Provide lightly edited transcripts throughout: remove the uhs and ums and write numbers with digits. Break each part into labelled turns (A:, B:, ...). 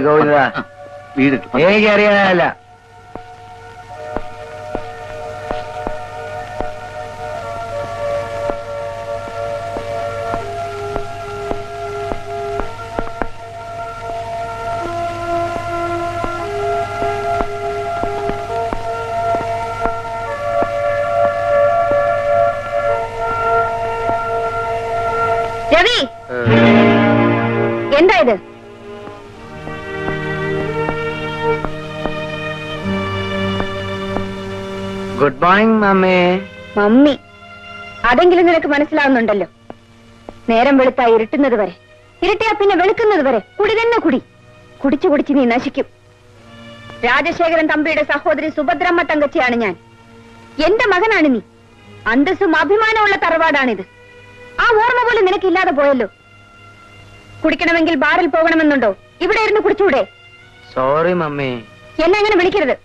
A: ഗോവിന്ദ വീട് എനിക്കറിയാനല്ല.
B: രവി, എന്താ ഇത്?
A: Good morning mummy.
B: മമ്മി അതെങ്കിലും നിനക്ക് മനസ്സിലാവുന്നുണ്ടല്ലോ. നേരം വെളുത്താ ഇരുട്ടുന്നത് വരെ, ഇരുട്ടിയാ പിന്നെ വെളുക്കുന്നത് വരെ കുടി തന്നെ കുടി. കുടിച്ചു കുടിച്ച് നീ നശിക്കും. രാജശേഖരൻ തമ്പിയുടെ സഹോദരി സുഭദ്രമ്മ തങ്കച്ചിയാണ് ഞാൻ. എന്റെ മകനാണ് നീ. അന്തസ്സും അഭിമാനമുള്ള തറവാടാണിത്. ആ ഓർമ്മ പോലും നിനക്കില്ലാതെ പോയല്ലോ. കുടിക്കണമെങ്കിൽ ബാറിൽ പോകണമെന്നുണ്ടോ? ഇവിടെ ഇരുന്ന് കുടിച്ചൂടെ?
A: Sorry mummy.
B: എന്നെ അങ്ങനെ വിളിക്കരുത്.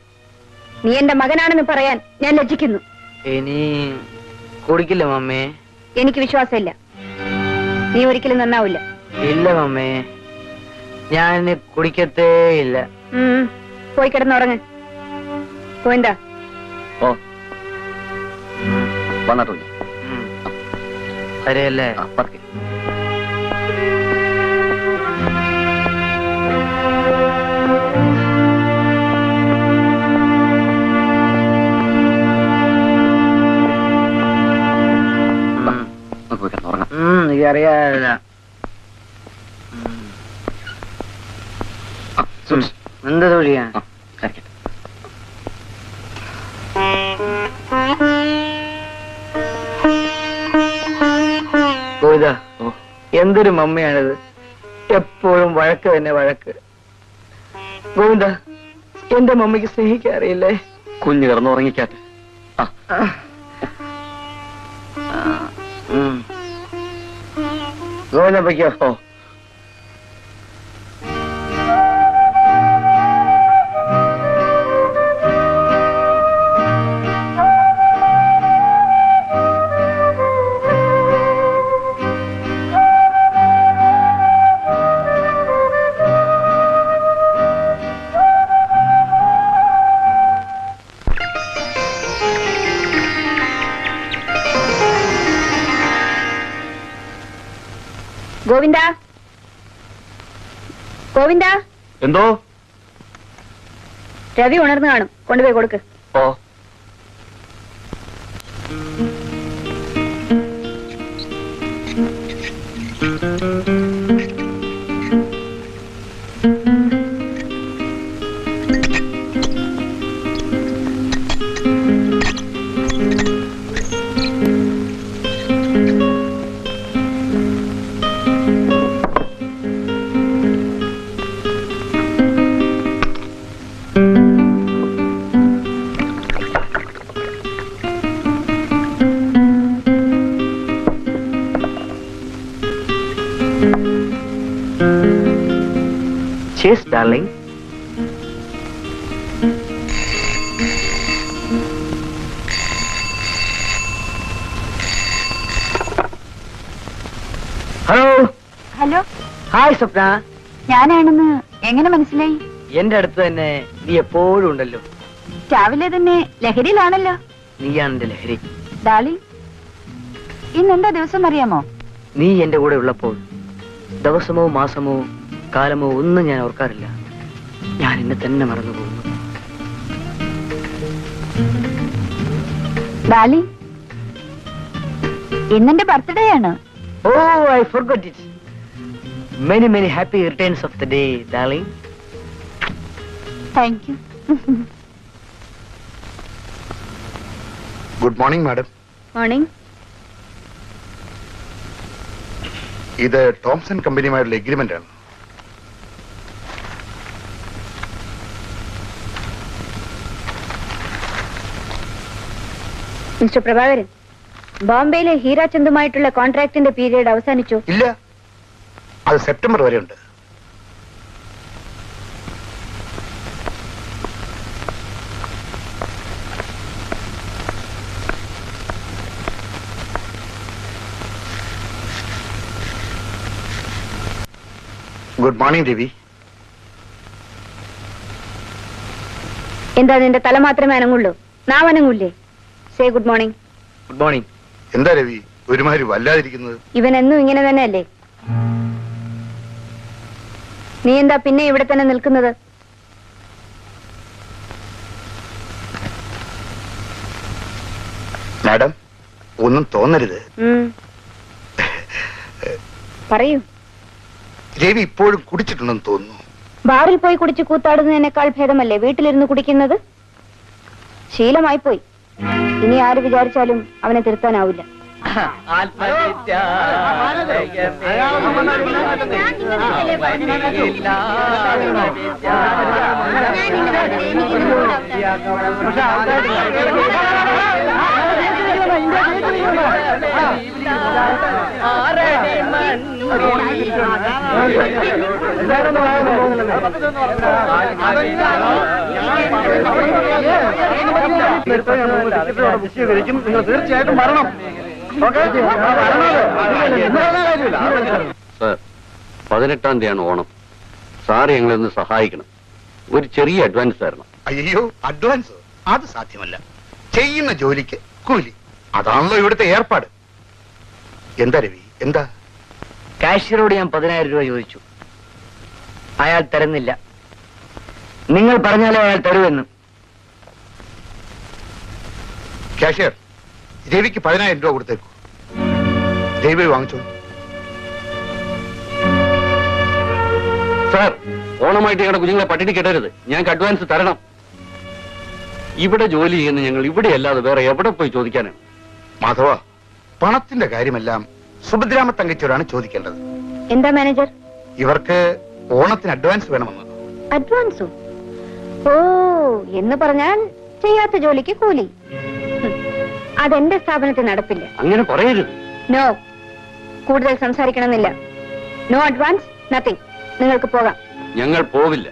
B: നീ എന്റെ മകനാണെന്ന് പറയാൻ ഞാൻ ലജ്ജിക്കുന്നു.
A: ഇനി കുടിക്കില്ല മമ്മി.
B: എനിക്ക് വിശ്വാസമില്ല. നീ ഒരിക്കലും നന്നാവില്ല.
A: ഇല്ല മമ്മി, ഞാൻ കുടിക്കത്തേ ഇല്ല.
B: പോയി കിടന്നുറങ്ങ്. പോയിന്താ
C: ഓ വന്നിട്ടു
A: അറിയല്ലേ? അറിയാല്ല. എന്താ തൊഴിയാ? ഗോവിന്ദ, എന്തൊരു മമ്മിയാണിത്. എപ്പോഴും വഴക്ക് തന്നെ വഴക്ക്. ഗോവിന്ദ, എന്റെ മമ്മിക്ക് സ്നേഹിക്കാൻ അറിയില്ലേ?
C: കുഞ്ഞു കിടന്ന് ഉറങ്ങിക്കാട്ടെ.
A: ഗോവിന്ദ പൊയ്ക്കോ.
B: ഗോവിന്ദ, ഗോവിന്ദ.
C: എന്തോ?
B: രവി ഉണർന്നു കാണും, കൊണ്ടുപോയി കൊടുക്ക്.
C: Oh
A: Cheers, darling.
B: Hello.
A: Hello. Hi Swapna.
B: ഞാനാണെന്ന് എങ്ങനെ മനസ്സിലായി?
A: എന്റെ അടുത്ത് തന്നെ നീ എപ്പോഴും ഉണ്ടല്ലോ.
B: രാവിലെ തന്നെ ലഹരിയിലാണല്ലോ.
A: നീയാണ് എന്റെ ലഹരി.
B: ഡാളി, ഇന്നെന്താ ദിവസം അറിയാമോ?
A: നീ എന്റെ കൂടെ ഉള്ളപ്പോൾ ദിവസമോ മാസമോ കാലമോ ഒന്നും ഞാൻ ഓർക്കാറില്ല. ഞാൻ എന്നെ തന്നെ മറന്നു പോകുന്നു.
B: ഡാളി, ഇന്നെന്റെ ബർത്ത്ഡേ ആണ്.
A: Oh, I forgot it. Many many happy returns of the day darling.
B: Thank you.
D: Good morning madam.
B: Morning.
D: ഇത് ടോംസൺ കമ്പനിയുമായുള്ള എഗ്രിമെന്റ് ആണ്.
B: മിസ്റ്റർ പ്രഭാകരൻ, ബോംബെയിലെ ഹീരാചന്ദുമായിട്ടുള്ള കോൺട്രാക്ടിന്റെ പീരീഡ് അവസാനിച്ചു.
D: ഇല്ല, അത് സെപ്റ്റംബർ വരെ ഉണ്ട്. Good morning Ravi.
B: എന്താ നിന്റെ തല മാത്രമേ അനങ്ങുള്ളൂ? നാം അനങ്ങൂല്ലേ? Say good morning.
A: Good morning.
D: എന്താ രവി ഒരുമാതിരി വല്ലാതിരിക്കുന്നത്?
B: ഇവൻ എന്നും ഇങ്ങനെ തന്നെയല്ലേ? നീ എന്താ പിന്നെ ഇവിടെ തന്നെ നിൽക്കുന്നത്?
D: മാഡം, ഒന്നും തോന്നരുത്.
B: പറയൂ.
D: രവി ഇപ്പോഴും കുടിച്ചിട്ടുണ്ടെന്ന് തോന്നുന്നു.
B: ബാറിൽ പോയി കുടിച്ച് കൂത്താടുന്നതിനേക്കാൾ ഭേദമല്ലേ വീട്ടിലിരുന്ന് കുടിക്കുന്നത്? ശീലമായി പോയി. ഇനി ആര് വിചാരിച്ചാലും അവനെ തിരുത്താനാവില്ല.
D: നിങ്ങൾ തീർച്ചയായിട്ടും വരണം.
C: സാർ, 18-ാം തീയതിയാണ് ഓണം. സാർ ഞങ്ങളൊന്ന് സഹായിക്കണം. ഒരു ചെറിയ അഡ്വാൻസ് തരണം.
D: അയ്യോ, അഡ്വാൻസ് അത് സാധ്യമല്ല. ചെയ്യുന്ന ജോലിക്ക് കൂലി, അതാണല്ലോ ഇവിടുത്തെ ഏർപ്പാട്. എന്താ രവി, എന്താ?
A: കാഷ്യറോട് ഞാൻ 10,000 രൂപ ചോദിച്ചു. അയാൾ തരുന്നില്ല. നിങ്ങൾ പറഞ്ഞാലേ അയാൾ തരുമെന്ന്.
D: കാഷ്യർ, രവിക്ക് 10,000 രൂപ കൊടുത്തേക്കു. രവി വാങ്ങിച്ചോ.
C: സാർ, ഓണമായിട്ട് ഞങ്ങളുടെ കുഞ്ഞുങ്ങളെ പട്ടിണി കെട്ടരുത്. ഞങ്ങൾക്ക് അഡ്വാൻസ് തരണം. ഇവിടെ ജോലി ചെയ്യുന്ന ഞങ്ങൾ ഇവിടെ അല്ലാതെ വേറെ എവിടെ പോയി ചോദിക്കാനാണ്?
D: മാധവ, പണത്തിന്റെ കാര്യമെല്ലാം സുഭദ്രാമ തങ്കച്ചോടാണ് ചോദിക്കേണ്ടത്.
B: എന്താ മാനേജർ?
D: ഇവർക്ക് ഓണത്തിന് അഡ്വാൻസ് വേണമെന്ന്.
B: അഡ്വാൻസോ? ഓ, എന്ന് പറഞ്ഞാൽ ചെയ്യാത്ത ജോലിക്ക് കൂലി. അതെന്റെ സ്ഥാപനത്തിൽ നടപ്പില്ല.
C: അങ്ങനെ പറയരുത്.
B: നോ, കൂടുതൽ സംസാരിക്കണമെന്നില്ല. No advance, nothing. നിങ്ങൾക്ക് പോകാം.
C: ഞങ്ങൾ പോവില്ല.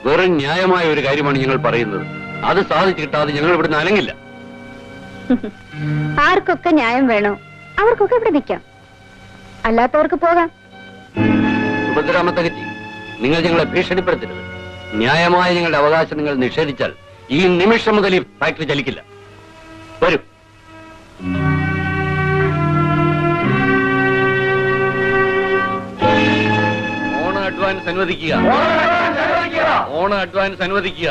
C: വെറും ന്യായമായ ഒരു കാര്യമാണ് ഞങ്ങൾ പറയുന്നത്. അത് സാധിച്ചു കിട്ടാതെ ഞങ്ങൾ ഇവിടുന്ന് അനങ്ങില്ല.
B: ആർക്കൊക്കെ ന്യായം വേണോ അവർക്കൊക്കെ ഇവിടെ നിൽക്കാം. അല്ലാത്തവർക്ക് പോകാം.
C: സുഭദ്രാമ തകച്ചി, നിങ്ങൾ ഞങ്ങളെ ഭീഷണിപ്പെടുത്തരുത്. ന്യായമായ ഞങ്ങളുടെ അവകാശം നിങ്ങൾ നിഷേധിച്ചാൽ ഈ നിമിഷം മുതൽ ഈ ഫാക്ടറി ചലിക്കില്ല. വരൂ. ഓണ അഡ്വാൻസ് അനുവദിക്കുക. ഓണ അഡ്വാൻസ് അനുവദിക്കുക.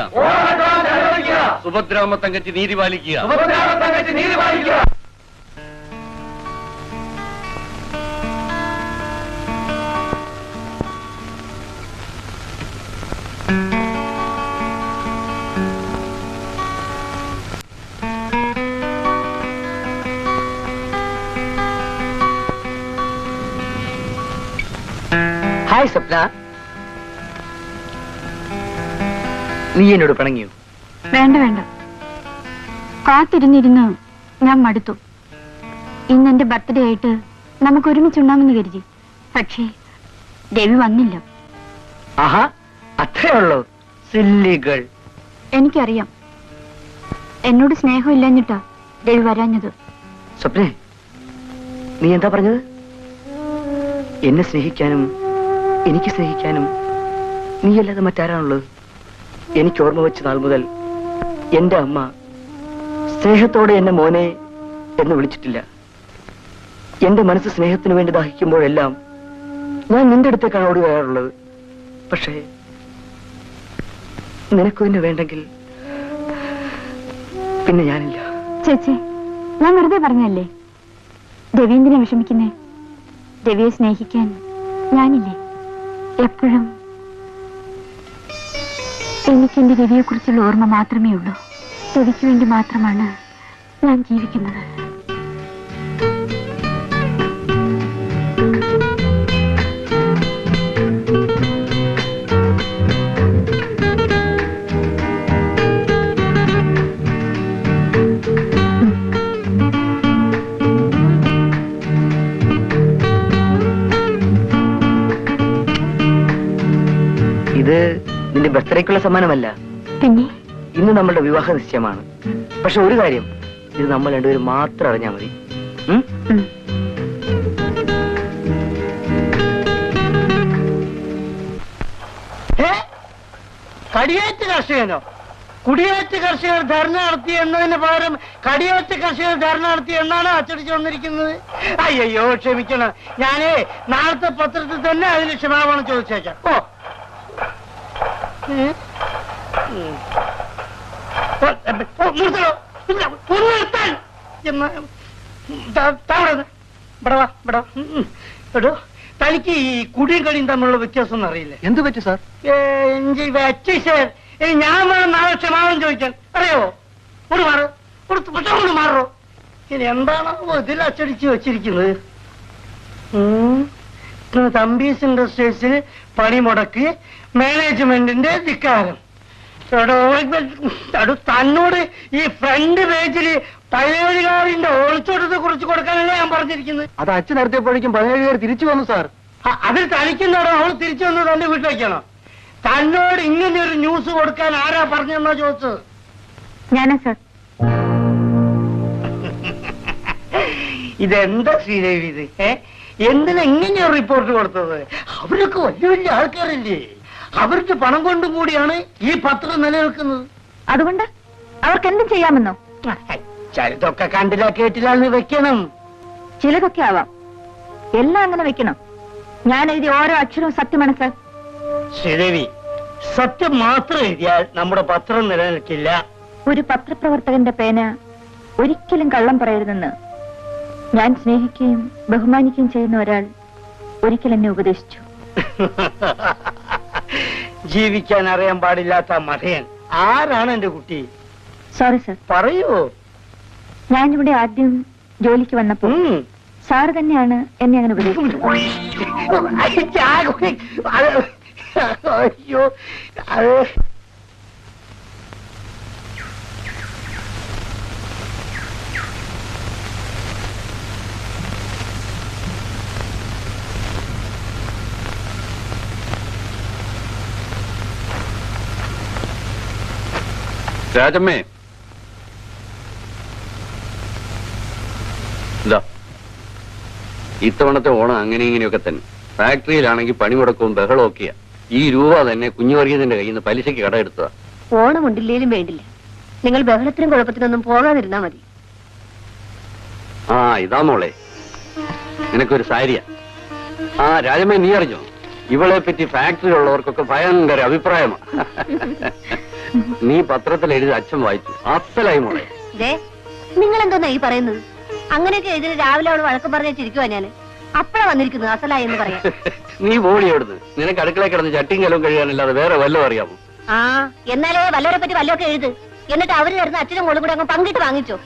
C: സുഭദ്രാമ തങ്കച്ചി നീതി പാലിക്കുക.
A: ഹായ് സ്വപ്ന, നീ എന്നോട് പിണങ്ങിയോ?
B: വേണ്ട വേണ്ട, കാത്തിരുന്നിരുന്ന് ഞാൻ മടുത്തു. ഇന്ന് എന്റെ ബർത്ത്ഡേ ആയിട്ട് നമുക്ക് ഒരുമിച്ചുണ്ടാമെന്ന് കരുതി. പക്ഷേ രവി വന്നില്ല.
A: ആഹാ, അത്രേ ഉള്ളൂ. സില്ലികൾ.
B: എനിക്കറിയാം, എന്നോട് സ്നേഹമില്ലഞ്ഞിട്ടാ രവി വരാഞ്ഞത്.
A: നീയല്ലാതെ മറ്റാരാണുള്ളത്? എനിക്ക് ഓർമ്മ വെച്ച നാൾ മുതൽ എന്റെ അമ്മ സ്നേഹത്തോടെ എന്നെ മോനെ എന്ന് വിളിച്ചിട്ടില്ല. എന്റെ മനസ്സ് സ്നേഹത്തിന് വേണ്ടി ദാഹിക്കുമ്പോഴെല്ലാം ഞാൻ നിന്റെ അടുത്തേക്കാണ് ഓടി വരാറുള്ളത്. പക്ഷേ നിനക്ക് എന്നെ വേണ്ടെങ്കിൽ പിന്നെ ഞാനില്ല.
B: ചേച്ചി, ഞാൻ വെറുതെ പറഞ്ഞല്ലേ. രവീന്ദ്രനെ വിഷമിക്കുന്നേ. രവിയെ സ്നേഹിക്കാൻ ഞാനില്ലേ എപ്പോഴും. എനിക്ക് എന്റെ രവിയെ കുറിച്ചുള്ള ഓർമ്മ മാത്രമേ ഉള്ളൂ. രവിക്ക് വേണ്ടി മാത്രമാണ് ഞാൻ ജീവിക്കുന്നത്.
A: ഇത് നിന്റെ ബർത്ത്ഡേക്കുള്ള സമ്മാനമല്ല.
B: പിന്നെ
A: ഇന്ന് നമ്മളുടെ വിവാഹ നിശ്ചയമാണ്. പക്ഷെ ഒരു കാര്യം, ഇത് നമ്മൾ രണ്ടുപേരും മാത്രം അറിഞ്ഞാൽ മതി.
E: കടിയേറ്റ് കർഷകനോ? കുടിയേറ്റ് കർഷകർ ധർണ നടത്തി എന്നതിന് പകരം കടിയേറ്റ് കർഷകർ ധർണ നടത്തി എന്നാണ് അച്ചടിച്ചു വന്നിരിക്കുന്നത്. അയ്യോ ക്ഷമിക്കണം, ഞാനേ നാളത്തെ പത്രത്തിൽ തന്നെ അതിന് ക്ഷമാപണം ചോദിച്ചേക്കാം. ഓ തനിക്ക് ഈ കുടിയും കടിയും തമ്മിലുള്ള വ്യത്യാസം ഒന്നും അറിയില്ലേ?
A: എന്ത് പറ്റി സാർ?
E: ഞാൻ വേണം നാളെ ക്ഷമാപണം ചോദിക്കാൻ. അറിയാവോ? ഒന്ന് മാറോ, ഒന്ന് മാറോ. ഇനി എന്താണോ ഇതിൽ അച്ചടിച്ച് വെച്ചിരിക്കുന്നത്? തമ്പീസ് ഇൻഡസ്ട്രീസിൽ പണിമുടക്ക്, മാനേജ്മെന്റിന്റെ ധിക്കാരം. തന്നോട് ഈ ഫ്രണ്ട് പേജിൽ 17 ഒളിച്ചോട്ടത്തെ കുറിച്ച് കൊടുക്കാനല്ലേ ഞാൻ പറഞ്ഞിരിക്കുന്നത്.
A: അത് അച്ഛൻ നടത്തിയപ്പോഴേക്കും 17 തിരിച്ചു വന്നു സാർ.
E: അതിൽ തനിക്കുന്നോടോ അവൾ തിരിച്ചു വന്ന് തന്റെ വീട്ടിലേക്കാണോ? തന്നോട് ഇങ്ങനെ ഒരു ന്യൂസ് കൊടുക്കാൻ ആരാ പറഞ്ഞെന്നാ ചോദിച്ചത്?
B: ഞാനാ സാർ.
E: ഇതെന്താ ശ്രീദേവി ഇത്? എന്തിനാ ഇങ്ങനെയൊരു റിപ്പോർട്ട് കൊടുത്തത്? അവരൊക്കെ വലിയ വലിയ ആൾക്കാരല്ലേ? അവർക്ക് പണം കൊണ്ടും കൂടിയാണ് ഈ പത്രം നിലനിൽക്കുന്നത്.
B: അതുകൊണ്ട് അവർക്ക് എന്തും ചെയ്യാമെന്നോ?
E: ചിലതൊക്കെ കണ്ടില്ല കേട്ടില്ലാന്ന് വെക്കണം.
B: ചിലതൊക്കെ ആവാം, എല്ലാം അങ്ങനെ വെക്കണം. ഞാൻ എഴുതിയ ഓരോ അക്ഷരവും സത്യമാണ് സാർ.
E: ശ്രീദേവി, സത്യം മാത്രം എഴുതിയാൽ നമ്മുടെ പത്രം നിലനിൽക്കില്ല.
B: ഒരു പത്രപ്രവർത്തകന്റെ പേന ഒരിക്കലും കള്ളം പറയരുതെന്ന് ഞാൻ സ്നേഹിക്കുകയും ബഹുമാനിക്കുകയും ചെയ്യുന്ന ഒരാൾ ഒരിക്കൽ എന്നെ ഉപദേശിച്ചു.
E: ജീവിക്കാൻ അറിയാൻ പാടില്ലാത്ത മഠയൻ ആരാണ് എന്റെ കുട്ടി?
B: Sorry sir.
E: പറയൂ.
B: ഞാനിവിടെ ആദ്യം ജോലിക്ക് വന്നപ്പോ സാറ് തന്നെയാണ് എന്നെ അങ്ങനെ ഉപദേശിച്ചത്.
E: അയ്യോ, അത്
C: രാജമ്മേ, ഇതാ ഇത്തവണത്തെ ഓണം അങ്ങനെ ഇങ്ങനെയൊക്കെ തന്നെ. ഫാക്ടറിയിലാണെങ്കിൽ പണിമുടക്കവും ബഹളവും ഒക്കെയാ. ഈ രൂപ തന്നെ കുഞ്ഞുവർഗീയത്തിന്റെ കയ്യിൽ നിന്ന് പലിശയ്ക്ക് കടമെടുത്തതാ.
B: ഓണമുണ്ടില്ലേലും വേണ്ടില്ല, നിങ്ങൾ ബഹളത്തിനും കുഴപ്പത്തിനൊന്നും പോകാതിരുന്നാ മതി.
C: ആ ഇതാ മോളെ, നിനക്കൊരു സാരിയാ. ആ രാജമ്മേ, നീ അറിഞ്ഞോ? ഇവളെ പറ്റി ഫാക്ടറിയിലുള്ളവർക്കൊക്കെ ഭയങ്കര അഭിപ്രായമാണ്. നീ പത്രത്തിൽ എഴുതി അച്ഛൻ വായിച്ചു, അസലായി മോളെ.
B: നിങ്ങൾ എന്തോന്നാ ഈ പറയുന്നത്? അങ്ങനെയൊക്കെ എഴുതി രാവിലെ അവള് വഴക്കം പറഞ്ഞിരിക്കുവാ ഞാൻ. അപ്പഴാ വന്നിരിക്കുന്നത് അസലായി എന്ന് പറയാം.
C: നീ പോടി അവിടുന്ന്. നിനക്ക് അടുക്കള കിടന്ന് ചട്ടിയും കലവും കഴിയാനല്ലാതെ വേറെ വല്ലതും അറിയാമോ?
B: ആ എന്നാലേ വല്ലവരെ പറ്റി വല്ലതൊക്കെ എഴുത്. എന്നിട്ട് അവര് തരുന്ന അച്ഛനും മോളും കൂടെ അങ്ങ് പങ്കിട്ട് വാങ്ങിച്ചോ.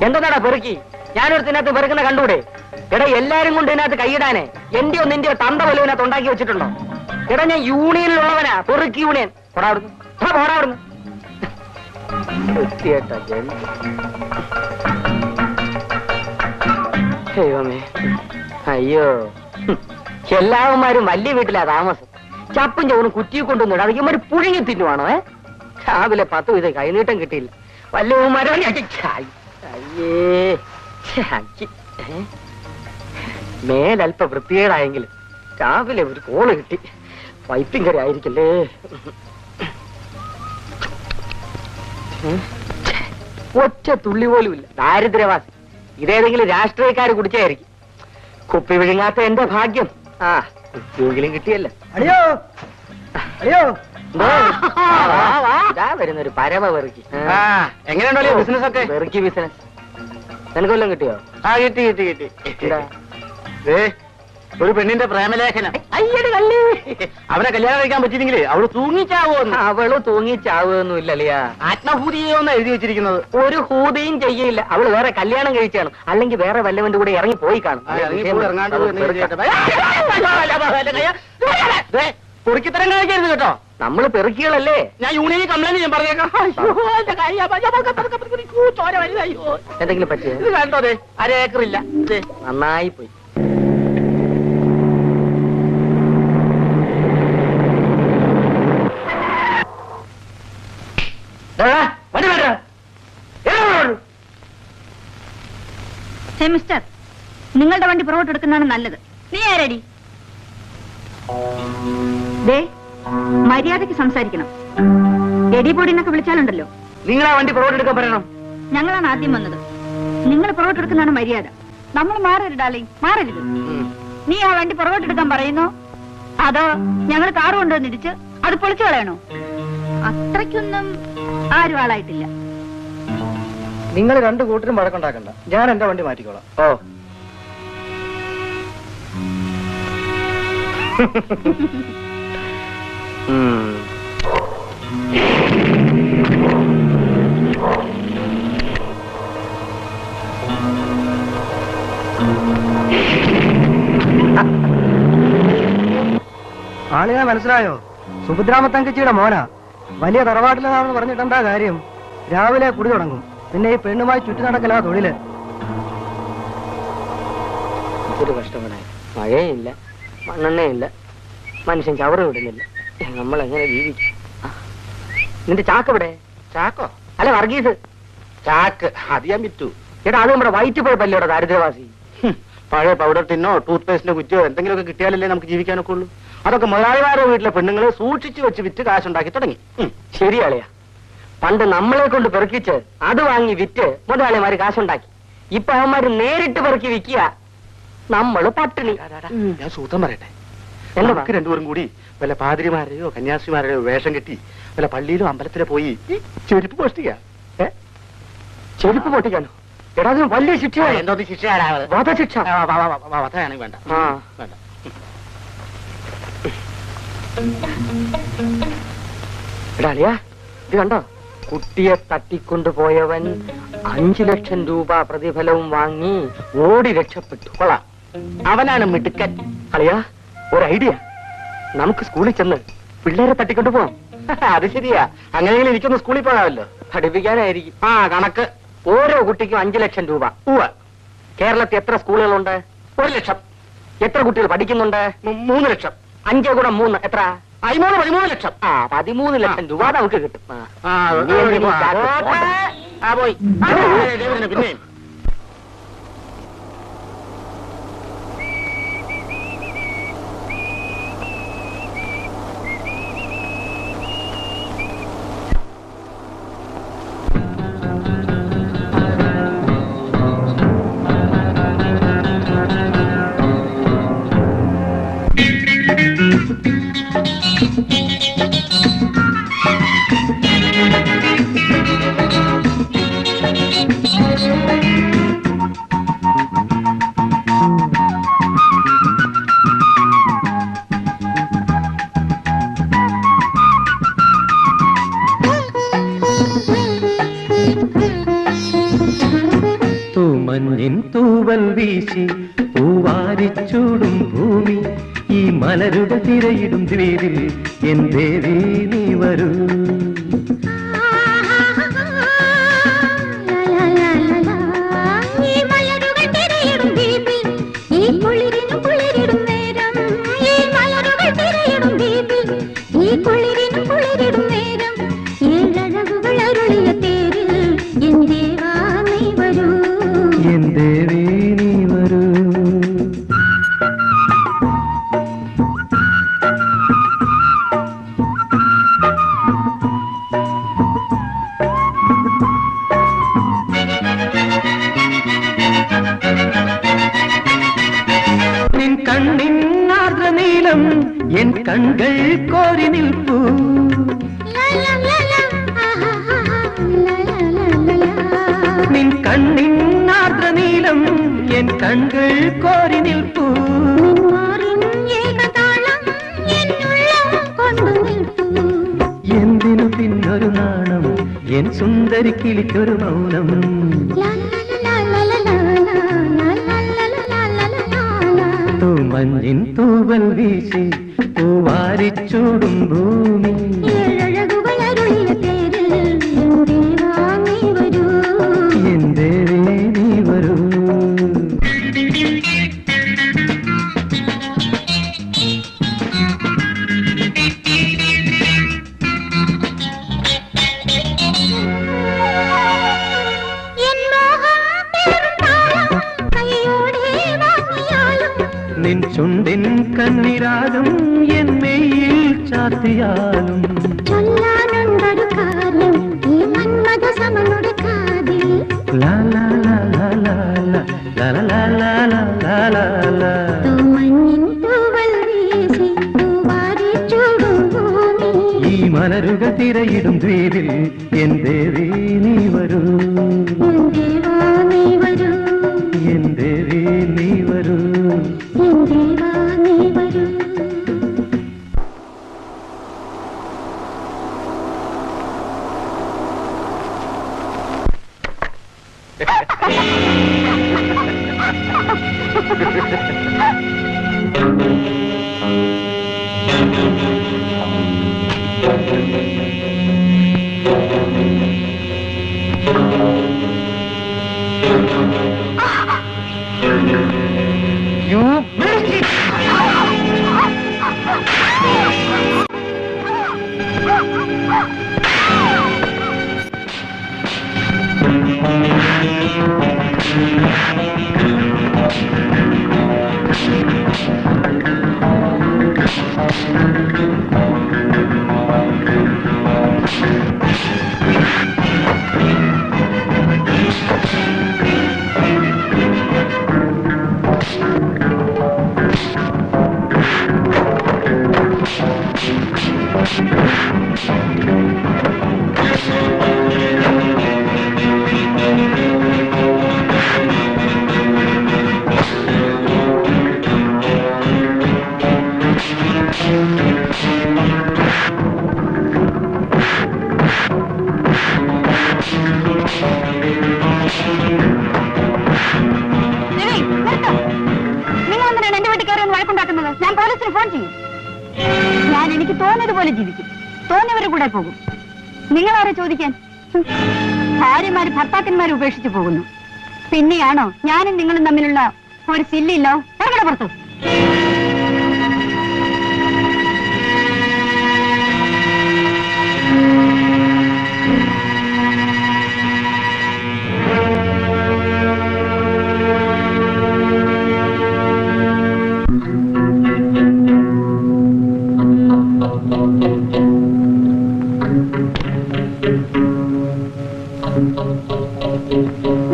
A: എന്താടാ പെറുക്കി? ഞാനൊരുത്തിനകത്ത് പെറുക്കുന്ന കണ്ടൂടെ? എടാ, എല്ലാരും കൊണ്ട് ഇതിനകത്ത് കൈയിടാനേ എന്റെയോ നിന്റെയോ തന്ത പോലും ഇതിനകത്ത് ഉണ്ടാക്കി വെച്ചിട്ടുണ്ടോ? എടാ, ഞാൻ യൂണിയനിലുള്ളവനാ, പെറുക്കി യൂണിയൻ. പോടാവിടുന്ന്. അയ്യോ, എല്ലാവന്മാരും വലിയ വീട്ടിലാ താമസം. ചപ്പും ചവണും കുറ്റിയെ കൊണ്ടുവന്നിട അതൊക്കെ പുഴുങ്ങി തിന്നുവാണോ? രാവിലെ 10 വിധ കൈനീട്ടം കിട്ടിയില്ല. വല്ലവന്മാരും അയ്യേ മേലൽപ്പ വൃത്തികേടായെങ്കിലും രാവിലെ ഒരു കോള് കിട്ടി. പൈപ്പിംഗ് കറി ആയിരിക്കല്ലേ. ഒറ്റ തുള്ളി പോലും ഇല്ല. ദാരിദ്ര്യവാസി. ഇതേതെങ്കിലും രാഷ്ട്രീയക്കാര് കുടിച്ചായിരിക്കും. കുപ്പി വിഴുങ്ങാത്ത എന്റെ ഭാഗ്യം. ആ കുപ്പിയെങ്കിലും കിട്ടിയല്ല.
E: അടിയോ അടിയോ
A: വരുന്നൊരു പരമ വെറുക്കി.
E: എങ്ങനെയുണ്ടോ ബിസിനസ് ഒക്കെ?
A: വെറുക്കി ബിസിനസ് നിനക്ക് വല്ലതും കിട്ടിയോ?
E: ആ കിട്ടി കിട്ടി കിട്ടി. ഒരു പെണ്ണിന്റെ പ്രേമലേഖനം.
A: അയ്യടി കള്ളി.
E: അവനെ കല്യാണം കഴിക്കാൻ പറ്റിയില്ലെങ്കിലേ അവള് തൂങ്ങിച്ചാവുമെന്ന്.
A: അവള് തൂങ്ങിച്ചാവുകയൊന്നുമില്ലല്ലയാ.
E: ആത്മഹൂതിയെന്ന് എഴുതി വെച്ചിരിക്കുന്നത്.
A: ഒരു ഹൂതിയും ചെയ്യില്ല. അവള് വേറെ കല്യാണം കഴിച്ചാണ്. അല്ലെങ്കിൽ വേറെ വല്ലവന്റെ കൂടെ ഇറങ്ങി പോയി കാണും.
E: പൊറുക്കിത്തരം കഴിക്കരുത് കേട്ടോ.
A: നമ്മള് പെറുക്കികളല്ലേ.
E: ഞാൻ യൂണിയനിൽ കംപ്ലൈന്റ് ഞാൻ പറഞ്ഞേക്കാം.
A: എന്തെങ്കിലും പറ്റിയോ?
E: ഇത് കണ്ടോ ദേ 1/2 ഏക്കറില്ല.
A: നന്നായി പോയി.
B: മിസ്റ്റർ, നിങ്ങളുടെ വണ്ടി പുറകോട്ട് എടുക്കുന്നതാണ് നല്ലത്. നീ ആരടി? ദേ, മര്യാദയ്ക്ക് സംസാരിക്കണം. എടി പൊടി എന്നൊക്കെ വിളിച്ചാലുണ്ടല്ലോ.
A: നിങ്ങൾ ആ വണ്ടി പുറകോട്ട് എടുക്കാൻ പറയണം.
B: ഞങ്ങളാണ് ആദ്യം വന്നത്. നിങ്ങൾ പുറകോട്ട് എടുക്കുന്നതാണ് മര്യാദ. നമ്മൾ മാറരുത് ഡാർലിംഗ്, മാറരുത്. നീ ആ വണ്ടി പുറകോട്ട് എടുക്കാൻ പറയുന്നോ അതോ ഞങ്ങൾ കാറ് കൊണ്ടുവന്നിടിച്ച് അത് പൊളിച്ചു കളയണോ? അത്രയ്ക്കൊന്നും ആരും ആളായിട്ടില്ല.
A: നിങ്ങൾ രണ്ടു കൂട്ടരും വഴക്കുണ്ടാക്കണ്ട. ഞാൻ എന്റെ വണ്ടി മാറ്റിക്കോളാം. ഓ
E: ആളിനെ മനസ്സിലായോ? സുഭദ്രാമത്തങ്കച്ചിയുടെ മോനാ. വലിയ തറവാട്ടിലാണെന്ന് പറഞ്ഞിട്ടെന്താ കാര്യം? രാവിലെ കുടി തുടങ്ങും. പിന്നെ ഈ പെണ്ണുമായി ചുറ്റി നടക്കലാ തൊഴില്.
A: ഒരു കഷ്ടപ്പെടാൻ മഴയില്ല, മണ്ണെണ്ണയില്ല, മനുഷ്യൻ ചവറ് വിടുന്നില്ല. നമ്മൾ എങ്ങനെ ജീവിക്കും? നിന്റെ ചാക്കെവിടെ?
E: ചാക്കോ?
A: അല്ല വർഗീസ്.
E: ചാക്ക് അത് ഞാൻ വിറ്റു.
A: ചേട്ടാ അത് നമ്മുടെ വയറ്റ് പോയപ്പല്ലോടെ ദാരിദ്ര്യവാസി.
E: പഴയ പൗഡർ ടിന്നോ ടൂത്ത് പേസ്റ്റിന്റെ കുറ്റിയോ എന്തെങ്കിലുമൊക്കെ കിട്ടിയാലല്ലേ നമുക്ക് ജീവിക്കാനൊക്കെ ഉള്ളൂ. അതൊക്കെ മുതലാളിമാരുടെ വീട്ടിലെ പെണ്ണുങ്ങള് സൂക്ഷിച്ചു വെച്ച് വിറ്റ് കാശുണ്ടാക്കി തുടങ്ങി.
A: ശരിയാളിയാ. പണ്ട് നമ്മളെ കൊണ്ട് പെറുക്കിച്ച് അത് വാങ്ങി വിറ്റ് മുതലാളിമാര് കാശുണ്ടാക്കി. ഇപ്പൊ അവന്മാര് നേരിട്ട് പെറുക്കി വിൽക്കുക. നമ്മള് പട്ടിണി.
E: ഞാൻ സൂത്രം പറയട്ടെ.
A: എന്താ?
E: നമുക്ക് രണ്ടുപേരും കൂടി വല്ല പാതിരിമാരെയോ കന്യാസിമാരെയോ വേഷം കെട്ടി വല്ല പള്ളിയിലോ അമ്പലത്തിലോ പോയി ചെരുപ്പ് മോഷ്ടിക്കാം.
A: ചെരുപ്പ് പൊട്ടിക്കാനോ? എടാ അതിന് വലിയ ശിക്ഷയാണ്.
E: എന്തോ ശിക്ഷയാണോ?
A: വധശിക്ഷ.
E: വധയാണെങ്കിൽ വേണ്ട.
A: ആ
E: വേണ്ട.
A: എടാളിയാ ഇത് കണ്ടോ? കുട്ടിയെ തട്ടിക്കൊണ്ടുപോയവൻ 5 ലക്ഷം രൂപ പ്രതിഫലവും വാങ്ങി ഓടി രക്ഷപ്പെട്ടു.
E: കൊള്ളാം. അവനാണ് മിടുക്കൻ.
A: അളിയാ ഒരു ഐഡിയ. നമുക്ക് സ്കൂളിൽ ചെന്ന് പിള്ളേരെ തട്ടിക്കൊണ്ടു പോവാം.
E: അത് ശരിയാ. അങ്ങനെയെങ്കിലും എനിക്കൊന്ന് സ്കൂളിൽ പോകാമല്ലോ.
A: പഠിപ്പിക്കാനായിരിക്കും.
E: ആ കണക്ക്.
A: ഓരോ കുട്ടിക്കും 5 ലക്ഷം രൂപ. കേരളത്തിൽ എത്ര സ്കൂളുകളുണ്ട്?
E: 1 ലക്ഷം.
A: എത്ര കുട്ടികൾ പഠിക്കുന്നുണ്ട്?
E: 3 ലക്ഷം.
A: 5 കൂടെ 3 എത്ര?
E: 13 ലക്ഷം.
A: ആ 13 ലക്ഷം രൂപ നമുക്ക് കിട്ടും.
E: പോയി പിന്നെ
F: മഞ്ഞിൻ തൂവൽ വീശി പൂവാരിച്ചൂടും ഭൂമി ഈ മലരുടെ തിരയിടും ദ്വീപിൽ എൻ ദേവി നീ വരൂ.
G: ഏഴഴകുകൾ അരുളിയ തേരിൽ എൻ ദേവാ നീ വരൂ.
F: നിൻ കണ്ണിൻ ആർദ്രനീലം എൻ കൺകൾ കോരി നിൽപ്പൂ. നിൻ കണ്ണിൻ ആർദ്രനീലം എൻ കൺകൾ കോരി നിൽപ്പൂ. എന്തിനു പിന്നൊരു നാണം എൻ സുന്ദരി കിളിക്കൊരു മൗനം. മഞ്ഞിൻ തൂവൽ വീശി പൂവാരിച്ചൂടും ഭൂമി. എന്റെ നീ വരൂ. നിൻ ചുണ്ടിൻ കണ്ണിരാകും എൻ മെയ്യിൽ ചാത്തിയാലും. ചൊല്ലാനുണ്ടൊരു കാര്യം ഈ മന്മഥ സമനുടെ കാതിൽ. ലാ ലാ ലാ ലാ ലാ ലാ ലാ ലാ ലാ ലാ ലാ ലാ. മഞ്ഞിൻ തൂവൽ വീശി പൂവാരിച്ചൂടും ഭൂമി. ഈ മലരുകൾ തിരയിടും ദ്വീപിൽ എൻ ദേവി നീ വരൂ. നീ വരൂ. എൻ ദേവി നീ വരൂ.
B: ഞാൻ എനിക്ക് തോന്നിയതുപോലെ ജീവിക്കും, തോന്നിയവരുടെ കൂടെ പോകും. നിങ്ങളാരെ ചോദിക്കാൻ? ഭാര്യമാര് ഭർത്താക്കന്മാരെ ഉപേക്ഷിച്ചു പോകുന്നു. പിന്നെയാണോ ഞാനും നിങ്ങളും തമ്മിലുള്ള ഒരു സില്ലില്ലോ? ഇറങ്ങണ പുറത്ത്.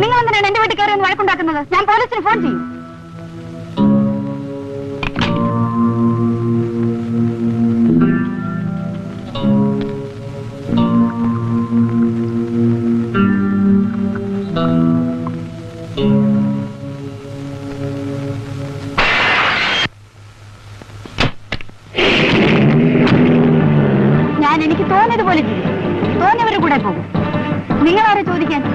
B: നിങ്ങൾ എന്തിനാണ് എന്റെ വീട്ടിൽ കയറി ഒന്ന് വഴക്കുണ്ടാക്കുന്നത്? ഞാൻ പോലീസിന് ഫോൺ ചെയ്യും. ഞാൻ എനിക്ക് തോന്നിയതുപോലെ ജീവിക്കും, തോന്നിയവരുടെ കൂടെ പോകും. നിങ്ങളാരെ ചോദിക്കാൻ? ഭാര്യമാര്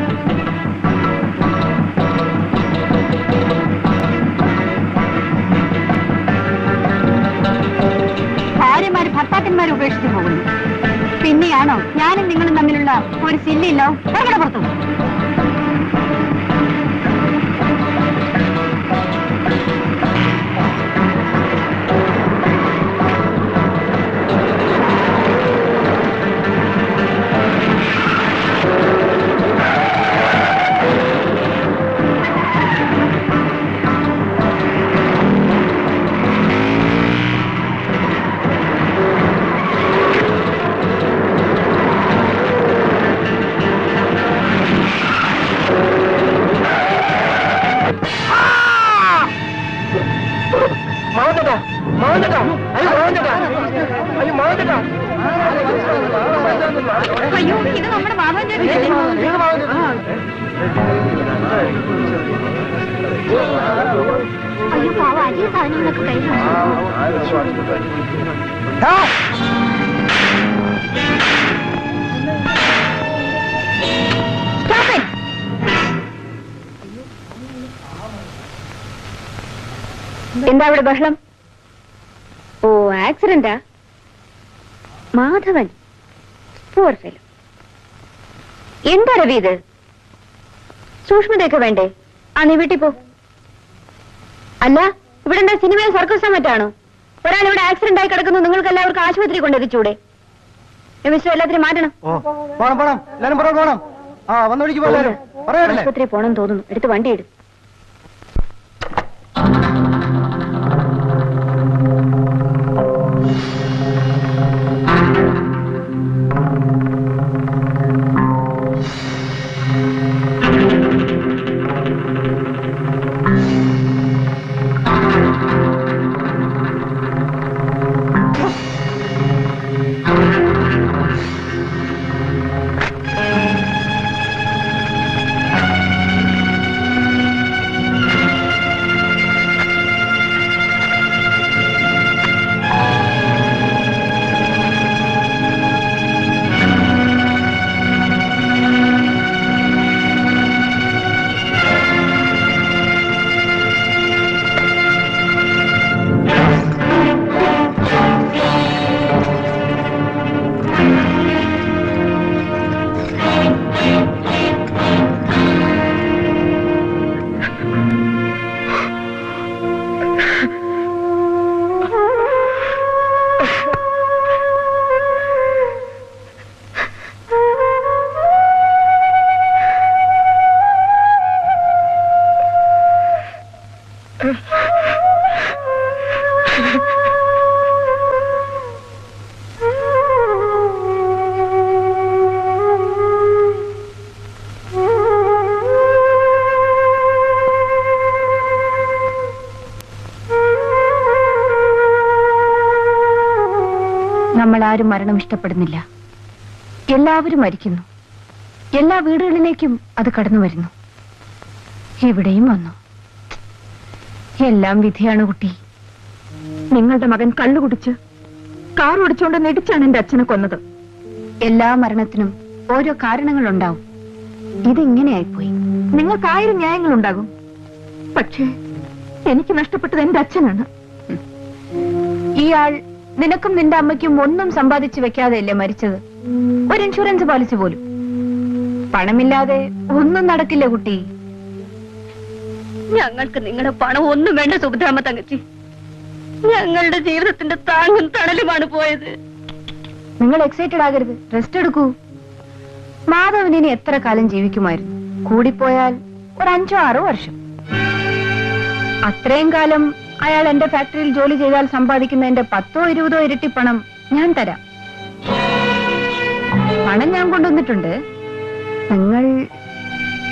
B: ഭർത്താക്കന്മാരെ ഉപേക്ഷിച്ചു പോകുന്നു. പിന്നെയാണോ ഞാനും നിങ്ങളും തമ്മിലുള്ള ഒരു സില്ലില്ലോ? ഇറങ്ങണ പുറത്തു. നിങ്ങൾക്ക് കൈ എന്താ അവിടെ ബഹളം? ഓ, ആക്സിഡന്റാ? മാധവൻ, പൂർ ഫെലോ. എന്താ രവി ഇത്? സൂക്ഷ്മതയൊക്കെ വേണ്ടേ? ആ, നീ വീട്ടിൽ പോ. അല്ല, ഇവിടെ എന്താ സിനിമയോ സർക്കസോ മറ്റാണോ? ഒരാൾ ഇവിടെ ആക്സിഡന്റ് ആയി കിടക്കുന്നു, നിങ്ങൾക്ക് എല്ലാവർക്കും ആശുപത്രി കൊണ്ടെത്തിച്ചൂടെ? മിസ്റ്റർ, എല്ലാത്തിനും മാറ്റണം. ആശുപത്രി പോണം തോന്നുന്നു. എടുത്ത് വണ്ടി ഇടും. നമ്മൾ ആരും മരണം ഇഷ്ടപ്പെടുന്നില്ല. എല്ലാവരും മരിക്കുന്നു. എല്ലാ വീടുകളിലേക്കും അത് കടന്നു വരുന്നു. ഇവിടെയും വന്നു. എല്ലാം വിധിയാണ് കുട്ടി. നിങ്ങളുടെ മകൻ കള്ളുകുടിച്ച് കാർ ഓടിച്ചുകൊണ്ട് നെടിച്ചാണ് എന്റെ അച്ഛനെ കൊന്നത്. എല്ലാ മരണത്തിനും ഓരോ കാരണങ്ങളുണ്ടാവും. ഇതിങ്ങനെയായിപ്പോയി. നിങ്ങൾക്ക് 1000 ന്യായങ്ങളുണ്ടാകും. പക്ഷേ എനിക്ക് നഷ്ടപ്പെട്ടത് എന്റെ അച്ഛനാണ്. ഇയാൾ നിനക്കും നിന്റെ അമ്മയ്ക്കും ഒന്നും സമ്പാദിച്ചു വെക്കാതെയല്ലേ മരിച്ചത്? ഒരു ഇൻഷുറൻസ് പോളിസി പോലും. പണമില്ലാതെ ഒന്നും നടക്കില്ല കുട്ടി. ഞങ്ങൾക്ക് നിങ്ങളുടെ പണം ഒന്നും വേണ്ട സുഭദ്രാമ്മ തങ്കച്ചി. ഞങ്ങളുടെ ജീവിതത്തിന്റെ താങ്ങും തണലുമാണ് പോയത്. നിങ്ങൾ എക്സൈറ്റഡ് ആകരുത്. റെസ്റ്റ് എടുക്കൂ. മാധവൻ ഇനി എത്ര കാലം ജീവിക്കുമായിരുന്നു? കൂടിപ്പോയാൽ ഒരു 5-6 വർഷം. അത്രയും കാലം അയാൾ എന്റെ ഫാക്ടറിയിൽ ജോലി ചെയ്താൽ സമ്പാദിക്കുന്നതിന്റെ 10-20 ഇരട്ടി പണം ഞാൻ തരാം. പണം ഞാൻ കൊണ്ടുവന്നിട്ടുണ്ട്. നിങ്ങൾ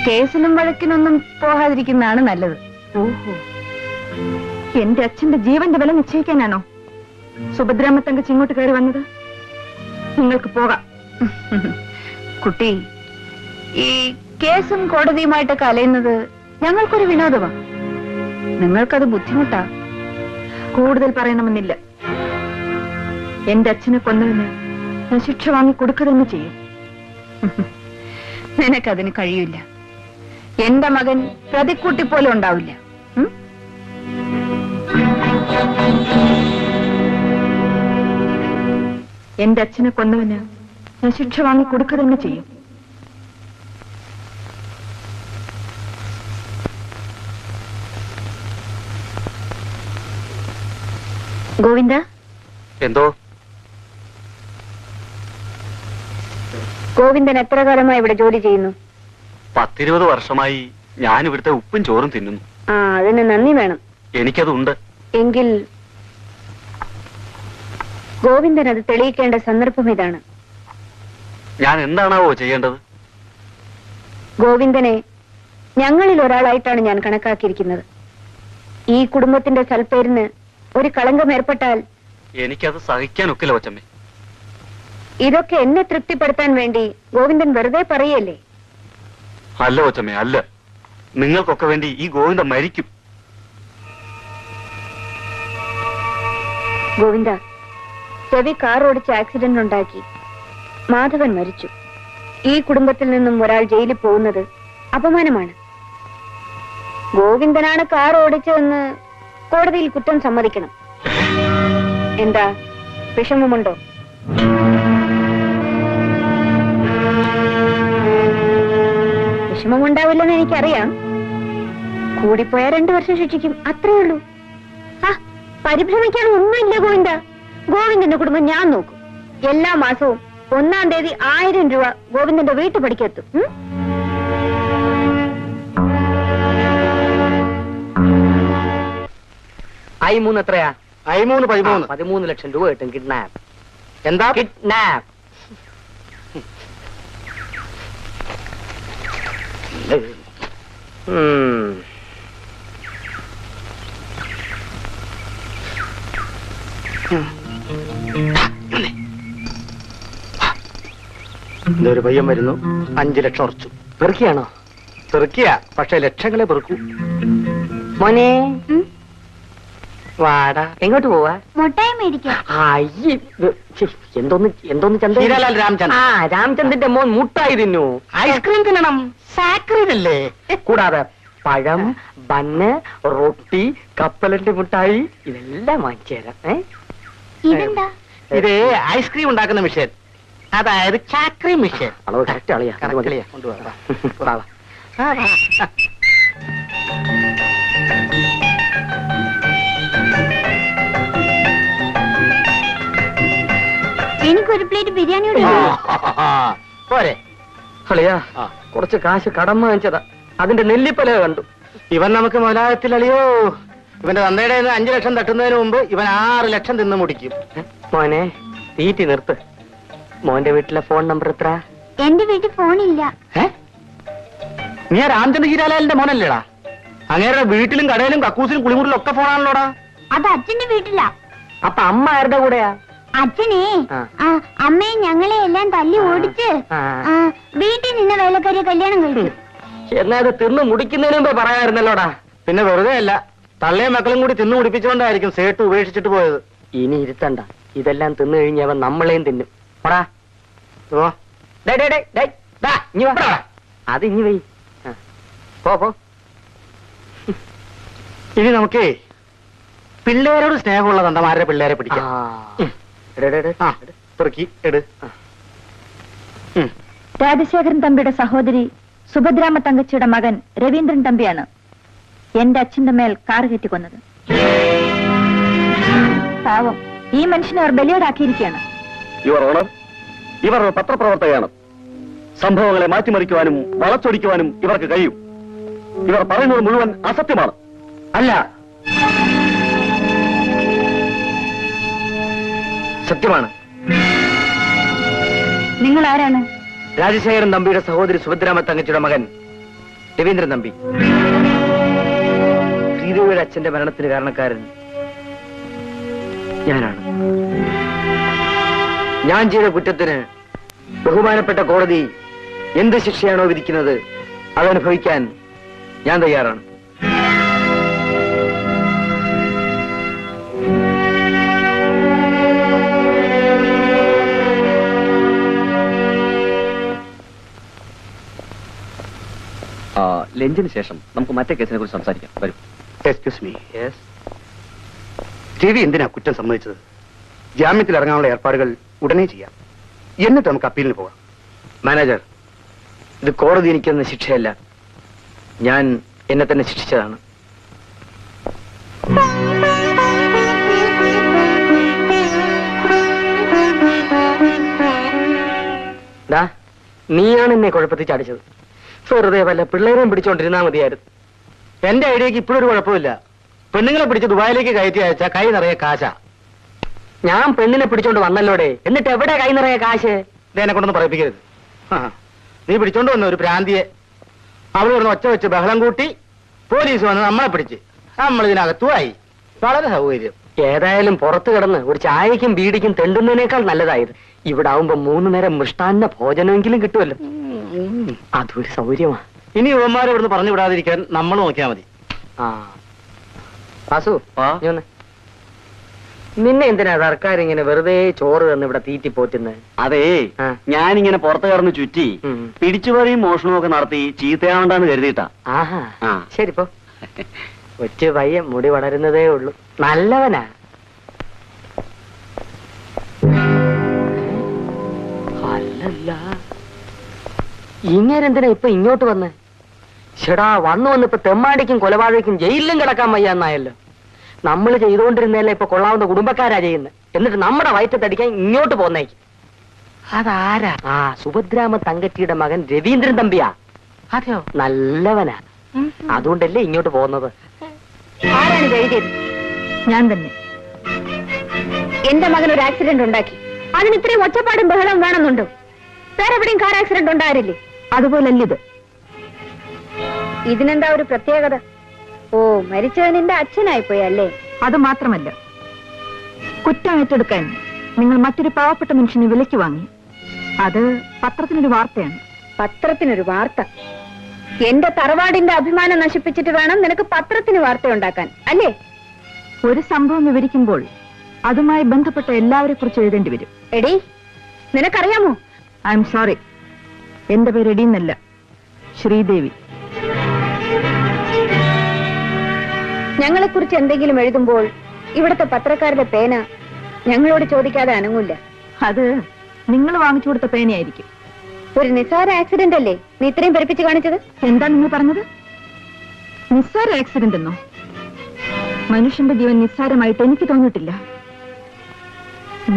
B: കേസിനും വഴക്കിനൊന്നും പോകാതിരിക്കുന്നതാണ് നല്ലത്. ഓഹോ, എന്റെ അച്ഛന്റെ ജീവന്റെ വില നിശ്ചയിക്കാനാണോ സുഭദ്രാമ്മ തങ്കച്ചി ഇങ്ങോട്ട് കയറി വന്നത്? നിങ്ങൾക്ക് പോകാം. കുട്ടി, ഈ കേസും കോടതിയുമായിട്ടൊക്കെ അലയുന്നത് ഞങ്ങൾക്കൊരു വിനോദമാണ്. നിങ്ങൾക്കത് ബുദ്ധിമുട്ടാ. കൂടുതൽ പറയണമെന്നില്ല. എന്റെ അച്ഛനെ കൊന്നതിന് ഞാൻ ശിക്ഷ വാങ്ങി കൊടുക്കുക തന്നെ ചെയ്യും. നിനക്കതിന് കഴിയില്ല. എന്റെ മകൻ പ്രതിക്കൂട്ടി പോലും ഉണ്ടാവില്ല. എന്റെ അച്ഛനെ കൊന്നവന് ഞാൻ ശിക്ഷ വാങ്ങി കൊടുക്കുക തന്നെ ചെയ്യും. ഗോവിന്ദ,
C: എന്തോ?
B: ഗോവിന്ദൻ എത്ര കാലമായി ഇവിടെ ജോലി ചെയ്യുന്നു?
C: 10-20 വർഷമായി ഞാൻ ഇവിടുത്തെ ഉപ്പും ചോറും തിന്നുന്നു.
B: ആ, അതിന് നന്ദി വേണം.
C: എനിക്കതുണ്ട്.
B: എങ്കിൽ ഗോവിന്ദൻ അത് തെളിയിക്കേണ്ട സന്ദർഭം ഇതാണ്.
C: ഞാൻ എന്താണാവോ ചെയ്യേണ്ടത്?
B: ഗോവിന്ദനെ ഞങ്ങളിൽ ഒരാളായിട്ടാണ് ഞാൻ കണക്കാക്കിയിരിക്കുന്നത്. ഈ കുടുംബത്തിന്റെ സൽപ്പേരിന് ഒരു കളങ്കം ഏർപ്പെട്ടാൽ
C: എനിക്കത് സഹിക്കാനൊക്കില്ല കൊച്ചമ്മേ.
B: ഇതൊക്കെ എന്നെ തൃപ്തിപ്പെടുത്താൻ വേണ്ടി ഗോവിന്ദൻ വെറുതെ പറയല്ലേ?
C: അല്ല കൊച്ചമ്മേ, അല്ല. നിങ്ങൾക്കൊക്കെ വേണ്ടി ഈ ഗോവിന്ദൻ മരിക്കും.
B: ഗോവിന്ദ, രവി കാർ ഓടിച്ച് ആക്സിഡന്റ് ഉണ്ടാക്കി. മാധവൻ മരിച്ചു. ഈ കുടുംബത്തിൽ നിന്നും ഒരാൾ ജയിലിൽ പോകുന്നത് അപമാനമാണ്. ഗോവിന്ദനാണ് കാർ ഓടിച്ചതെന്ന് കോടതിയിൽ കുറ്റം സമ്മതിക്കണം. എന്താ വിഷമമുണ്ടോ? വിഷമമുണ്ടാവില്ലെന്ന് എനിക്കറിയാം. കൂടിപ്പോയ 2 വർഷം ശിക്ഷിക്കും, അത്രേ ഉള്ളൂ. ആ, പരിഭ്രമിക്കാൻ ഒന്നുമില്ല ഗോവിന്ദ. ഗോവിന്ദന്റെ കുടുംബം ഞാൻ നോക്കും. എല്ലാ മാസവും 1-ാം തീയതി 1000 രൂപ ഗോവിന്ദന്റെ വീട്ടുപടിക്കെത്തും.
A: I3 എത്രയാ?
E: I3 13.
A: 13 ലക്ഷം രൂപ കിട്ടും. കിഡ്നാപ്പ്.
E: എന്താ
A: കിഡ്നാപ്പ്.
E: ഇതൊരു പയ്യൻ വരുന്നു. 5 ലക്ഷം ഉറച്ചു.
A: പെറുക്കിയാണോ?
E: പെറുക്കിയ, പക്ഷെ ലക്ഷങ്ങളെ പെറുക്കൂ.
A: മോനെ വാടാ. എങ്ങോട്ട് പോവാ?
B: മുട്ടായി മേടിക്കാം.
A: എന്തോന്ന് ചന്ത?
E: ഹീരാലാൽ രാംചന്ദ്.
A: ആ, രാംചന്ദിന്റെ മോൻ മുട്ടായി തിന്നു.
E: ഐസ്ക്രീം തിന്നണം, സാക്രീഡ് അല്ലേ?
A: കൂടാതെ പഴം, ബന്ന്, റൊട്ടി, കപ്പലണ്ടി മുട്ടായി ഇതെല്ലാം വാങ്ങിച്ചു തരാം.
B: ഇതെന്താ?
E: ഇത് ഐസ്ക്രീം ഉണ്ടാക്കുന്ന മിഷൻ, അതായത് ചാക്രി മിഷൻ.
A: അളവ് കറക്റ്റ് അളിയാ.
E: കൊണ്ടുപോകാം.
B: എനിക്കൊരു പ്ലേറ്റ് ബിരിയാണി
E: പോരെ?
A: അളിയാ, കുറച്ച് കാശ് കടം വാങ്ങിച്ചതാ. അതിന്റെ നെല്ലിപ്പല കണ്ടു.
E: ഇവൻ നമുക്ക് മുതലാകത്തിൽ അളിയോ. ഇവന്റെ തന്തയുടെ 5 ലക്ഷം തട്ടുന്നതിന് മുമ്പ് ഇവൻ 6 ലക്ഷം തിന്നു മുടിക്കും.
A: മോനെ തീറ്റി നിർത്ത്. മോന്റെ വീട്ടിലെ ഫോൺ നമ്പർ എത്ര?
B: എന്റെ വീട്ടിൽ ഫോണില്ല.
E: നീ രാംചന്ദ് ഹീരാലാലിന്റെ മോനല്ലേടാ? അങ്ങേരുടെ വീട്ടിലും കടയിലും കക്കൂസിലും കുളിമുറിലും ഒക്കെ ഫോണാണല്ലോടാ.
B: അത് അച്ഛന്റെ വീട്ടിലാ.
A: അപ്പൊ അമ്മ ആരുടെ കൂടെയാ?
B: അച്ഛനെ അമ്മയും ഞങ്ങളെ എല്ലാം തല്ലി ഓടിച്ച് വീട്ടിൽ നിന്ന് വേലക്കാരിയെ കല്യാണം കഴിച്ചു.
A: എന്നാ അത് തിന്ന് മുടിക്കുന്നതിന് മുമ്പേ പറയാറുന്നല്ലോടാ.
E: പിന്നെ വെറുതെ അല്ല, തള്ളയും മക്കളും കൂടി തിന്നു മുടിപ്പിച്ചുകൊണ്ടായിരിക്കും സേട്ട് ഉപേക്ഷിച്ചിട്ട് പോയത്.
A: ഇനി ഇരുത്തണ്ട, ഇതെല്ലാം തിന്നു കഴിഞ്ഞവൻ നമ്മളെയും തിന്നും. പടാ. അത് ഇനി വൈ. പോ.
E: ഇനി നമുക്കേ പിള്ളേരോട് സ്നേഹമുള്ള തന്തമാരുടെ പിള്ളേരെ പിടിക്കാം. പെറുക്കി എട്.
B: രാജശേഖരൻ തമ്പിയുടെ സഹോദരി സുഭദ്രാമ തങ്കച്ചിയുടെ മകൻ രവീന്ദ്രൻ തമ്പിയാണ് എന്റെ അച്ഛന്റെ മേൽ കാർ കയറ്റിക്കൊന്നത്. പാവം, ഈ മനുഷ്യനെ അവർ ബലിയോടാക്കിയിരിക്കുകയാണ്.
G: യുവർ ഓണർ, ഇവർ പത്രപ്രവർത്തകയാണ്. സംഭവങ്ങളെ മാറ്റിമറിക്കുവാനും വളച്ചൊടിക്കുവാനും ഇവർക്ക് കഴിയും. ഇവർ പറയുന്നത് മുഴുവൻ അസത്യമാണ്.
A: അല്ല, സത്യമാണ്.
B: നിങ്ങൾ ആരാണ്?
A: രാജശേഖരൻ തമ്പിയുടെ സഹോദരി സുഭദ്രാമ തങ്കച്ചിയുടെ മകൻ രവീന്ദ്രൻ തമ്പി. ശ്രീദേവിയുടെ അച്ഛന്റെ മരണത്തിന് കാരണക്കാരൻ ഞാനാണ്. ഞാൻ ചെയ്ത കുറ്റത്തിന് ബഹുമാനപ്പെട്ട കോടതി എന്ത് ശിക്ഷയാണോ വിധിക്കുന്നത് അതനുഭവിക്കാൻ ഞാൻ തയ്യാറാണ്.
G: ലഞ്ചിന് ശേഷം നമുക്ക് മറ്റേ കേസിനെ കുറിച്ച് സംസാരിക്കാം. വരും.
D: Excuse me. രവി എന്തിനാ കുറ്റം സമ്മതിച്ചത്? ജാമ്യത്തിൽ ഇറങ്ങാനുള്ള ഏർപ്പാടുകൾ ഉടനെ ചെയ്യാം. എന്നിട്ട് നമുക്ക് അപ്പീലിന് പോകാം.
A: മാനേജർ, ഇത് കോടതി എനിക്കെന്ന ശിക്ഷയല്ല, ഞാൻ എന്നെ തന്നെ ശിക്ഷിച്ചതാണ്. നീയാണ് എന്നെ കുഴപ്പത്തിൽ ചാടിച്ചത്. വെറുതെ വല്ല പിള്ളേരെയും പിടിച്ചോണ്ടിരുന്നാ മതിയായിരുന്നു.
E: എന്റെ ഐഡിയക്ക് ഇപ്പോഴൊരു കുഴപ്പമില്ല. പെണ്ണുങ്ങളെ പിടിച്ച് ദുബായിലേക്ക് കയറ്റി അയച്ചാൽ കൈ നിറയെ കാശാ.
A: ഞാൻ പെണ്ണിനെ പിടിച്ചോണ്ട് വന്നല്ലോടെ, എന്നിട്ട് എവിടെ കൈ നിറയെ കാശ്?
E: ഇതെന്നെ കൊണ്ടൊന്ന് പറയിപ്പിക്കരുത്. നീ പിടിച്ചോണ്ട് വന്ന ഒരു ഭ്രാന്തിയെ അവൾ കിടന്ന് ഒച്ച വെച്ച് ബഹളം കൂട്ടി പോലീസ് വന്ന് നമ്മളെ പിടിച്ച് നമ്മൾ ഇതിനകത്തുമായി. വളരെ സൗകര്യം.
A: ഏതായാലും പുറത്തു കിടന്ന് ഒരു ചായക്കും ബീഡിക്കും തെണ്ടുന്നതിനേക്കാൾ നല്ലതായത്. ഇവിടെ ആവുമ്പോ 3 നേരം മൃഷ്ടാന്ന ഭോജനമെങ്കിലും കിട്ടുമല്ലോ. അതൊരു സൗകര്യമാ.
E: ഇനി യുവന്മാരെ ഇവിടുന്ന് പറഞ്ഞു വിടാതിരിക്കാൻ നമ്മൾ നോക്കിയാൽ മതി.
A: വാസു, നിന്നെ എന്തിനാ സർക്കാർ ഇങ്ങനെ വെറുതെ ചോറ് തന്ന് ഇവിടെ തീറ്റി പോറ്റുന്നത്?
G: അതേ, ഞാനിങ്ങനെ പുറത്തു കയറുന്ന ചുറ്റി പിടിച്ചുപറിയും മോഷണവും ഒക്കെ നടത്തി ചീത്തയാവണ്ടെന്ന് കരുതിയിട്ടാ.
A: ആഹാ, ശരി പോ. കൊച്ചു പയ്യൻ, മുടി വളരുന്നതേ ഉള്ളൂ, നല്ലവനാ. അല്ലല്ല, ഇങ്ങനെന്തിനാ ഇപ്പൊ ഇങ്ങോട്ട് വന്ന്? ചേടാ, വന്നിപ്പോ തെമ്മാടിക്കും കൊലപാതകയ്ക്കും ജയിലിലും കിടക്കാൻ വയ്യാന്നായല്ലോ. നമ്മൾ ചെയ്തുകൊണ്ടിരുന്നല്ലേ ഇപ്പൊ കൊള്ളാവുന്ന കുടുംബക്കാരാ ചെയ്യുന്നത്. എന്നിട്ട് നമ്മുടെ വയറ്റത്തടിക്കാൻ ഇങ്ങോട്ട് പോന്നേക്കും. അതാരാ? സുഭദ്രാമ തങ്കച്ചിയുടെ മകൻ രവീന്ദ്രൻ തമ്പിയാ. അതെയോ? നല്ലവനാ. അതുകൊണ്ടല്ലേ ഇങ്ങോട്ട് പോകുന്നത്.
B: ആരാണ് എഴുതിയത്? ഞാൻ തന്നെ. എന്റെ മകൻ ഒരു ആക്സിഡന്റ് ഉണ്ടാക്കി. അതിന് ഇത്രയും ഒച്ചപ്പാടും ബഹളവും വേണമെന്നുണ്ടോ? വേറെ എവിടെയും കാർ ആക്സിഡന്റ് ഉണ്ടായിരുന്നില്ലേ? അതുപോലല്ല ഇത്. ഇതിനെന്താ ഒരു പ്രത്യേകത? ഓ, മരിച്ചത് നിന്റെ അച്ഛനായിപ്പോയി അല്ലേ? അത് മാത്രമല്ല, കുറ്റം ഏറ്റെടുക്കാൻ നിങ്ങൾ മറ്റൊരു പാവപ്പെട്ട മനുഷ്യനെ വിലയ്ക്ക് വാങ്ങി. അത് പത്രത്തിനൊരു വാർത്തയാണ്. പത്രത്തിനൊരു വാർത്ത? എന്റെ തറവാടിന്റെ അഭിമാനം നശിപ്പിച്ചിട്ട് വേണം നിനക്ക് പത്രത്തിന് വാർത്ത ഉണ്ടാക്കാൻ അല്ലേ? ഒരു സംഭവം വിവരിക്കുമ്പോൾ അതുമായി ബന്ധപ്പെട്ട എല്ലാവരെ കുറിച്ച് എഴുതേണ്ടി വരും. എടി, നിനക്കറിയാമോ? ഐ എം സോറി, എന്റെ പേര് എടി എന്നല്ല, ശ്രീദേവി. ഞങ്ങളെക്കുറിച്ച് എന്തെങ്കിലും എഴുതുമ്പോൾ ഇവിടുത്തെ പത്രക്കാരുടെ പേന ഞങ്ങളോട് ചോദിക്കാതെ അനങ്ങൂല്ല. അത് നിങ്ങൾ വാങ്ങിച്ചു കൊടുത്ത പേനയായിരിക്കും. ഒരു നിസ്സാര ആക്സിഡന്റ് അല്ലേ നീ ഇത്രയും പെരുപ്പിച്ച് കാണിച്ചത്? എന്താ നിങ്ങൾ പറഞ്ഞത്? നിസ്സാര ആക്സിഡന്റ് എന്നോ? മനുഷ്യന്റെ ജീവൻ നിസ്സാരമായിട്ട് എനിക്ക് തോന്നിയിട്ടില്ല.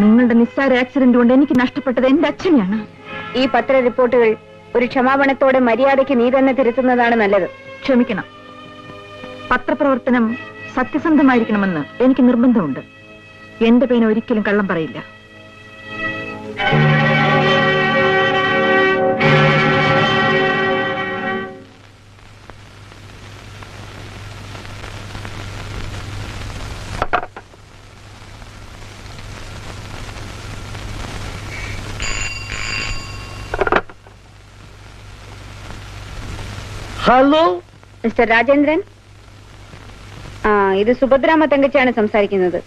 B: നിങ്ങളുടെ നിസ്സാര ആക്സിഡന്റ് കൊണ്ട് എനിക്ക് നഷ്ടപ്പെട്ടത് എന്റെ അച്ഛനെയാണ്. ഈ പത്ര റിപ്പോർട്ടുകൾ ഒരു ക്ഷമാപണത്തോടെ മര്യാദയ്ക്ക് നീ തന്നെ തിരുത്തുന്നതാണ് നല്ലത്. ക്ഷമിക്കണം, പത്രപ്രവർത്തനം സത്യസന്ധമായിരിക്കണമെന്ന് എനിക്ക് നിർബന്ധമുണ്ട്. എന്റെ പേന ഒരിക്കലും കള്ളം പറയില്ല.
E: ഹലോ
B: മിസ്റ്റർ രാജേന്ദ്രൻ, ഇത് സുഭദ്രാമ തങ്കച്ചിയാണ് സംസാരിക്കുന്നത്.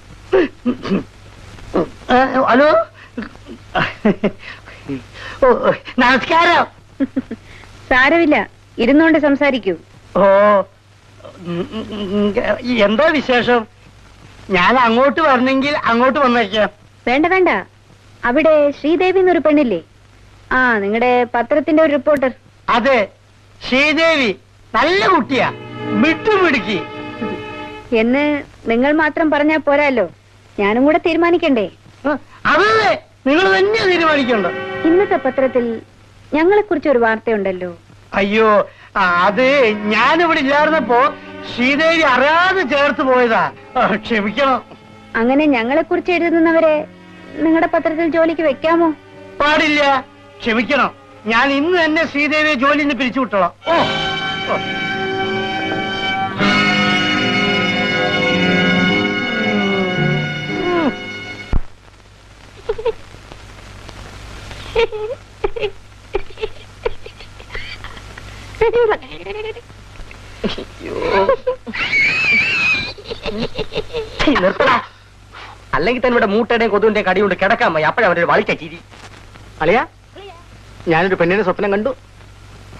E: ഹലോ, നമസ്കാരം.
B: സാരമില്ല, ഇരുന്നോണ്ട് സംസാരിക്കൂ.
E: ഓ, എന്താ വിശേഷം? ഞാൻ അങ്ങോട്ട് വരണമെങ്കിൽ അങ്ങോട്ട് വന്നേക്കാം.
B: വേണ്ട വേണ്ട, അവിടെ ശ്രീദേവി എന്നൊരു പെണ്ണില്ലേ? നിങ്ങളുടെ പത്രത്തിന്റെ ഒരു റിപ്പോർട്ടർ.
E: അതെ, ശ്രീദേവി നല്ല കുട്ടിയാ, വിട്ടുപിടിക്ക്
B: എന്ന് നിങ്ങൾ മാത്രം പറഞ്ഞാൽ പോരാല്ലോ, ഞാനും കൂടെ തീരുമാനിക്കണ്ടേ?
E: അതല്ലേ, നിങ്ങൾ തന്നെ തീരുമാനിക്കണ്ട.
B: ഇന്നത്തെ പത്രത്തിൽ ഞങ്ങളെ കുറിച്ച് ഒരു വാർത്തയുണ്ടല്ലോ.
E: അയ്യോ, അത് ഞാനിവിടെ ഇല്ലായിരുന്നപ്പോ ശ്രീദേവി അറിയാതെ ചേർത്ത് പോയതാ, ക്ഷമിക്കണം.
B: അങ്ങനെ ഞങ്ങളെ കുറിച്ച് എഴുതുന്നവരെ നിങ്ങളുടെ പത്രത്തിൽ ജോലിക്ക് വെക്കാമോ?
E: പാടില്ല, ക്ഷമിക്കണം. ഞാൻ ഇന്ന് തന്നെ ശ്രീദേവിയെ ജോലിയിൽ നിന്ന് പിരിച്ചുവിട്ടോളാം. ഓ,
A: നിർത്തടാ, അല്ലെങ്കിൽ തന്നെ ഇവിടെ മൂട്ടയുടെയും കൊതുവിന്റെയും കടി കൊണ്ട് കിടക്കാൻ പോയി. അപ്പോഴാ അവരൊരു വളിച്ച ചിരി. അളിയാ, ഞാനൊരു പെണ്ണിനെ സ്വപ്നം കണ്ടു.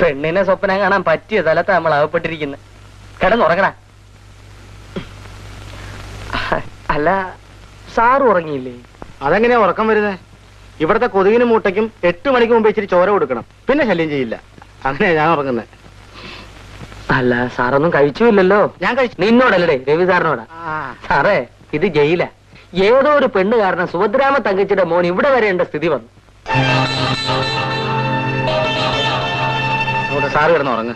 A: പെണ്ണിനെ സ്വപ്നം കാണാൻ പറ്റിയ സ്ഥലത്ത് നമ്മൾ അകപ്പെട്ടിരിക്കുന്നത്. കിടന്നുറങ്ങണ. അല്ല, സാറ് ഉറങ്ങിയില്ലേ?
D: അതെങ്ങനെയാ ഉറക്കം വരുന്നത്? ഇവിടത്തെ കൊതുകിനും മൂട്ടയ്ക്കും 8 മണിക്ക് മുമ്പ് ഇച്ചിരി ചോര കൊടുക്കണം, പിന്നെ ശല്യം ചെയ്യില്ല. അങ്ങനെയാ ഞാൻ ഉറങ്ങുന്നത്.
A: അല്ല, സാറൊന്നും കഴിച്ചുമില്ലല്ലോ.
D: ഞാൻ കഴിച്ചു.
A: നിന്നോടല്ലേ, രവി സാറിനോടാ. സാറേ, ഇത് ജയില. ഏതോ ഒരു പെണ്ണ് കാരണം സുഭദ്രാമ തങ്കച്ചിയുടെ മോൻ ഇവിടെ വരേണ്ട സ്ഥിതി വന്നു.
D: സാറ് കിടന്ന് ഉറങ്ങ്.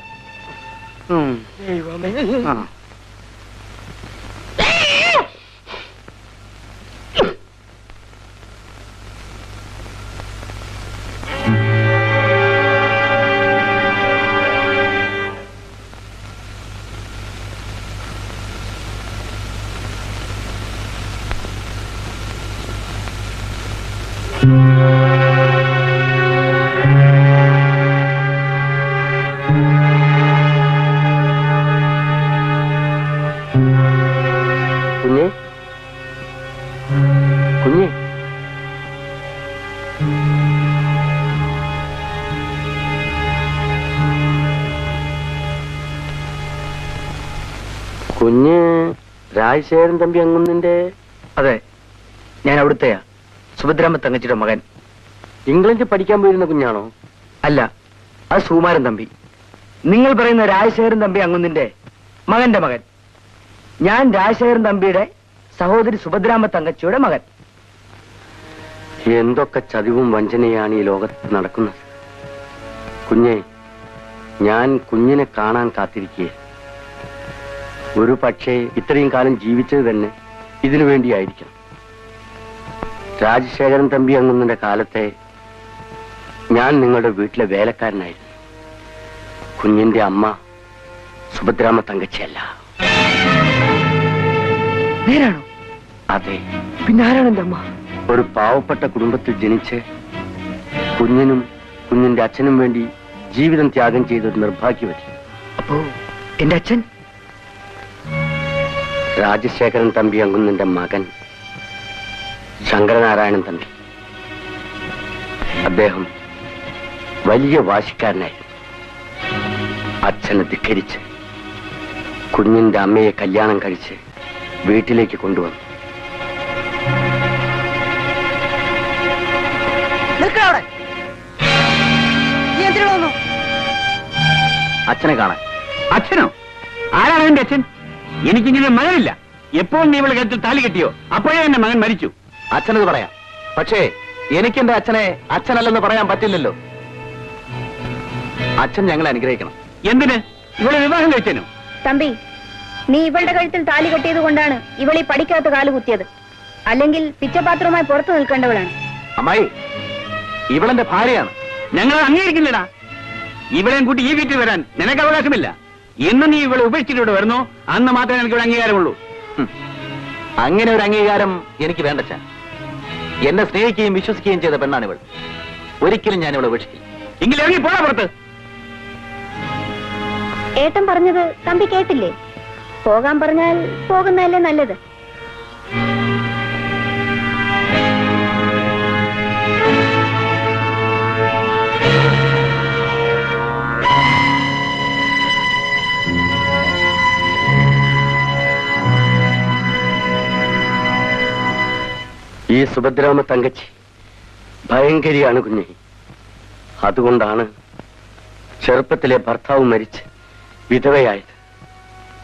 A: കുഞ്ഞേ,
C: കുഞ്ഞ് രാജശേഖരൻ തമ്പി അങ്ങുന്നിന്റെ?
A: അതെ, ഞാൻ അവിടുത്തെയാ, സുഭദ്രാമ്മ തങ്കച്ചിയുടെ മകൻ.
C: ഇംഗ്ലണ്ടിൽ പഠിക്കാൻ പോയിരുന്ന കുഞ്ഞാണോ?
A: അല്ല, അത് സുകുമാരൻ തമ്പി. നിങ്ങൾ പറയുന്ന രാജശേഖരൻ തമ്പി അങ്ങുന്നിന്റെ മകന്റെ മകൻ. ഞാൻ രാജശേഖരൻ തമ്പിയുടെ സഹോദരി സുഭദ്രാമ്മ തങ്കച്ചിയുടെ മകൻ.
C: എന്തൊക്കെ ചതിവും വഞ്ചനയാണ് ഈ ലോകത്ത് നടക്കുന്നത്. കുഞ്ഞെ, ഞാൻ കുഞ്ഞിനെ കാണാൻ കാത്തിരിക്കുക. ഒരു പക്ഷേ ഇത്രയും കാലം ജീവിച്ചത് തന്നെ ഇതിനു വേണ്ടിയായിരിക്കണം. രാജശേഖരൻ തമ്പി അങ്ങുന്നതിന്റെ കാലത്തെ ഞാൻ നിങ്ങളുടെ വീട്ടിലെ വേലക്കാരനായിരുന്നു. കുഞ്ഞിന്റെ അമ്മ സുഭദ്രാമ്മ തങ്കച്ചിയല്ല.
A: നേരാണോ?
C: അതെ.
A: പിന്നെ ആരാണ് എന്റെ അമ്മ?
C: ഒരു പാവപ്പെട്ട കുടുംബത്തിൽ ജനിച്ച് കുഞ്ഞിനും കുഞ്ഞിന്റെ അച്ഛനും വേണ്ടി ജീവിതം ത്യാഗം ചെയ്തൊരു നിർഭാഗ്യവതി.
A: അപ്പോ എന്റെ അച്ഛൻ?
C: രാജശേഖരൻ തമ്പി അങ്ങുന്നതിന്റെ മകൻ ശങ്കരനാരായണൻ തമ്പി. അദ്ദേഹം വലിയ വാശിക്കാരനായിരുന്നു. അച്ഛനെ ധിക്കരിച്ച് കുഞ്ഞിന്റെ അമ്മയെ കല്യാണം കഴിച്ച് വീട്ടിലേക്ക് കൊണ്ടുവന്നു.
G: അച്ഛനെ കാണാൻ. അച്ഛനോ? ആരാണ് എന്റെ അച്ഛൻ? എനിക്കിങ്ങനെ മകനില്ല. എപ്പോൾ നീ ഇവളെ കഴുത്തിൽ താലി കെട്ടിയോ അപ്പോഴേ എന്റെ മകൻ മരിച്ചു.
A: അച്ഛനത് പറയാം, പക്ഷേ എനിക്കെന്റെ അച്ഛനെ അച്ഛനല്ലെന്ന് പറയാൻ പറ്റില്ലല്ലോ. അച്ഛൻ ഞങ്ങളെ അനുഗ്രഹിക്കണം.
G: എന്തിന്? ഇവളെ വിവാഹം കഴിച്ചേനോ?
B: തമ്പി, നീ ഇവളുടെ കഴുത്തിൽ താലി കെട്ടിയത് കൊണ്ടാണ് ഇവളീ പഠിക്കാത്ത കാലുകുത്തിയത്. അല്ലെങ്കിൽ പിച്ചപാത്രവുമായി പുറത്തു നിൽക്കേണ്ടവളാണ്.
A: അമ്മായി, ഇവളെന്റെ ഭാര്യയാണ്.
G: ഞങ്ങൾ അംഗീകരിക്കില്ലടാ. ഇവളെയും കൂട്ടി ഈ വീട്ടിൽ വരാൻ നിനക്ക് അവകാശമില്ല. എന്ന് നീ ഇവളെ ഉപേക്ഷിച്ചിട്ട് വരുന്നോ അന്ന് മാത്രമേ എനിക്ക് ഒരു അംഗീകാരമുള്ളൂ.
A: അങ്ങനെ ഒരു അംഗീകാരം എനിക്ക് വേണ്ടച്ചാ. എന്നെ സ്നേഹിക്കുകയും വിശ്വസിക്കുകയും ചെയ്ത പെണ്ണാണ് ഇവൾ. ഒരിക്കലും ഞാൻ ഇവളെ ഉപേക്ഷിക്കില്ല.
G: എങ്കിലും ഇറങ്ങി പോടാ പുറത്ത്.
B: ഏട്ടൻ പറഞ്ഞത് തമ്പി കേട്ടില്ലേ? പോകാൻ പറഞ്ഞാൽ പോകുന്നതല്ലേ നല്ലത്.
C: ഈ സുഭദ്രാമ്മ തങ്കച്ചി ഭയങ്കരിയാണ് കുഞ്ഞെ. അതുകൊണ്ടാണ് ചെറുപ്പത്തിലെ ഭർത്താവ് മരിച്ച് വിധവയായത്.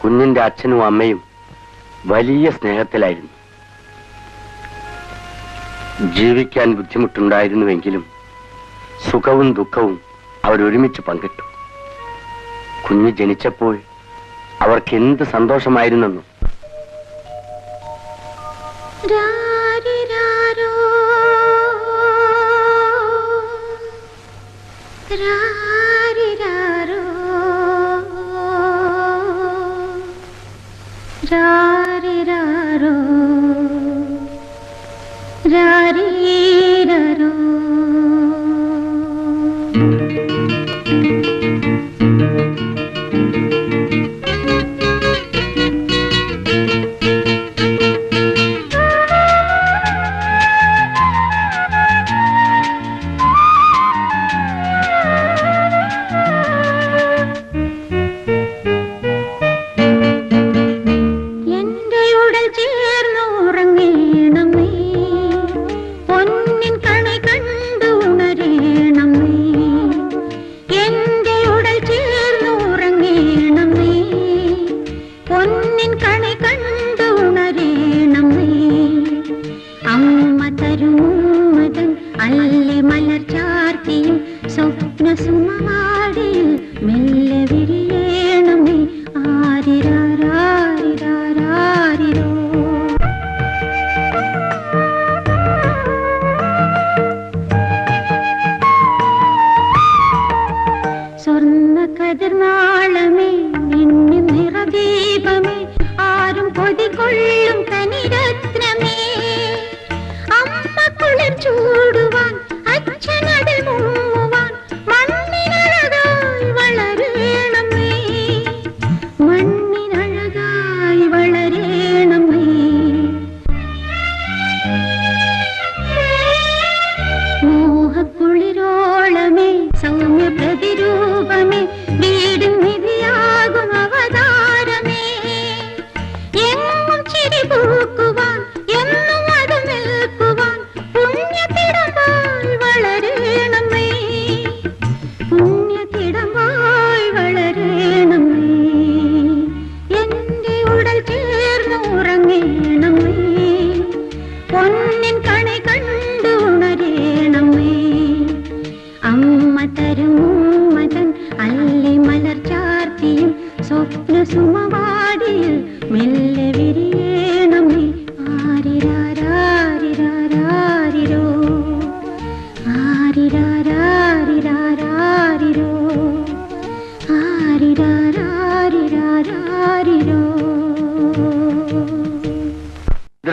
C: കുഞ്ഞിന്റെ അച്ഛനും അമ്മയും വലിയ സ്നേഹത്തിലായിരുന്നു. ജീവിക്കാൻ ബുദ്ധിമുട്ടുണ്ടായിരുന്നുവെങ്കിലും സുഖവും ദുഃഖവും അവരൊരുമിച്ച് പങ്കിട്ടു. കുഞ്ഞ് ജനിച്ചപ്പോൾ അവർക്ക് എന്ത് സന്തോഷമായിരുന്നെന്നു.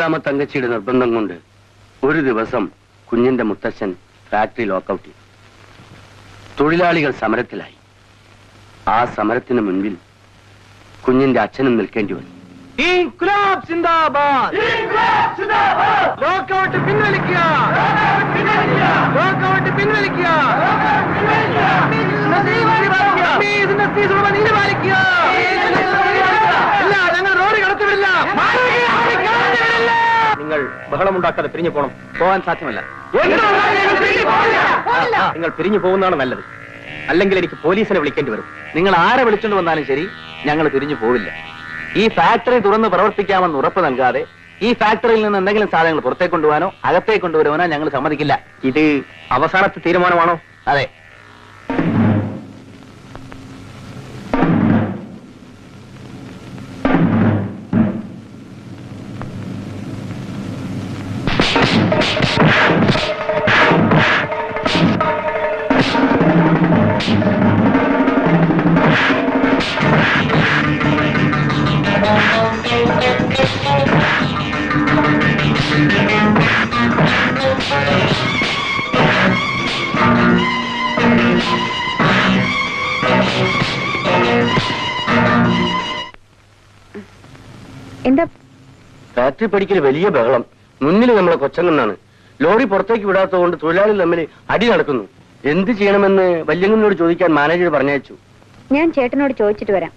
C: ശിവരാമ തങ്കച്ചിയുടെ നിർബന്ധം കൊണ്ട് ഒരു ദിവസം കുഞ്ഞിന്റെ മുത്തച്ഛൻ ഫാക്ടറി ലോക്കൌട്ട് ചെയ്തു. തൊഴിലാളികൾ സമരത്തിലായി. ആ സമരത്തിന് മുൻപിൽ കുഞ്ഞിന്റെ അച്ഛനും നിൽക്കേണ്ടി വന്നു.
A: ഇൻക്ലാബ് സിന്ദാബാദ്! ലോക്കൌട്ട് പിൻവലിക്കുക! ലോക്കൌട്ട് പിൻവലിക്കുക! ഞങ്ങൾ റോഡ് കടത്തിവിടില്ല. നിങ്ങൾ ബഹളമുണ്ടാക്കാതെ പിരിഞ്ഞു പോകണം. പോകാൻ സാധ്യമല്ല. നിങ്ങൾ പിരിഞ്ഞു പോകുന്നതാണ് നല്ലത്. അല്ലെങ്കിൽ എനിക്ക് പോലീസിനെ വിളിക്കേണ്ടി വരും. നിങ്ങൾ ആരെ വിളിച്ചുകൊണ്ട് വന്നാലും ശരി, ഞങ്ങൾ പിരിഞ്ഞു പോവില്ല. ഈ ഫാക്ടറി തുറന്ന് പ്രവർത്തിക്കാമെന്ന് ഉറപ്പ് നൽകാതെ ഈ ഫാക്ടറിയിൽ നിന്ന് എന്തെങ്കിലും സാധനങ്ങൾ പുറത്തേക്ക് കൊണ്ടുപോകാനോ അകത്തേക്ക് കൊണ്ടുവരുവാനോ ഞങ്ങൾ സമ്മതിക്കില്ല. ഇത് അവസാനത്തെ തീരുമാനമാണോ? അതെ.
B: എന്താ
C: ഫാക്ടറി പടിക്കൽ വലിയ ബഹളം. മുന്നിൽ നമ്മളെ കൊച്ചങ്ങന്നാണ്. ലോറി പുറത്തേക്ക് വിടാത്തതുകൊണ്ട് തൊഴിലാളികൾ തമ്മിൽ അടി നടക്കുന്നു. എന്ത് ചെയ്യണമെന്ന് വല്യങ്ങനോട് ചോദിക്കാൻ മാനേജർ പറഞ്ഞയച്ചു.
B: ഞാൻ ചേട്ടനോട് ചോദിച്ചിട്ട് വരാം.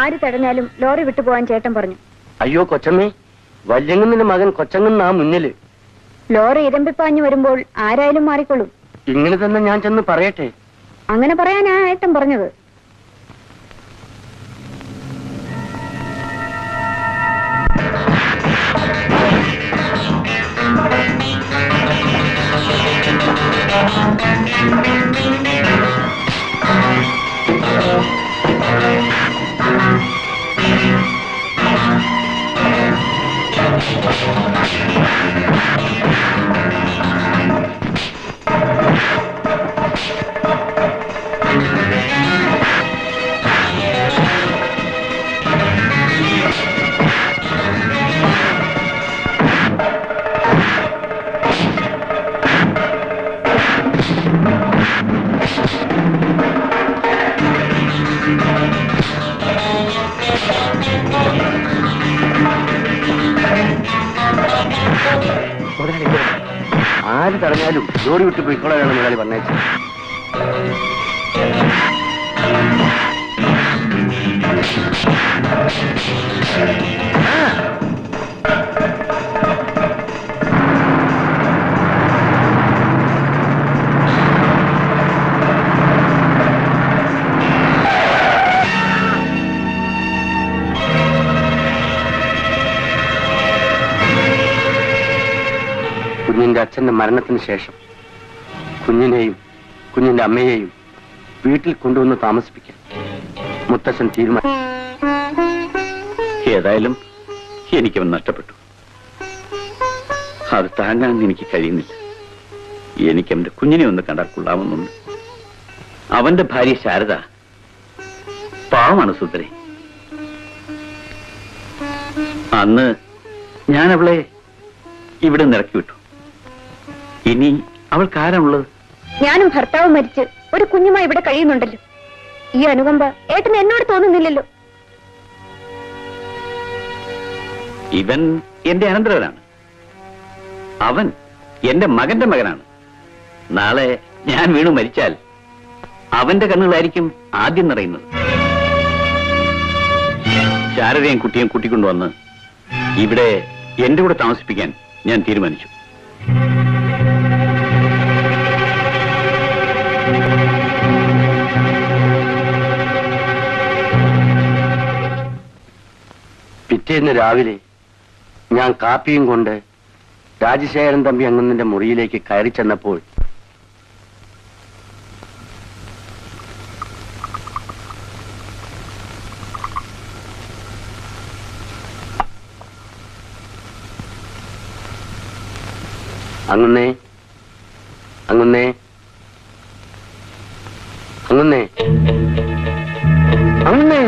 B: ആര് തടഞ്ഞാലും ലോറി വിട്ടുപോകാൻ ചേട്ടൻ പറഞ്ഞു.
C: അയ്യോ കൊച്ചമ്മേ, വല്യങ്ങന്നിന്റെ മകൻ കൊച്ചങ്ങന്നാ മുന്നില്.
B: ലോറി ഇരമ്പിപ്പാഞ്ഞു വരുമ്പോൾ ആരായാലും മാറിക്കൊള്ളും.
C: ഇങ്ങനെ തന്നെ ഞാൻ ചെന്ന് പറയട്ടെ?
B: അങ്ങനെ പറയാനാ ഏട്ടൻ പറഞ്ഞത്.
C: ആര് തടഞ്ഞാലും ജോലി വിട്ട് പോയിക്കോളാനാണ് മുതലാളി പറഞ്ഞേച്ചത്. കുഞ്ഞിന്റെ അച്ഛന്റെ മരണത്തിന് ശേഷം കുഞ്ഞിനെയും കുഞ്ഞിന്റെ അമ്മയെയും വീട്ടിൽ കൊണ്ടുവന്ന് താമസിപ്പിക്കാൻ മുത്തച്ഛൻ തീരുമാനം.
G: ഏതായാലും എനിക്കവൻ നഷ്ടപ്പെട്ടു. അത് താങ്ങാൻ എനിക്ക് കഴിയുന്നില്ല. എനിക്ക് അവന്റെ കുഞ്ഞിനെ ഒന്ന് കണ്ടാൽ കൊള്ളാമെന്നുണ്ട്. അവന്റെ ഭാര്യ ശാരദ പാവമാണ് സുന്ദരി. അന്ന് ഞാൻ അവളെ ഇവിടെ നിറക്കി വിട്ടു. ഇനി അവൾക്ക് ആരാണുള്ളത്?
B: ഞാനും ഭർത്താവ് മരിച്ച് ഒരു കുഞ്ഞുമായി ഇവിടെ കഴിയുന്നുണ്ടല്ലോ. ഈ അനുകമ്പ ഏട്ടന് എന്നോട് തോന്നുന്നില്ലല്ലോ.
G: ഇവൻ എന്റെ അനന്തരവനാണ്. അവൻ എന്റെ മകന്റെ മകനാണ്. നാളെ ഞാൻ വീണു മരിച്ചാൽ അവന്റെ കണ്ണുകളായിരിക്കും ആദ്യം നിറയുന്നത്. ശാരദയും കുട്ടിയും കൂട്ടിക്കൊണ്ടുവന്ന് ഇവിടെ എന്റെ കൂടെ താമസിപ്പിക്കാൻ ഞാൻ തീരുമാനിച്ചു.
C: പിറ്റേന്ന് രാവിലെ ഞാൻ കാപ്പിയും കൊണ്ട് രാജശേഖരൻ തമ്പി അങ്ങന്നിന്റെ മുറിയിലേക്ക് കയറി ചെന്നപ്പോൾ അങ്ങുന്നേ അങ്ങുന്നേ അങ്ങുന്നേ അങ്ങുന്നേ.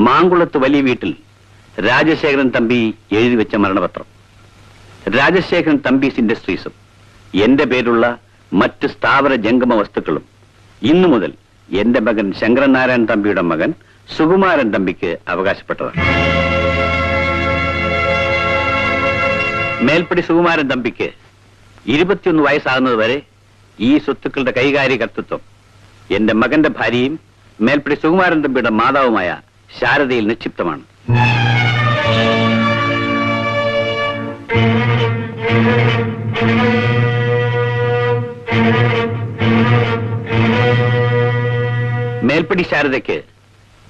G: മാങ്കുളത്ത് വലിയ വീട്ടിൽ രാജശേഖരൻ തമ്പി എഴുതി വെച്ച മരണപത്രം. രാജശേഖരൻ തമ്പീസ് ഇൻഡസ്ട്രീസും എന്റെ പേരുള്ള മറ്റ് സ്ഥാവര ജംഗമ വസ്തുക്കളും ഇന്നു മുതൽ എന്റെ മകൻ ശങ്കരനാരായണൻ തമ്പിയുടെ മകൻ സുകുമാരൻ തമ്പിക്ക് അവകാശപ്പെട്ടതാണ്. മേൽപ്പടി സുകുമാരൻ തമ്പിക്ക് 21 വയസ്സാകുന്നത് വരെ ഈ സ്വത്തുക്കളുടെ കൈകാര്യകർത്തൃത്വം എന്റെ മകന്റെ ഭാര്യയും മേൽപ്പടി സുകുമാരൻ തമ്പിയുടെ മാതാവുമായ ശാരദയിൽ നിക്ഷിപ്തമാണ്. മേൽപ്പടി ശാരദയ്ക്ക്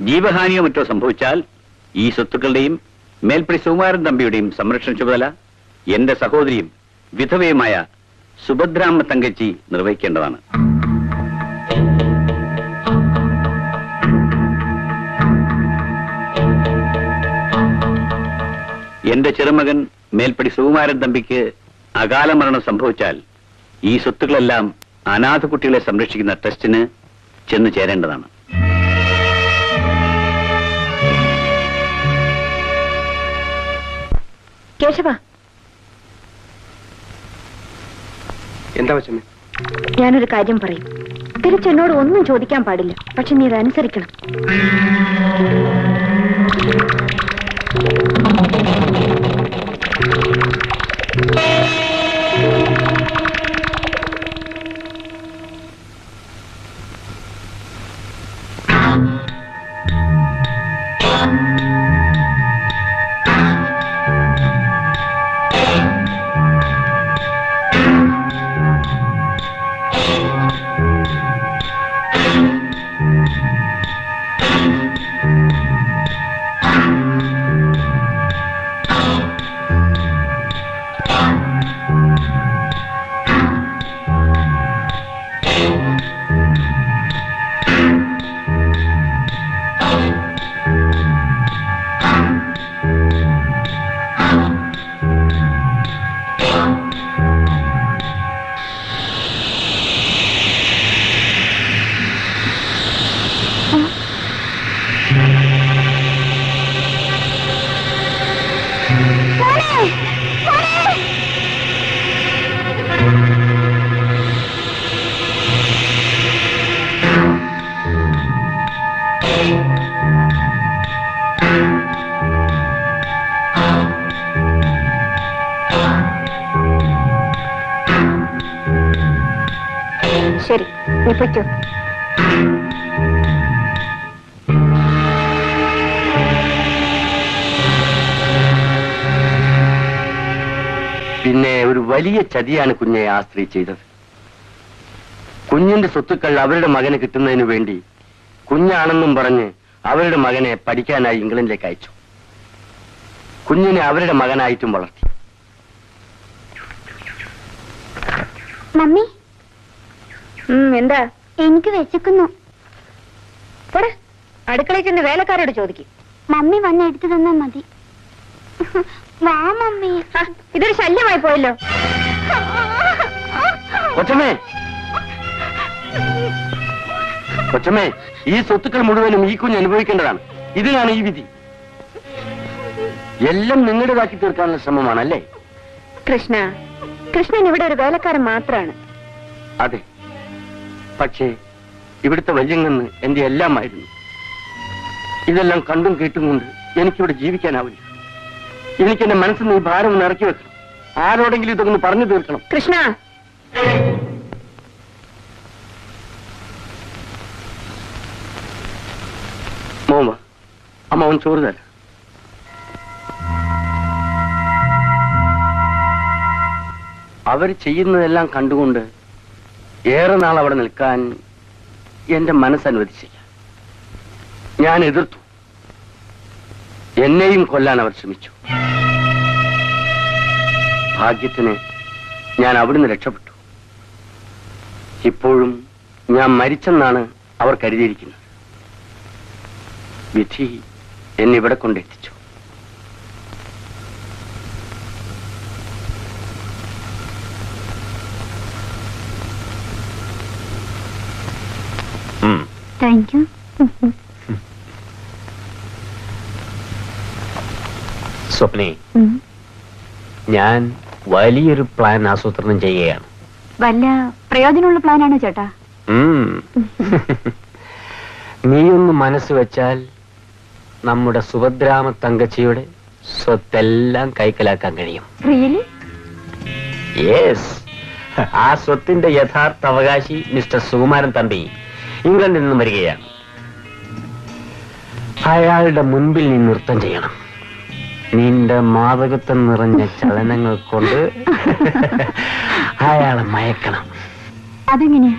G: ജീവഹാനിയോ മറ്റോ സംഭവിച്ചാൽ ഈ സ്വത്തുക്കളുടെയും മേൽപ്പടി സുകുമാരൻ തമ്പിയുടെയും സംരക്ഷണ ചുമതല എന്റെ സഹോദരിയും വിധവയുമായ സുഭദ്രാമ്മ തങ്കച്ചി നിർവഹിക്കേണ്ടതാണ്. എന്റെ ചെറുമകൻ മേൽപ്പടി സുകുമാരൻ തമ്പിക്ക് അകാല മരണം സംഭവിച്ചാൽ ഈ സ്വത്തുക്കളെല്ലാം അനാഥ കുട്ടികളെ സംരക്ഷിക്കുന്ന ട്രസ്റ്റിന് ചെന്നു ചേരേണ്ടതാണ്.
B: കേശവ,
C: എന്താ വച്ചമ്മേ?
B: ഞാനൊരു കാര്യം പറയും. തിരിച്ചെന്നോട് ഒന്നും ചോദിക്കാൻ പാടില്ല. പക്ഷെ നീ ഇതനുസരിക്കണം. ശരി, നീ പറ്റോ?
C: പിന്നെ ഒരു വലിയ ചതിയാണ് കുഞ്ഞെ ആ സ്ത്രീ ചെയ്തത്. കുഞ്ഞിന്റെ സ്വത്തുക്കൾ അവരുടെ മകന് കിട്ടുന്നതിന് വേണ്ടി കുഞ്ഞാണെന്നും പറഞ്ഞ് അവരുടെ മകനെ പഠിക്കാനായി ഇംഗ്ലണ്ടിലേക്ക് അയച്ചു. കുഞ്ഞിനെ അവരുടെ മകനായിട്ടും വളർത്തി.
B: മമ്മി, എന്താ? എനിക്ക് വിശക്കുന്നു. അടുക്കളയിൽ ചെന്ന് വേലക്കാരോട് ചോദിക്കും. മമ്മി വന്ന് എടുത്തു തന്നാ മതി. വാ മമ്മി. ഇതൊരു ശല്യമായി പോയല്ലോ.
C: കൊച്ചമ്മേ, കൊച്ചമ്മേ, ഈ സ്വത്തുക്കൾ മുഴുവനും ഈ കുഞ്ഞ് അനുഭവിക്കേണ്ടതാണ്. ഇതിനാണ് ഈ വിധി. എല്ലാം നിങ്ങളുടേതാക്കി തീർക്കാനുള്ള ശ്രമമാണല്ലേ?
B: കൃഷ്ണ, കൃഷ്ണൻ ഇവിടെ ഒരു വേലക്കാരൻ മാത്രമാണ്.
C: അതെ, പക്ഷേ ഇവിടുത്തെ വല്യങ്ങന്ന് എന്റെ എല്ലാമായിരുന്നു. ഇതെല്ലാം കണ്ടും കേട്ടും കൊണ്ട് എനിക്കിവിടെ ജീവിക്കാനാവില്ല. എനിക്ക് എന്റെ മനസ്സിൽ നിന്ന് ഈ ഭാരം ഒന്ന് ഇറക്കി വെക്കണം. ആരോടെങ്കിലും ഇതൊന്ന് പറഞ്ഞു തീർക്കണം.
B: കൃഷ്ണ,
C: മോമ, അമ്മ അവൻ ചോറ് തരാം. അവർ ചെയ്യുന്നതെല്ലാം കണ്ടുകൊണ്ട് ഏറെ നാൾ അവിടെ നിൽക്കാൻ എന്റെ മനസ്സനുവദിച്ചില്ല. ഞാൻ എതിർത്തു. എന്നെയും കൊല്ലാൻ അവർ ശ്രമിച്ചു. ഭാഗ്യത്തിന് ഞാൻ അവിടുന്ന് രക്ഷപ്പെട്ടു. ഇപ്പോഴും ഞാൻ മരിച്ചെന്നാണ് അവർ കരുതിയിരിക്കുന്നത്. വിധി എന്നെ ഇവിടെ കൊണ്ടെത്തിച്ചു.
B: Thank you.
C: സ്വപ്നെ, ഞാൻ വലിയൊരു പ്ലാൻ ആസൂത്രണം ചെയ്യുകയാണ്.
B: വല്ല പ്രയോജനമുള്ള പ്ലാനാണോ ചേട്ടാ?
C: നീയൊന്ന് മനസ്സ് വെച്ചാൽ നമ്മുടെ സുഭദ്രാമ തങ്കച്ചിയുടെ സ്വത്തെല്ലാം കൈക്കലാക്കാൻ കഴിയും.
B: റിയലി?
C: യെസ്. ആ സ്വത്തിന്റെ യഥാർത്ഥ അവകാശി മിസ്റ്റർ സുകുമാരൻ തമ്പി ഇംഗ്ലണ്ടിൽ നിന്നും വരികയാണ്. അയാളുടെ മുൻപിൽ നീ നൃത്തം ചെയ്യണം. നിന്റെ മാതകത്വം നിറഞ്ഞ ചലനങ്ങൾ കൊണ്ട് അയാളെ മയക്കണം.
B: അതെങ്ങനെയാ?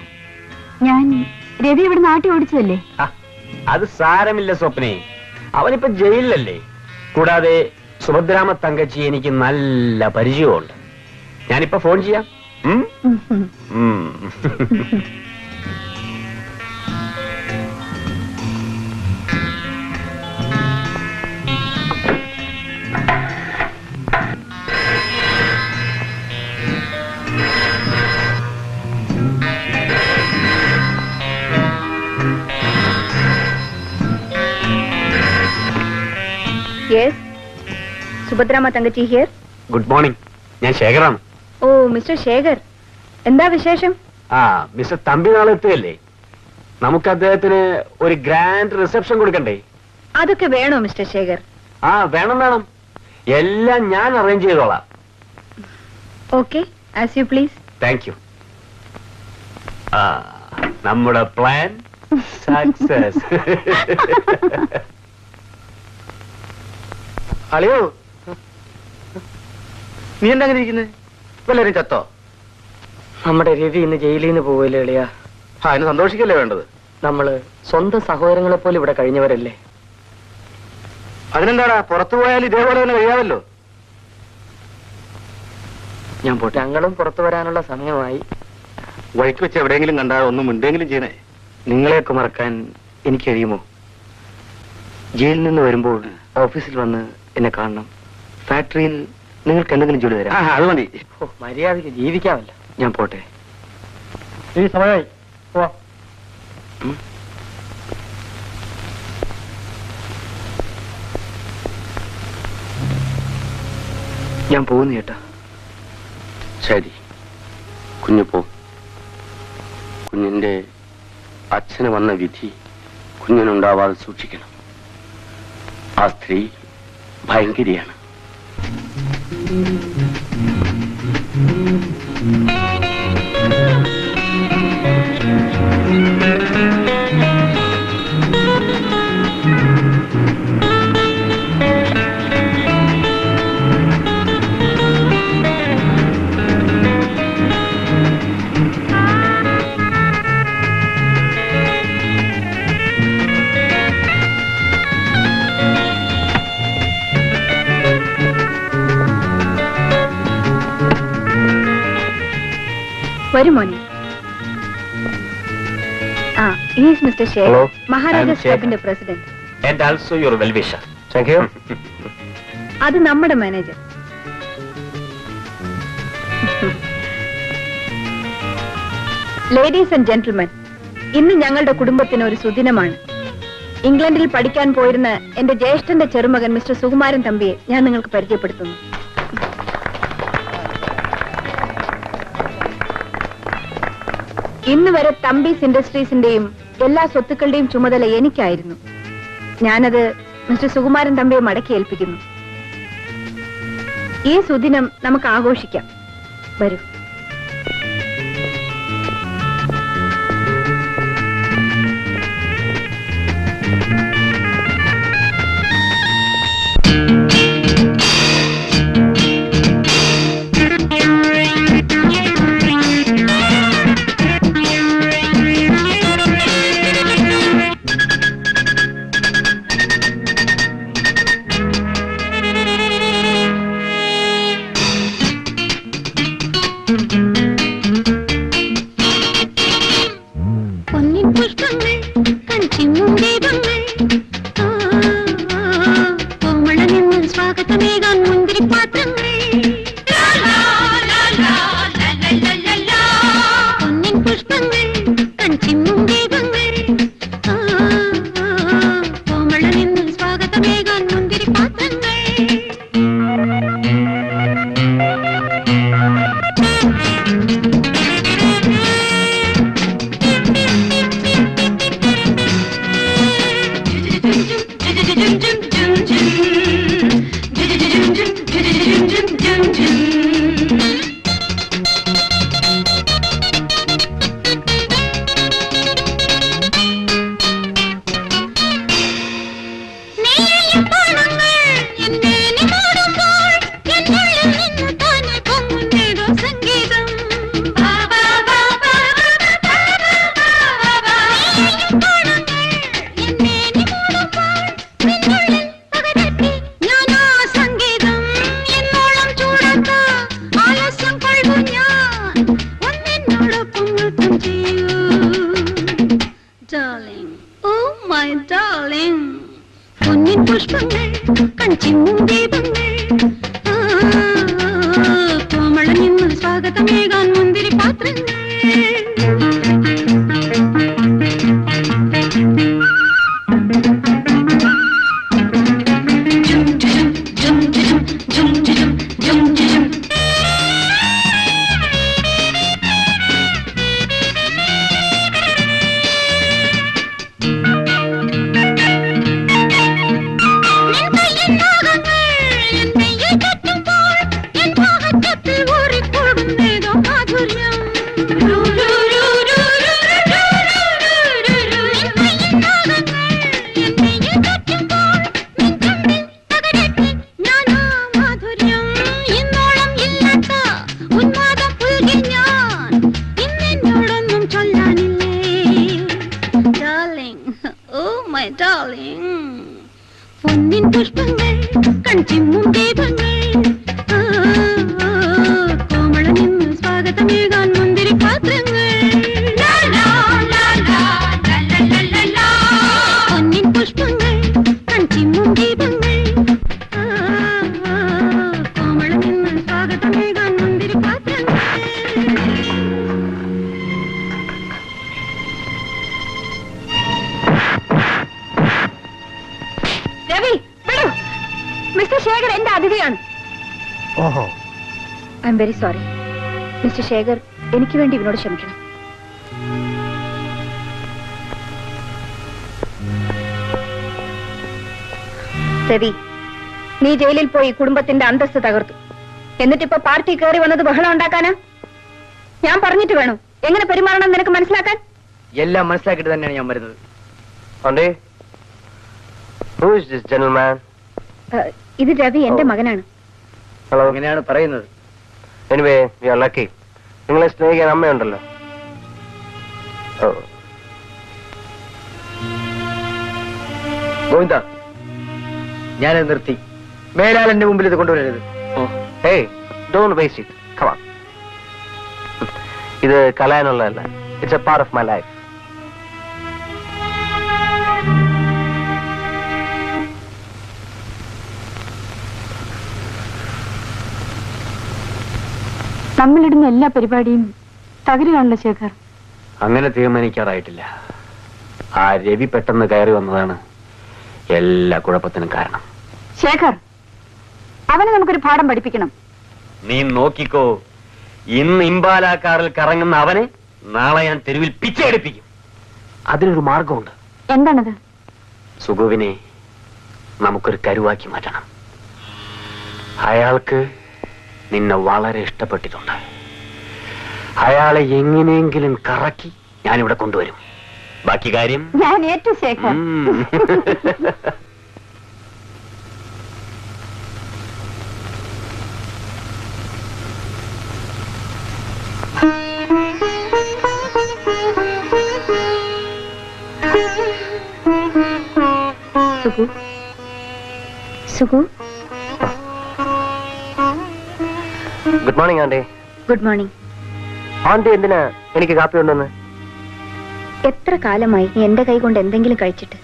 B: ഞാൻ രവി ഇവിടെ നാട്ടി ഓടിച്ചതല്ലേ?
C: അത് സാരമില്ല സ്വപ്നെ, അവനിപ്പോ ജയിലിലല്ലേ. കൂടാതെ സുഭദ്രാമ തങ്കച്ചി എനിക്ക് നല്ല പരിചയമുണ്ട്. ഞാനിപ്പോ ഫോൺ ചെയ്യാം.
B: Yes, Subhadramma Thankachi here.
C: Good morning, ഞാൻ ശേഖറാണ്.
B: ഓ മിസ്റ്റർ ശേഖർ, എന്താ വിശേഷം?
C: മിസ്റ്റർ തമ്പി നാളെ എത്തുകയല്ലേ, നമുക്ക് അദ്ദേഹത്തിന് ഒരു ഗ്രാൻഡ് റിസപ്ഷൻ കൊടുക്കണ്ടേ?
B: അതൊക്കെ വേണോ മിസ്റ്റർ ശേഖർ?
C: വേണം വേണം, എല്ലാം ഞാൻ അറേഞ്ച് ചെയ്തോളാം.
B: Okay, as you please.
C: Thank you. നമ്മുടെ പ്ലാൻ സക്സസ്.
D: അളിയോ, നീ എന്താ അങ്ങനെ ഇരിക്കുന്നത്? വല്ലവരും ചത്തോ?
A: നമ്മുടെ രവി ഇന്ന് ജയിലിൽ നിന്ന് പോവല്ലേ എളിയ?
D: അതിന് സന്തോഷിക്കല്ലേ വേണ്ടത്?
A: നമ്മള് സ്വന്തം സഹോദരങ്ങളെ പോലെ ഇവിടെ കഴിഞ്ഞവരല്ലേ.
D: അതിനെന്താടാ, പുറത്തു പോയാൽ ഇതേപോലെ തന്നെ കഴിയാമല്ലോ.
A: ഞാൻ പോട്ടെ, ഞങ്ങളും പുറത്തു വരാനുള്ള സമയമായി.
D: വഴിക്ക് വെച്ച് എവിടെയെങ്കിലും കണ്ടാൽ ഒന്നും മിണ്ടെങ്കിലും ചെയ്യണേ.
A: നിങ്ങളെയൊക്കെ മറക്കാൻ എനിക്ക് കഴിയുമോ? ജയിലിൽ നിന്ന് വരുമ്പോൾ ഓഫീസിൽ വന്ന് എന്നെ കാണണം. ഫാക്ടറിയിൽ നിങ്ങൾക്ക് എന്തെങ്കിലും ജോലി തരാം.
D: അത് മതി.
A: മര്യാദയ്ക്ക് ജീവിക്കാമല്ല. ഞാൻ പോട്ടെ.
E: ഈ സമയമായി പോവാം.
A: ഞാൻ പോകുന്നു ചേട്ടാ.
C: ശരി, കുഞ്ഞു പോ. കുഞ്ഞിന്റെ അച്ഛന് വന്ന വിധി കുഞ്ഞിനുണ്ടാവാതെ സൂക്ഷിക്കണം. ആ സ്ത്രീ ഭയങ്കരിയാണ്.
B: വരും മോനെ. Is mister Shekhar,
C: Hello,
B: Maharaja's
C: I'm Shekhar.
B: ക്ലബിന്റെ president.
C: And also your well-wisher. Thank you.
B: അത് നമ്മുടെ മാനേജർ. ലേഡീസ് ആൻഡ് ജെന്റിൽമെൻ, ഇന്ന് ഞങ്ങളുടെ കുടുംബത്തിന് ഒരു സുദിനമാണ്. ഇംഗ്ലണ്ടിൽ പഠിക്കാൻ പോയിരുന്ന എന്റെ ജ്യേഷ്ഠന്റെ ചെറുമകൻ മിസ്റ്റർ സുകുമാരൻ തമ്പിയെ ഞാൻ നിങ്ങൾക്ക് പരിചയപ്പെടുത്തുന്നു. ഇന്ന് വരെ തമ്പീസ് ഇൻഡസ്ട്രീസിന്റെയും എല്ലാ സ്വത്തുക്കളുടെയും ചുമതല എനിക്കായിരുന്നു. ഞാനത് മിസ്റ്റർ സുകുമാരൻ തമ്പിയെ മടക്കി ഏൽപ്പിക്കുന്നു. ഈ സുദിനം നമുക്ക് ആഘോഷിക്കാം. വരൂ.
H: പുഷ്പങ്ങൾ കൺചിമ്മും ദീപങ്ങൾ
B: പൊന്നിൻ പുഷ്പങ്ങൾ കൺചിമ്മും ദീപങ്ങൾ കോമളം നിന്ന് സ്വാഗതമേകാൻ മുന്തിരി പാത്രങ്ങൾ പൊന്നിൻ പുഷ്പങ്ങൾ കൺചിമ്മും ദീപങ്ങൾ കോമളം നിന്ന് സ്വാഗതമേകാൻ മുന്തിരി പാത്രങ്ങൾ പൊന്നിൻ പുഷ്പങ്ങൾ കൺചിമ്മും ദീപങ്ങൾ കോമളം നിന്ന് സ്വാഗതമേകാൻ മുന്തിരി പാത്രങ്ങൾ. രവി വിടൂ. മിസ്റ്റർ ശേഖർ എന്റെ അതിഥിയാണ്.
D: ഓഹോ,
B: I am very sorry. Mister Shekhar എനിക്ക് വേണ്ടി ഇവനോട് ക്ഷമിക്കണം. രവി, നീ ജയിലിൽ പോയി കുടുംബത്തിന്റെ അന്തസ്ത് തകർത്തു. എന്നിട്ടിപ്പോ പാർട്ടി കയറി വന്നത് ബഹളം ഉണ്ടാക്കാനാ? ഞാൻ പറഞ്ഞിട്ട് വേണം എങ്ങനെ പെരുമാറണം നിനക്ക് മനസ്സിലാക്കാൻ.
A: എല്ലാം മനസ്സിലാക്കിയിട്ട് തന്നെയാണ് ഞാൻ വരുന്നത്.
C: Who is this gentleman?
B: ഇത് രവി എന്റെ മകനാണ്.
C: Hello.
A: അങ്ങനെയാണ് പറയുന്നത്.
C: Anyway, we are lucky. നിങ്ങളെ സ്നേഹിക്കാൻ അമ്മയുണ്ടല്ലോ.
A: ഗോവിന്ദ, ഞാനത് നിർത്തി. മേലാൽ എന്റെ മുമ്പിൽ ഇത് കൊണ്ടുവരരുത്.
C: Hey, don't waste it. Come on. ഇത് കലാനുള്ളതല്ല. It's a part of my life.
B: നമ്മളിടുന്ന എല്ലാ പരിപാടിയും തകരുകയാണല്ലോ ശേഖർ.
C: അങ്ങനെ തീരുമാനിക്കാറായിട്ടില്ല. ആ രവി പെട്ടെന്ന് കയറി വന്നതാണ് എല്ലാ കുഴപ്പത്തിനും കാരണം.
B: ശേഖർ, അവനെ നമുക്കൊരു പാഠം പഠിപ്പിക്കണം.
C: നീ നോക്കിക്കോ, ഇന്ന് ഇമ്പാലാക്കാറിൽ കറങ്ങുന്ന അവനെ നാളെ ഞാൻ തെരുവിൽ പിച്ചെടുപ്പിക്കും. അതിനൊരു മാർഗമുണ്ട്.
B: എന്താണത്?
C: സുഗുവിനെ നമുക്കൊരു കരുവാക്കി മാറ്റണം. അയാൾക്ക് നിന്നെ വളരെ ഇഷ്ടപ്പെട്ടിട്ടുണ്ട്. അയാളെ എങ്ങനെയെങ്കിലും കറക്കി ഞാനിവിടെ കൊണ്ടുവരും. ബാക്കി കാര്യം
B: ഞാൻ ഏറ്റു Shekhar. Sugu, Sugu.
C: Good morning aunty.
B: Good morning.
C: Aunty എന്തിനാ എനിക്ക് കാപ്പി കൊണ്ടുവന്ന്?
B: എത്ര കാലമായി നീ എന്റെ കൈ കൊണ്ട് എന്തെങ്കിലും കഴിച്ചിട്ട്?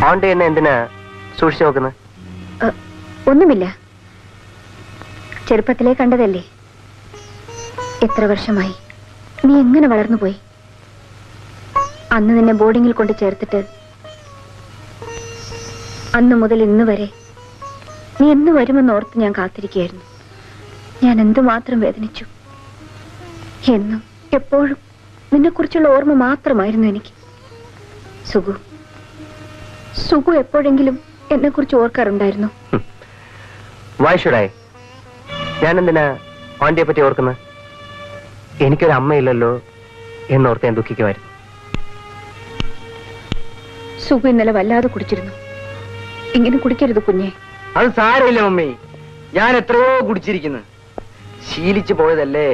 C: ആന്റി എന്നെ എന്തിനാ സൂക്ഷിച്ചു നോക്കുന്നത്?
B: ഒന്നുമില്ല. ചെറുപ്പത്തിലേ കണ്ടതല്ലേ. എത്ര വർഷമായി നീ എങ്ങനെ വളർന്നുപോയി. അന്ന് നിന്നെ ബോർഡിങ്ങിൽ കൊണ്ട് ചേർത്തിട്ട് അന്ന് മുതൽ ഇന്ന് വരെ നീ എന്ന് വരുമെന്ന് ഓർത്ത് ഞാൻ കാത്തിരിക്കുകയായിരുന്നു. ഞാൻ എന്തുമാത്രം വേദനിച്ചു. എന്നും എപ്പോഴും നിന്നെക്കുറിച്ചുള്ള ഓർമ്മ മാത്രമായിരുന്നു എനിക്ക്. സുഗു, സുഗു എപ്പോഴെങ്കിലും എന്നെ കുറിച്ച് ഓർക്കാറുണ്ടായിരുന്നു?
C: വായിഷുടായി ഞാൻ എന്തിനാ ആന്റിയെ പറ്റി ഓർക്കുന്നത്? എനിക്കൊരു അമ്മയില്ലല്ലോ എന്നോർത്ത് ഞാൻ ദുഃഖിക്കുമായിരുന്നു.
B: സുഗു ഇന്നലെ വല്ലാതെ കുടിച്ചിരുന്നു. ഇങ്ങനെ കുടിക്കരുത് കുഞ്ഞെ.
A: അത് സാരമില്ല മമ്മി, ഞാൻ എത്രയോ കുടിച്ചിരിക്കുന്നു. ശീലിച്ചു പോയതല്ലേ,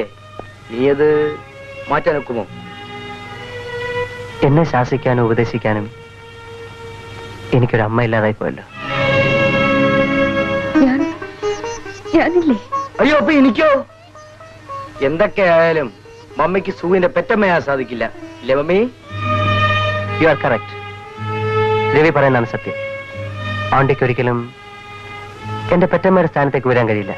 A: നീ അത് മാറ്റാൻ ഒക്കുമോ?
C: എന്നെ ശാസിക്കാനും ഉപദേശിക്കാനും എനിക്കൊരു അമ്മ ഇല്ലാതായി പോയല്ലോ.
B: ഞാനില്ലേ?
A: അയ്യോ, അപ്പൊ എനിക്കോ? എന്തൊക്കെയായാലും മമ്മിക്ക് സുഖിന്റെ പെറ്റമ്മയാ സാധിക്കില്ല, ഇല്ലേ mummy?
C: You are correct.
H: Devi പറയുന്നതാണ് സത്യം. ആണ്ടിക്ക് ഒരിക്കലും എന്റെ പെറ്റമ്മയുടെ സ്ഥാനത്തേക്ക് വരാൻ കഴിയില്ല.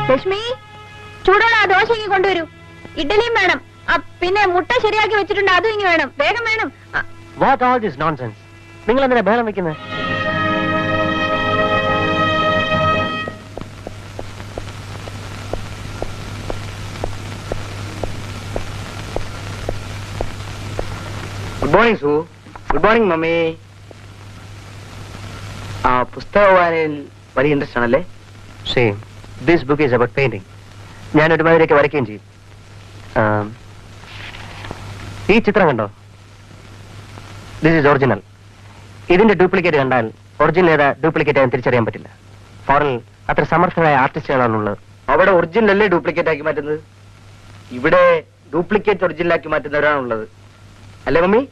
B: ലക്ഷ്മി, ചൂടുള്ള ആ ദോശ ഇങ്ങ് കൊണ്ടുവരൂ. ഇഡ്ഡലിയും വേണം. പിന്നെ മുട്ട ശരിയാക്കി വെച്ചിട്ടുണ്ട്, അതും ഇങ്ങ് വേണം. വേഗം വേണം.
H: What all this nonsense? നിങ്ങൾ എന്തിനാ ബഹളം വെക്കുന്നത്?
A: ഗുഡ് മോർണിംഗ് സു. Good morning mummy. ആ പുസ്തക വായനയിൽ വലിയ ഇൻട്രസ്റ്റ് ആണല്ലേ?
H: Same. This book is about painting. ഞാൻ ഒരുമാതിരിയൊക്കെ വരയ്ക്കുകയും ചെയ്യും. ഈ ചിത്രം കണ്ടോ? This is original. ഇതിന്റെ ഡ്യൂപ്ലിക്കേറ്റ് കണ്ടാൽ ഒറിജിനൽ ഏതാ ഡ്യൂപ്ലിക്കേറ്റ് ആയി തിരിച്ചറിയാൻ പറ്റില്ല. ഫോറിനിൽ അത്ര സമർത്ഥരായ ആർട്ടിസ്റ്റുകളാണുള്ളത്.
A: അവിടെ ഒറിജിനൽ അല്ലേ ഡ്യൂപ്ലിക്കേറ്റ് ആക്കി മാറ്റുന്നത്? ഇവിടെ ഡ്യൂപ്ലിക്കേറ്റ് ഒറിജിനൽ ആക്കി മാറ്റുന്നവരാണുള്ളത്, അല്ലേ mummy?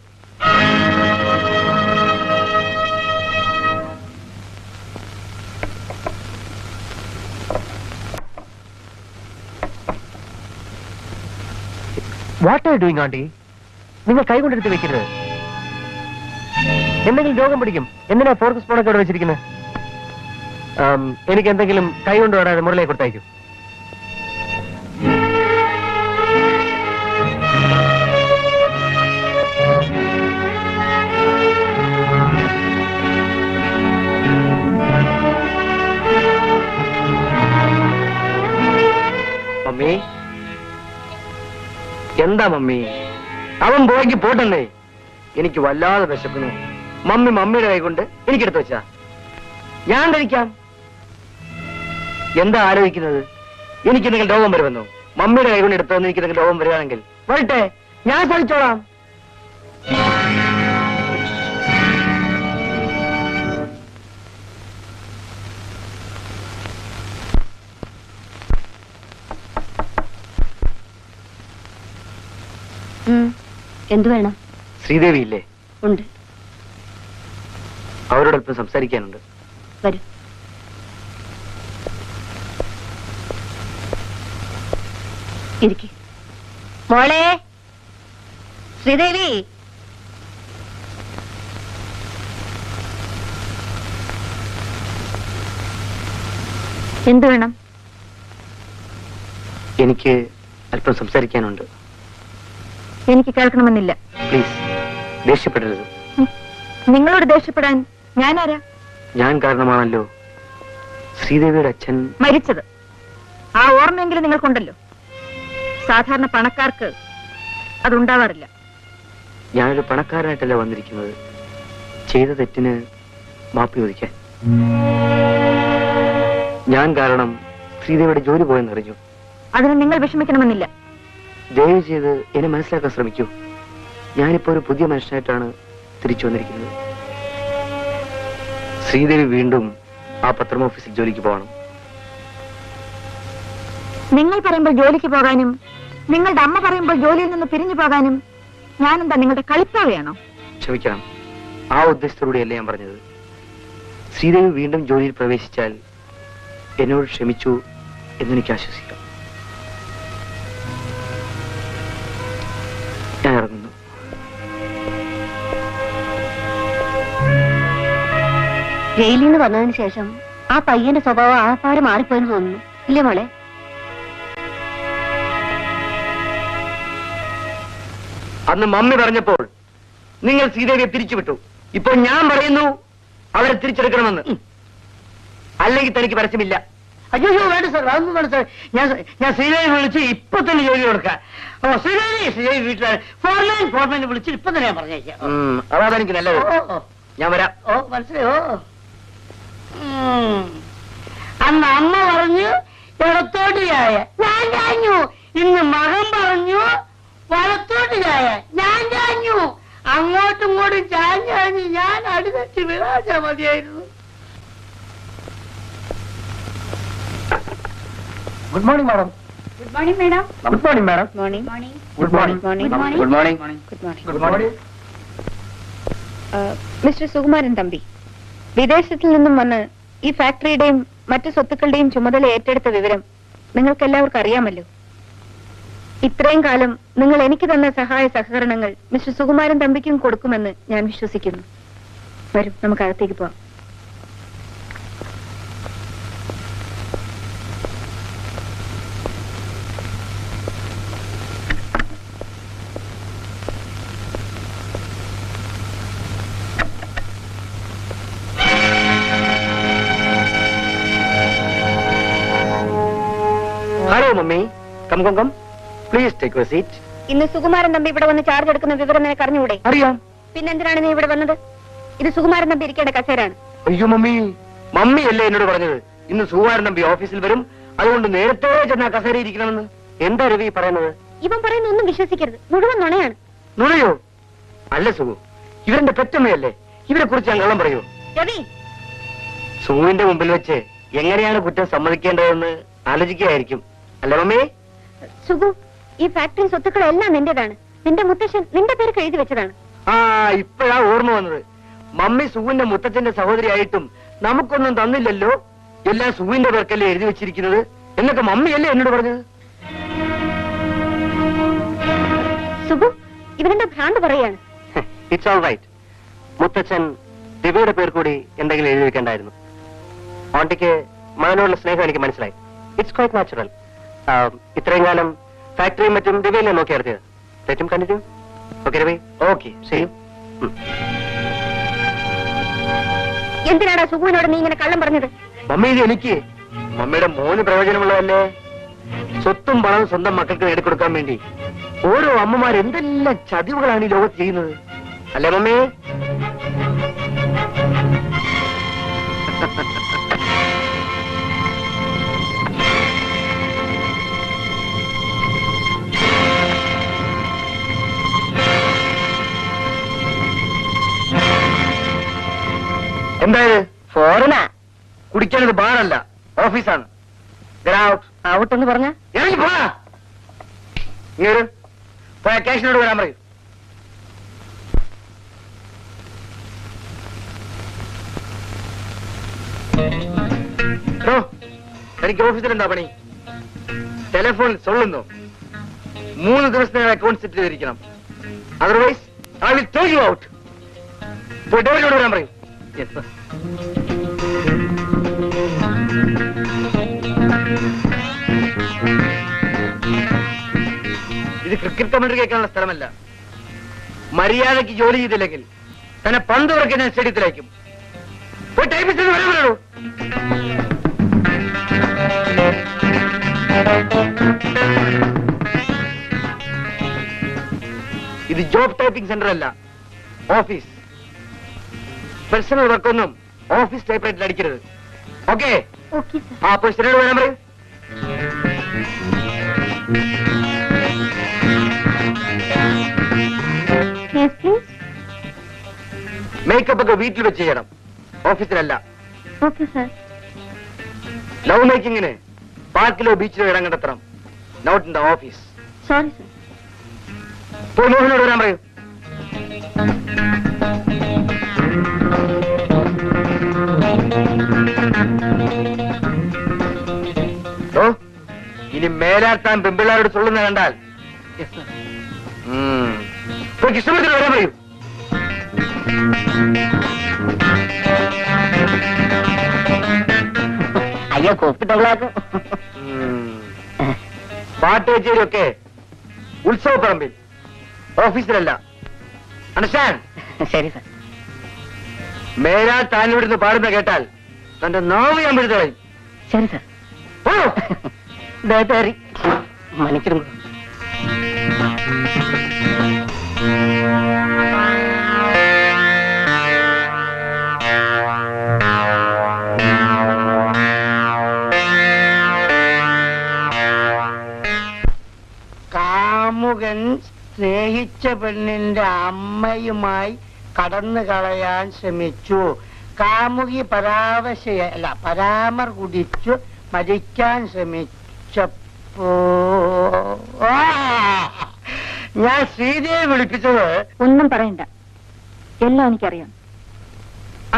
H: What are doing Aandi? നിങ്ങൾ കൈ കൊണ്ടെടുത്ത് വെക്കരുത്. എന്തെങ്കിലും രോഗം പിടിക്കും. എന്തിനാ ഫോർക്ക് സ്പൂണൊക്കെ ഇവിടെ വെച്ചിരിക്കുന്നത്? എനിക്ക് എന്തെങ്കിലും കൈ കൊണ്ട് വരാതെ മുറിലേക്ക് കൊടുത്തയക്കും.
A: മമ്മി, എന്താ മമ്മി? അവൻ പോയെങ്കിൽ പോട്ടെന്നേ. എനിക്ക് വല്ലാതെ വിശക്കുന്നു. മമ്മി മമ്മിയുടെ കൈ കൊണ്ട് എനിക്കെടുത്ത് വെച്ചാ ഞാൻ കഴിക്കാം. എന്താ ആലോചിക്കുന്നത്? എനിക്ക് എന്തെങ്കിലും രോഗം വരുമെന്നോ? മമ്മിയുടെ കൈ കൊണ്ട് എടുത്തു എനിക്ക് എന്തെങ്കിലും രോഗം വരികയാണെങ്കിൽ വരട്ടെ, ഞാൻ സഹിച്ചോളാം.
B: എന്തു വേണം?
A: ശ്രീദേവി ഇല്ലേ?
B: ഉണ്ട്.
A: അവരോടൊപ്പം സംസാരിക്കാനുണ്ട്.
B: വരൂ. ഇരിക്ക്. മോളെ ശ്രീദേവി, എന്തു വേണം?
A: എനിക്ക് അല്പം സംസാരിക്കാനുണ്ട്.
B: എനിക്ക് കേൾക്കണമെന്നില്ല.
A: പ്ലീസ്, ദേഷ്യപ്പെടരുത്.
B: നിങ്ങളോട് ദേഷ്യപ്പെടാൻ ഞാനാരാ?
A: ഞാൻ കാരണമാണല്ലോ ശ്രീദേവിയുടെ അച്ഛൻ
B: മരിച്ചത്. ആ ഓർമ്മയെങ്കിലും നിങ്ങൾക്കുണ്ടല്ലോ. സാധാരണ പണക്കാർക്ക് അതുണ്ടാവാറില്ല.
A: ഞാനൊരു പണക്കാരനായിട്ടല്ല വന്നിരിക്കുന്നത്, ചെയ്ത തെറ്റിന് മാപ്പി ചോദിക്കാൻ. ഞാൻ കാരണം ശ്രീദേവിയുടെ ജോലി പോയെന്നറിഞ്ഞു.
B: അതിന് നിങ്ങൾ വിഷമിക്കണമെന്നില്ല.
A: ദയവ് ചെയ്ത് എന്നെ മനസ്സിലാക്കാൻ ശ്രമിക്കൂ. ഞാനിപ്പോ ഒരു പുതിയ മനുഷ്യനായിട്ടാണ് തിരിച്ചു വന്നിരിക്കുന്നത്. ശ്രീദേവി വീണ്ടും ആ പത്രം ഓഫീസിൽ ജോലിക്ക് പോകണം.
B: നിങ്ങൾ പറയുമ്പോൾ ജോലിക്ക് പോകാനും നിങ്ങളുടെ അമ്മ പറയുമ്പോൾ ജോലിയിൽ നിന്ന് പിരിഞ്ഞു പോകാനും ഞാനെന്താ നിങ്ങളുടെ കളിപ്പാവയാണോ?
A: ക്ഷമിക്കണം, ആ ഉദ്ദേശത്തോടെയല്ല ഞാൻ പറഞ്ഞത്. ശ്രീദേവി വീണ്ടും ജോലിയിൽ പ്രവേശിച്ചാൽ എന്നോട് ക്ഷമിച്ചു എന്നെനിക്ക് ആശ്വസിക്കാം. ഞാൻ ഇറങ്ങുന്നു.
B: ജയിലിൽ നിന്ന് വന്നതിന് ശേഷം ആ പയ്യന്റെ സ്വഭാവം ആപ്പാടെ മാറിപ്പോയെന്ന് തോന്നുന്നു, ഇല്ലേ മോളെ?
A: അന്ന് മമ്മി പറഞ്ഞപ്പോൾ നിങ്ങൾ ശ്രീദേവിയെ പിരിച്ചുവിട്ടു. ഇപ്പോൾ ഞാൻ പറയുന്നു അവരെ തിരിച്ചെടുക്കണമെന്ന്. അല്ലെങ്കിൽ തനിക്ക് പരസ്യമില്ല.
E: അയ്യോ വേണ്ട സാർ, അതൊന്നും വേണ്ട സാർ. ഞാൻ ശ്രീദേവി വിളിച്ച് ഇപ്പൊ തന്നെ ജോലി കൊടുക്കാം. ശ്രീദേവി വീട്ടിൽ ഫോർമാൻ വിളിച്ച് ഇപ്പൊ തന്നെ ഞാൻ പറഞ്ഞേക്കാം.
A: അതാണ് എനിക്ക് നല്ലത്. ഞാൻ വരാം.
E: ഓ മനസ്സിലായോ? അന്ന് അമ്മ പറഞ്ഞു ഇടത്തോട്ട് ചായ, ഞാൻ ചാഞ്ഞു. ഇന്ന് മകൻ പറഞ്ഞു വലത്തോട്ട് ചായ, ഞാൻ ചാഞ്ഞു. അങ്ങോട്ടും ഇങ്ങോട്ടും ചാഞ്ഞാഞ്ഞ് ഞാൻ അടിതെറ്റി വീഴാഞ്ഞാ മതിയായിരുന്നു.
H: Good morning madam.
B: Good morning madam.
H: Good morning madam.
B: Morning.
H: Good morning.
B: Morning.
C: Good morning.
H: Good morning.
B: Mister Sukumaran Thampi, വിദേശത്തിൽ നിന്നും വന്ന് ഈ ഫാക്ടറിയുടെയും മറ്റു സ്വത്തുക്കളുടെയും ചുമതല ഏറ്റെടുത്ത വിവരം നിങ്ങൾക്ക് എല്ലാവർക്കും അറിയാമല്ലോ. ഇത്രയും കാലം നിങ്ങൾ എനിക്ക് തന്ന സഹായ സഹകരണങ്ങൾ മിസ്റ്റർ സുകുമാരൻ തമ്പിക്കും കൊടുക്കുമെന്ന് ഞാൻ വിശ്വസിക്കുന്നു. വരും, നമുക്ക് അകത്തേക്ക് പോവാം.
H: Hello mummy. Come come come. Please take your seat.
B: ഇന്ന് സുകുമാരൻ തമ്പി ഇവിടെ വന്ന് ചാർജ് എടുക്കുന്ന വിവരം നിനക്ക് അറിഞ്ഞൂടെ?
H: അറിയാം.
B: പിന്നെന്തിനാണ് നീ ഇവിടെ വന്നത്? ഇത് സുകുമാരൻ തമ്പി ഇരിക്കേണ്ട കസേരാണ്.
H: അയ്യോ മമ്മി, മമ്മിയല്ലേ എന്നോട് പറഞ്ഞത് ഇന്ന് സുകുമാരൻ തമ്പി ഓഫീസിൽ വരും, അതുകൊണ്ട് നേരത്തെ ചെന്ന് ആ കസേര ഇരിക്കണമെന്ന്? എന്താ രവി പറയുന്നത്?
B: ഇവൻ പറയുന്ന ഒന്നും വിശ്വസിക്കരുത്, മുഴുവൻ നുണയാണ്.
H: നുണയോ? അല്ല സുഖു, ഇവരുടെ പെറ്റമ്മയല്ലേ, ഇവരെ കുറിച്ച് ഞാൻ കള്ളം പറയൂ?
B: രവി,
H: സുഖുവിന്റെ മുമ്പിൽ വെച്ച് എങ്ങനെയാണ് കുറ്റം സമ്മതിക്കേണ്ടതെന്ന് ആലോചിക്കുകയായിരിക്കും, അല്ലേ മമ്മി?
B: സുഖു, ഈ ഫാക്ടറി സ്വത്തുക്കളെല്ലാം നിന്റേതാണ്. നിന്റെ മുത്തശ്ശൻ നിന്റെ പേര് എഴുതി വെച്ചതാണ്.
H: ആ, ഇപ്പോഴാ ഓർമ്മ വന്നത്. മമ്മി സുഖുവിന്റെ മുത്തച്ഛന്റെ സഹോദരിയായിട്ടും നമുക്കൊന്നും തന്നില്ലല്ലോ, എല്ലാം സുഖുവിന്റെ പേർക്കല്ലേ എഴുതി വെച്ചിരിക്കുന്നത് എന്നൊക്കെ മമ്മിയല്ലേ എന്നോട് പറഞ്ഞത്?
B: സുഖു, ഇവരുടെ ഭ്രാന്ത് പറയാണ്.
H: It's all right. മുത്തച്ഛൻ ദിവ്യയുടെ പേർ കൂടി എന്തെങ്കിലും എഴുതി വെക്കേണ്ടായിരുന്നു. ആന്റിക്ക് മകനോടുള്ള സ്നേഹം എനിക്ക് മനസ്സിലായി. It's quite natural. ഇത്രയും കാലം ഫാക്ടറിയും മറ്റും ദിവ്യയിലെ നോക്കി നടത്തിയത്. Let him continue. Okay Ravi? Okay, ശരി.
B: എന്തിനാടാ സുഖുവിനോട് നീ ഇങ്ങനെ കള്ളം പറഞ്ഞത്?
H: മമ്മി, ഇത് എനിക്ക് മമ്മിയുടെ മോന് പ്രയോജനമുള്ളതല്ലേ. സ്വത്തും പണവും സ്വന്തം മക്കൾക്ക് നേടിക്കൊടുക്കാൻ വേണ്ടി ഓരോ അമ്മമാർ എന്തെല്ലാം ചതിവുകളാണ് ഈ ലോകത്ത് ചെയ്യുന്നത്, അല്ലേ മമ്മി? എന്തായത്?
B: ഫോറിനാ.
H: കുടിക്കാനത് ബാറല്ല, ഓഫീസാണ്.
B: ഔട്ട് എന്ന് പറഞ്ഞ
H: ഇറങ്ങി പോടാ. ഇങ്ങനെ പോയ ക്യാഷിനോട് വരാൻ പറയൂ. എനിക്ക് ഓഫീസിൽ എന്താ പണി? ടെലിഫോൺ സൊള്ളുന്നു. 3 ദിവസത്തിനകം അക്കൗണ്ട് സെറ്റ് ചെയ്തിരിക്കണം. Otherwise I will throw you out. പോയി ഡോറിനോട് വരാൻ പറയൂ. ഇത് ക്രിക്കറ്റ് കമന്ററി കേൾക്കാനുള്ള സ്ഥലമല്ല. മര്യാദയ്ക്ക് ജോലി ചെയ്തില്ലെങ്കിൽ തന്നെ പന്ത് ഉറക്കി ഞാൻ സ്റ്റേഡിയത്തിലേക്കും. പോയി ടൈപ്പിസ്റ്റ് വരാൻ പറയൂ. ഇത് ജോബ് ടൈപ്പിംഗ് സെന്റർ അല്ല, ഓഫീസ്. പേഴ്സണൽ വർക്കൊന്നും ഓഫീസ് ടൈപ്പ് റൈറ്റിൽ അടിക്കരുത്. ഓക്കെ? ആ, പോയി സ്ഥിരം വരാൻ പറയൂ. മേക്കപ്പ് ഒക്കെ വീട്ടിൽ വെച്ച് ചെയ്യണം, ഓഫീസിലല്ല. ലവ് മേക്കിങ്ങിന് പാർക്കിലോ ബീച്ചിലോ ഇടം കണ്ടെത്തണം, not in the office.
B: Sorry sir.
H: പോയി മോഹനോട് വരാൻ പറയൂ. ഇനി മേലാത്താൻ പെമ്പിള്ളാരോട് ചൊല്ലുന്ന കണ്ടാൽ കൃഷ്ണമൂർത്തിയോട് വരാൻ പറയൂ.
A: അയ്യോ, കോപ്പിട്ടുള്ളാക്കും.
H: പാട്ട് കച്ചേരിയൊക്കെ ഉത്സവപ്പറമ്പിൽ, ഓഫീസിലല്ല. അണ്ടർസ്റ്റാൻഡ്?
A: ശരി സർ.
H: മേലാ താൻ ഇവിടുന്ന് പാടുന്ന കേട്ടാൽ തന്റെ നാവ് ഞാൻ പിടിച്ചു കളയും.
A: ശരി സർ. മണിക്കും
E: കാമുകൻ സ്നേഹിച്ച പെണ്ണിന്റെ അമ്മയുമായി കടന്നു കളയാൻ ശ്രമിച്ചു. കാമുകി പരാമർ കുടിച്ചു മരിക്കാൻ ശ്രമിച്ചപ്പോ ഞാൻ ശ്രീദേവി വിളിപ്പിച്ചത്.
B: ഒന്നും പറയണ്ട, എല്ലാം എനിക്കറിയാം.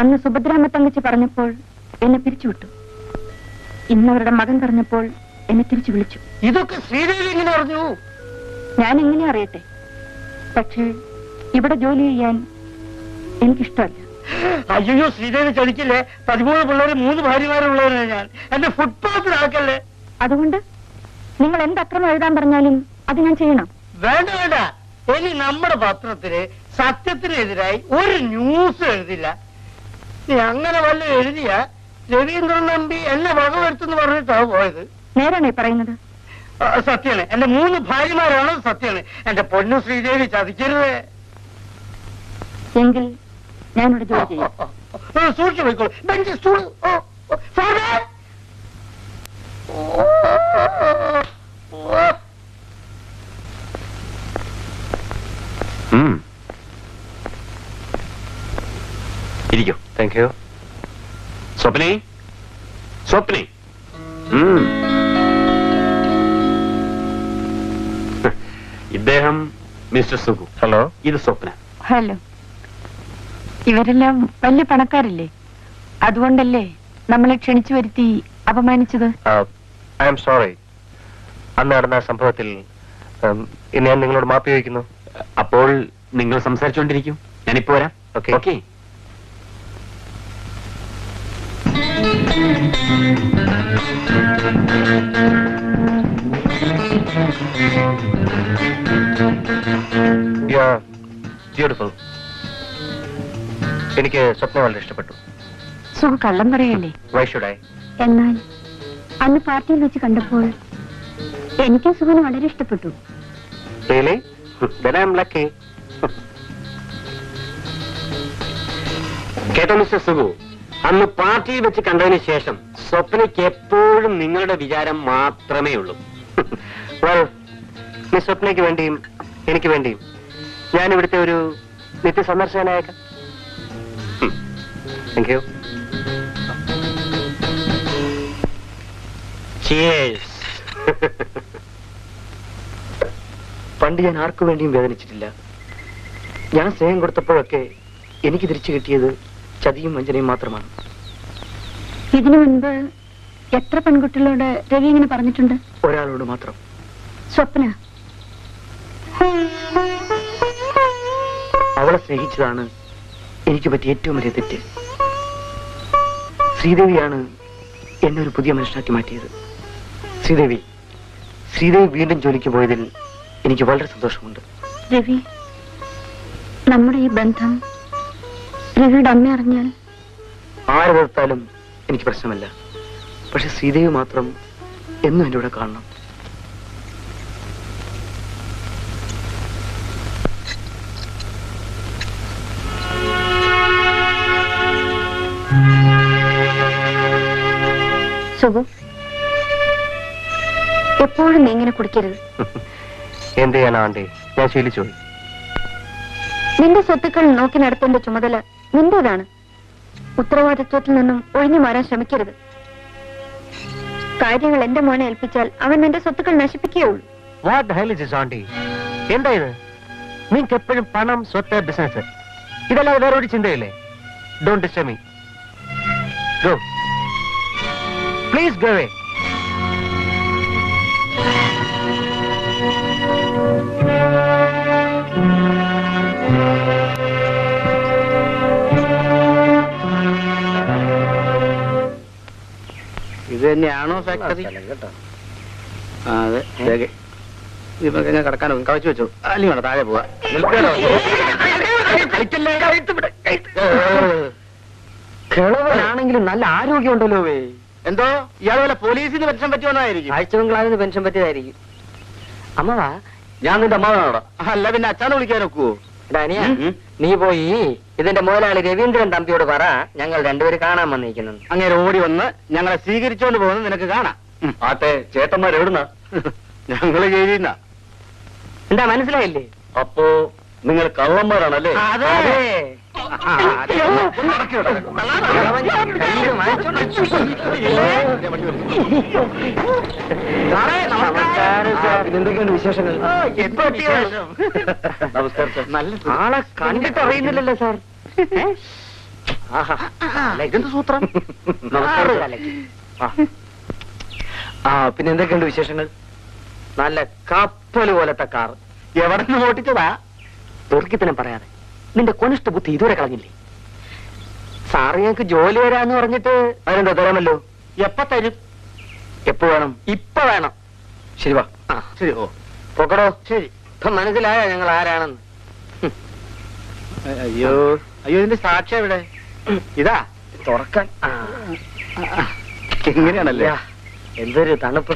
B: അന്ന് സുഭദ്രാമ്മ തങ്കച്ചി പറഞ്ഞപ്പോൾ എന്നെ പിരിച്ചുവിട്ടു. ഇന്നവരുടെ മകൻ പറഞ്ഞപ്പോൾ എന്നെ തിരിച്ചു വിളിച്ചു.
E: ഇതൊക്കെ ശ്രീദേവി എങ്ങനെ അറിഞ്ഞു?
B: ഞാൻ എങ്ങനെ അറിയട്ടെ? പക്ഷേ ഇവിടെ ജോലി ചെയ്യാൻ എനിക്കിഷ്ടമല്ല.
E: അയ്യോ, ശ്രീദേവി ചതിക്കില്ലേ? 13 പിള്ളേര് 3 ഭാര്യമാരുള്ളവരാണ് ഞാൻ. എന്റെ ഫുട്പാത്തിലാക്കല്ലേ.
B: അതുകൊണ്ട് നിങ്ങൾ എന്ത് അക്രമം എഴുതാൻ പറഞ്ഞാലും അത് ഞാൻ ചെയ്യണം.
E: വേണ്ട വേണ്ട, ഇനി നമ്മുടെ പത്രത്തില് സത്യത്തിനെതിരായി ഒരു ന്യൂസ് എഴുതില്ല. നീ അങ്ങനെ വല്ല എഴുതിയ രവീന്ദ്രൻ നമ്പി എന്നെ വകവരുത്തെന്ന് പറഞ്ഞിട്ടാണ് പോയത്.
B: നേരാണേ പറയുന്നത്?
E: സത്യാണ്. എന്റെ 3 ഭാര്യമാരാണ്. സത്യാണ്. എന്റെ പൊന്നു ശ്രീദേവി ചതിക്കരുത്.
B: എങ്കിൽ ഞാനിവിടെ ജോലി ചെയ്യാം.
E: സൂക്ഷിച്ചു പോയിക്കോളൂ. Bench, stool.
G: ഇരിക്കൂ.
H: Thank you.
G: സ്വപ്നെ, സ്വപ്നെ. ഇദ്ദേഹം മിസ്റ്റർ സുഗു.
H: ഹലോ.
G: ഇത് സ്വപ്ന.
B: ഹലോ. ഇവരെല്ലാം വലിയ പണക്കാരല്ലേ? അതുകൊണ്ടല്ലേ നമ്മളെ ക്ഷണിച്ചു വരുത്തി അപമാനിച്ചത്?
H: I am sorry. അന്ന് നടന്ന സംഭവത്തിൽ ഞാൻ നിങ്ങളോട് മാപ്പ് ചോദിക്കുന്നു.
G: അപ്പോൾ നിങ്ങൾ സംസാരിച്ചുകൊണ്ടിരിക്കും, ഞാനിപ്പോ വരാം.
H: ഓക്കെ.
G: ഓക്കെ.
H: ബ്യൂട്ടിഫുൾ. എനിക്ക് സ്വപ്നം വളരെ ഇഷ്ടപ്പെട്ടു.
B: സുഖ കള്ളം പറയല്ലേ?
H: Why should I?
B: എന്നാൽ അന്ന് പാർട്ടിയിൽ വെച്ച് കണ്ടപ്പോൾ എനിക്ക് സുഖന് വളരെ ഇഷ്ടപ്പെട്ടു.
H: Really? then I am lucky.
C: കേട്ടോ മിസ്റ്റർ സുഗു, അന്ന് പാർട്ടിയിൽ വെച്ച് കണ്ടതിന് ശേഷം സ്വപ്നയ്ക്ക് എപ്പോഴും നിങ്ങളുടെ വിചാരം മാത്രമേ ഉള്ളൂ.
H: വെൽ, മിസ് സ്വപ്നയ്ക്ക് വേണ്ടിയും എനിക്ക് വേണ്ടിയും ഞാൻ ഇവിടുത്തെ ഒരു നിത്യ സന്ദർശകനായേക്കാം. Thank you.
C: Cheers.
A: പണ്ട് ഞാൻ ആർക്കു വേണ്ടിയും വേദനിച്ചിട്ടില്ല. ഞാൻ സ്നേഹം കൊടുത്തപ്പോഴൊക്കെ എനിക്ക് തിരിച്ചു കിട്ടിയത് ചതിയും വഞ്ചനയും മാത്രമാണ്.
B: ഇതിനു മുൻപ് എത്ര പെൺകുട്ടികളോട് രവി ഇങ്ങനെ പറഞ്ഞിട്ടുണ്ട്?
A: ഒരാളോട് മാത്രം.
B: സ്വപ്ന.
A: അവളെ സ്നേഹിച്ചതാണ് എനിക്ക് പറ്റിയ ഏറ്റവും വലിയ തെറ്റ്. ശ്രീദേവിയാണ് എന്നെ ഒരു പുതിയ മനുഷ്യനാക്കി മാറ്റിയത്. ശ്രീദേവി വീണ്ടും ജോലിക്ക് പോയതിൽ എനിക്ക് വളരെ സന്തോഷമുണ്ട്.
B: രവി, നമ്മുടെ ഈ ബന്ധം രവിയുടെ അമ്മ അറിഞ്ഞാൽ?
A: ആരെ വെറുത്താലും എനിക്ക് പ്രശ്നമല്ല. പക്ഷെ ശ്രീദേവി മാത്രം എന്നും എൻ്റെ കൂടെ കാണണം.
B: സുഖു, എപ്പോഴും നീ ഇങ്ങനെ കുടിക്കരുത്.
H: എന്ത് ചെയ്യാനാ ആണ്ടി, ഞാൻ ശീലിച്ചു പോയി.
B: നിന്റെ സ്വത്തുക്കൾ നോക്കി നടത്തേണ്ട ചുമതല നിന്റേതാണ്. ഉത്തരവാദിത്വത്തിൽ നിന്നും ഒഴിഞ്ഞു മാറാൻ ശ്രമിക്കരുത്. കാര്യങ്ങൾ എന്റെ മോനെ ഏൽപ്പിച്ചാൽ അവൻ നിന്റെ സ്വത്തുക്കൾ നശിപ്പിക്കുകയുള്ളൂ.
H: What hell is this Aandi? എന്താ ഇത്? നിങ്ങൾക്ക് എപ്പോഴും പണം, സ്വത്ത്, ബിസിനസ്, ഇതല്ലാതെ വേറെ ഒരു ചിന്തയില്ലേ? Don't disturb me. Go please, go away.
E: ഇത് തന്നെയാണോ ഫാക്ടറി? അതെ. ഇപ്പൊ എങ്ങനെ കിടക്കാനോ? കവച്ചു വെച്ചോ. അല്ലെങ്കിൽ വേണം, താഴെ പോവാ.
A: കിളവനാണെങ്കിലും നല്ല ആരോഗ്യം ഉണ്ടല്ലോ.
E: എന്തോ ഇയാൾ വല്ല പോലീസിന് പെൻഷൻ പറ്റുമെന്നായിരിക്കും.
A: ആഴ്ചബംഗ്ലാവിന് പെൻഷൻ പറ്റിയതായിരിക്കും. അമ്മവാ, ഞാൻ നിന്റെ അമ്മാവനാണോ?
E: അല്ല പിന്നെ അച്ഛനെ വിളിക്കാൻ ഒക്കുവോ?
A: ഡാനിയ, നീ പോയി ഇതിന്റെ മുതലാളി രവീന്ദ്രൻ തമ്പിയോട് പറ, ഞങ്ങൾ രണ്ടുപേരും കാണാൻ വന്നിരിക്കുന്നു.
E: അങ്ങനെ ഓടി വന്ന് ഞങ്ങളെ സ്വീകരിച്ചോണ്ട് പോകുന്നത് നിനക്ക് കാണാം.
C: ആട്ടെ, ചേട്ടന്മാർ എവിടുന്ന?
E: ഞങ്ങള് കഴിയുന്ന.
A: എന്താ മനസ്സിലായില്ലേ?
C: അപ്പോ നിങ്ങൾ കള്ളന്മാരാണല്ലേ?
E: അതെ.
A: എന്തൊക്കെയാണ് വിശേഷങ്ങൾ?
C: നമസ്കാരം സാർ.
A: നല്ല ആളെ കണ്ടിട്ട് അറിയുന്നില്ലല്ലോ സാർ. ഇതെന്ത് സൂത്രം? പിന്നെ എന്തൊക്കെയുണ്ട് വിശേഷങ്ങൾ? നല്ല കപ്പൽ പോലത്തെ കാർ എവിടെ നിന്ന് ഓട്ടിച്ചതാ? ദീർഘത്തിനും പറയാതെ നിന്റെ കൊനിഷ്ഠ ബുദ്ധി ഇതുവരെ കളഞ്ഞില്ലേ? സാറ് ഞങ്ങൾക്ക് ജോലി വരാന്ന് പറഞ്ഞിട്ട് അതിനെന്താ തരാമല്ലോ. എപ്പ തരും? എപ്പോ വേണം? ഇപ്പൊ വേണം. ശരി വാ. ശരി. ഓ പോക്കടോ. ശരി. ഇപ്പൊ മനസ്സിലായോ ഞങ്ങൾ ആരാണെന്ന്? അയ്യോ അയ്യോ, ഇതിന്റെ സാക്ഷ്യം എവിടെ? ഇതാ തുറക്കാൻ.
C: എങ്ങനെയാണല്ലേ?
A: എന്തൊരു തണുപ്പ്.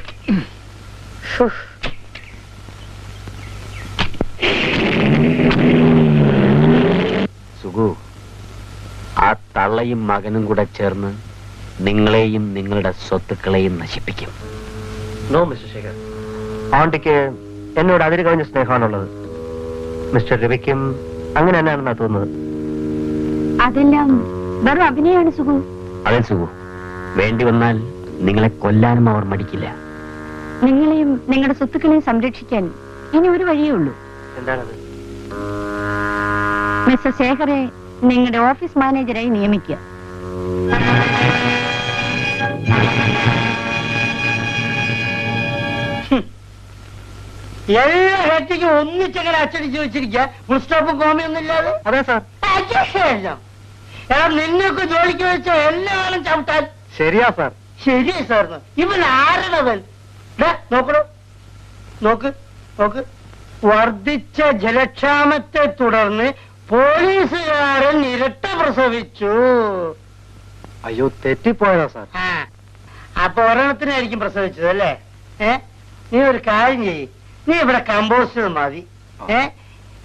C: സുഖു, ആ തള്ളയും മകനും കൂടെ ചേർന്ന് നിങ്ങളെയും നിങ്ങളുടെ സ്വത്തുക്കളെയും നശിപ്പിക്കും.
H: നോ മിസ്റ്റർ ശേഖർ, ആണ്ടിക്ക് എന്നോട് അതിര് കഴിഞ്ഞ സ്നേഹമാണുള്ളത്. മിസ്റ്റർ രവിക്കും അങ്ങനെ തന്നെയാണെന്നാ തോന്നുന്നത്.
B: അതെല്ലാം വെറും അഭിനയാണ് സുഖു.
C: അതെ സുഖു, വേണ്ടി വന്നാൽ നിങ്ങളെ കൊല്ലാനും അവർ മടിക്കില്ല.
B: നിങ്ങളെയും നിങ്ങളുടെ സ്വത്തുക്കളെയും സംരക്ഷിക്കാൻ ഇനി ഒരു വഴിയേ ഉള്ളൂ.
H: എന്താണത്?
B: മിസ്റ്റർ ശേഖറെ നിങ്ങളുടെ ഓഫീസ് മാനേജരായി നിയമിക്കുക.
E: എല്ലാ ഹെറ്റിക്കും ഒന്നിച്ചങ്ങനെ അച്ചടിച്ച് വെച്ചിരിക്കുക. ഫുൾ സ്റ്റോപ്പും കോമയൊന്നും ഇല്ലാതെ.
H: അതെ സാർ.
E: എടാ, നിന്നൊക്കെ ജോലിക്ക് വെച്ച എല്ലാവരും ചവിട്ടാൻ.
H: ശരിയാ സാർ.
E: ശരി സാറിന്. ഇവൻ ആരണവൻ? നോക്കണോ, നോക്ക് നോക്ക്. വർദ്ധിച്ച ജലക്ഷാമത്തെ തുടർന്ന് പോലീസുകാരൻ ഇരട്ട പ്രസവിച്ചു.
H: അയ്യോ, തെറ്റിപ്പോയതാ സാർ.
E: അപ്പൊ ഒരെണ്ണത്തിനായിരിക്കും പ്രസവിച്ചത് അല്ലേ? നീ ഒരു കാര്യം ചെയ്യ്, നീ ഇവിടെ കമ്പോസ്റ്റ് മതി.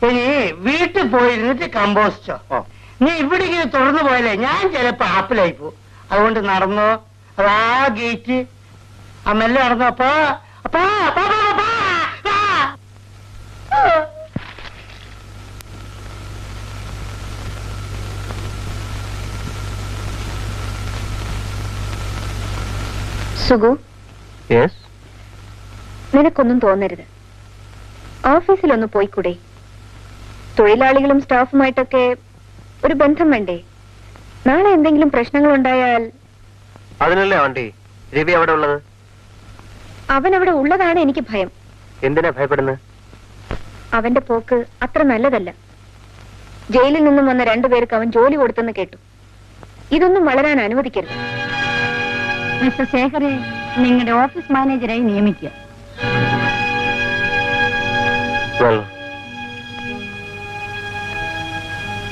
E: ഇനി വീട്ടിൽ പോയിരുന്നിട്ട് കമ്പോസ്റ്റോ. നീ ഇവിടെ ഇങ്ങനെ തുറന്നു പോയല്ലേ, ഞാൻ ചിലപ്പോ ആപ്പിലായി പോ. അതുകൊണ്ട് നടന്നോ, അതാ ഗേറ്റ്. ആ മെല്ലെ നടന്നോ. അപ്പാ അപ്പാ അപ്പാ അപ്പാ.
B: സുഗു,
H: യെസ്.
B: നിനക്കൊന്നും തോന്നരുത്. ഓഫീസിലൊന്ന് പോയിക്കൂടെ? തൊഴിലാളികളും സ്റ്റാഫുമായിട്ടൊക്കെ ഒരു ബന്ധം വേണ്ടേ? നാളെ എന്തെങ്കിലും പ്രശ്നങ്ങൾ ഉണ്ടായാൽ
H: അതിനല്ലേ ആണ്ടി രവി അവിടെ ഉള്ളത്?
B: അവൻ അവിടെ ഉള്ളതാണ് എനിക്ക് ഭയം.
H: എന്തിനാ ഭയപ്പെടുന്നത്?
B: അവന്റെ പോക്ക് അത്ര നല്ലതല്ല. ജയിലിൽ നിന്നും വന്ന രണ്ടുപേർക്ക് അവൻ ജോലി കൊടുത്തെന്ന് കേട്ടു. ഇതൊന്നും വളരാൻ അനുവദിക്കരുത്. മിസ്റ്റർ ശേഖറെ നിങ്ങളുടെ ഓഫീസ് മാനേജരായി നിയമിക്കുക.
H: Well,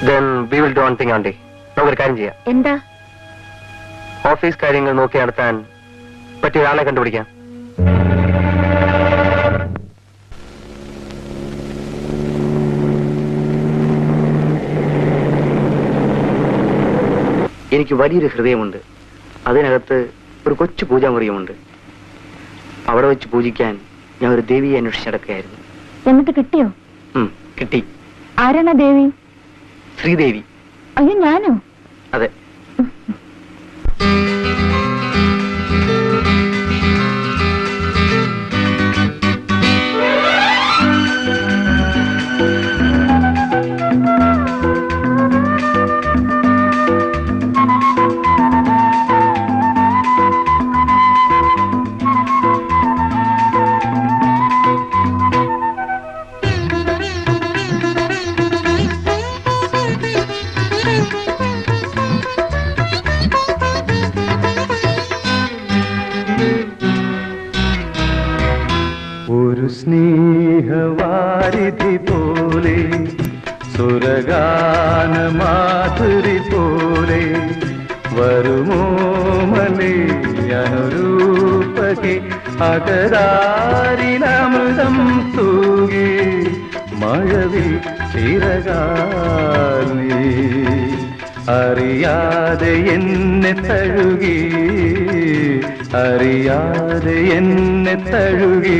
H: then we will do one thing, Andi. നമുക്കൊരു കാര്യം ചെയ്യാം.
B: എന്താ?
H: ഓഫീസ് കാര്യങ്ങൾ നോക്കി നടത്താൻ പറ്റിയ ഒരാളെ കണ്ടുപിടിക്കാം.
A: എനിക്ക് വലിയൊരു ഹൃദയമുണ്ട്. അതിനകത്ത് ഒരു കൊച്ചു പൂജാമുറിയുമുണ്ട്. അവിടെ വെച്ച് പൂജിക്കാൻ ഞാൻ ഒരു ദേവിയെ അന്വേഷിച്ചടക്കുകയായിരുന്നു.
B: എന്നിട്ട് കിട്ടിയോ?
A: കിട്ടി.
B: ആരാണ് ദേവി?
A: ശ്രീദേവി.
B: അയ്യോ, ഞാനോ?
A: അതെ.
F: ഒരു സ്നേഹവാരിധി പോലെ സുരഗാനമാധുരി പോലെ വരുമോ മലേ അനുരൂപകെ അകരാരിലമൃതം തൂകി മഴവിൽ ചിറകാലി അറിയാതെ എന്നെ തഴുകി അറിയാതെ എന്നെ തഴുകി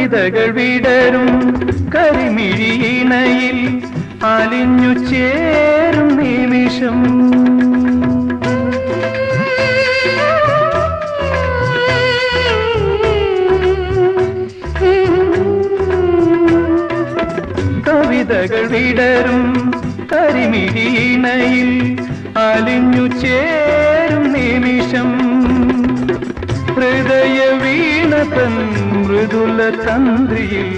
F: കവിതകൾ വിടരും കരിമിഴിയിണയിൽ അലിഞ്ഞു ചേരും നിമിഷം കവിതകൾ വിടരും കരിമിഴിയിണയിൽ അലിഞ്ഞു ചേരും നിമിഷം ഹൃദയ വീണതൻ മൃദുല തന്ത്രിയിൽ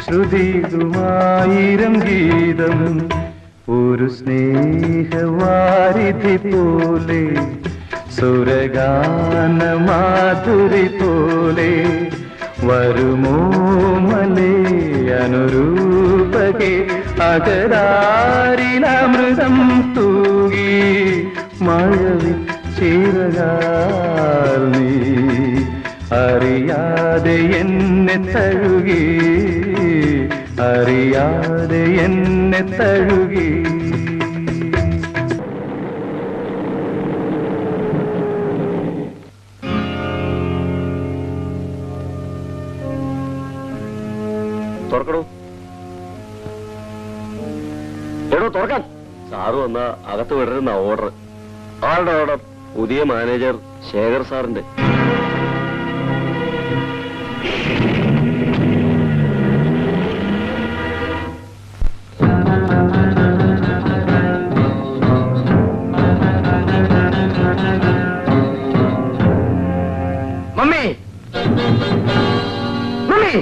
F: ശ്രുതിയുമായിരം ഗീതം ഒരു സ്നേഹവാരിധി പോലെ സുരഗാന മാധുരി പോലെ വരുമോ മലേ അനുരൂപകേ അകരാരിലമൃതം തൂകി മഴവിൽ ചിറകാൽ നീ അറിയാതെ എന്നെ തഴുകി അറിയാതെ എന്നെ തഴുകി
C: തുറക്കണോ എടോ തുറക്കാൻ സാറ് വന്ന അകത്ത് വിടരുന്ന ഓർഡർ ആളുടെ ഓർഡർ പുതിയ മാനേജർ ശേഖർ സാറിന്റെ
A: മമ്മി മമ്മി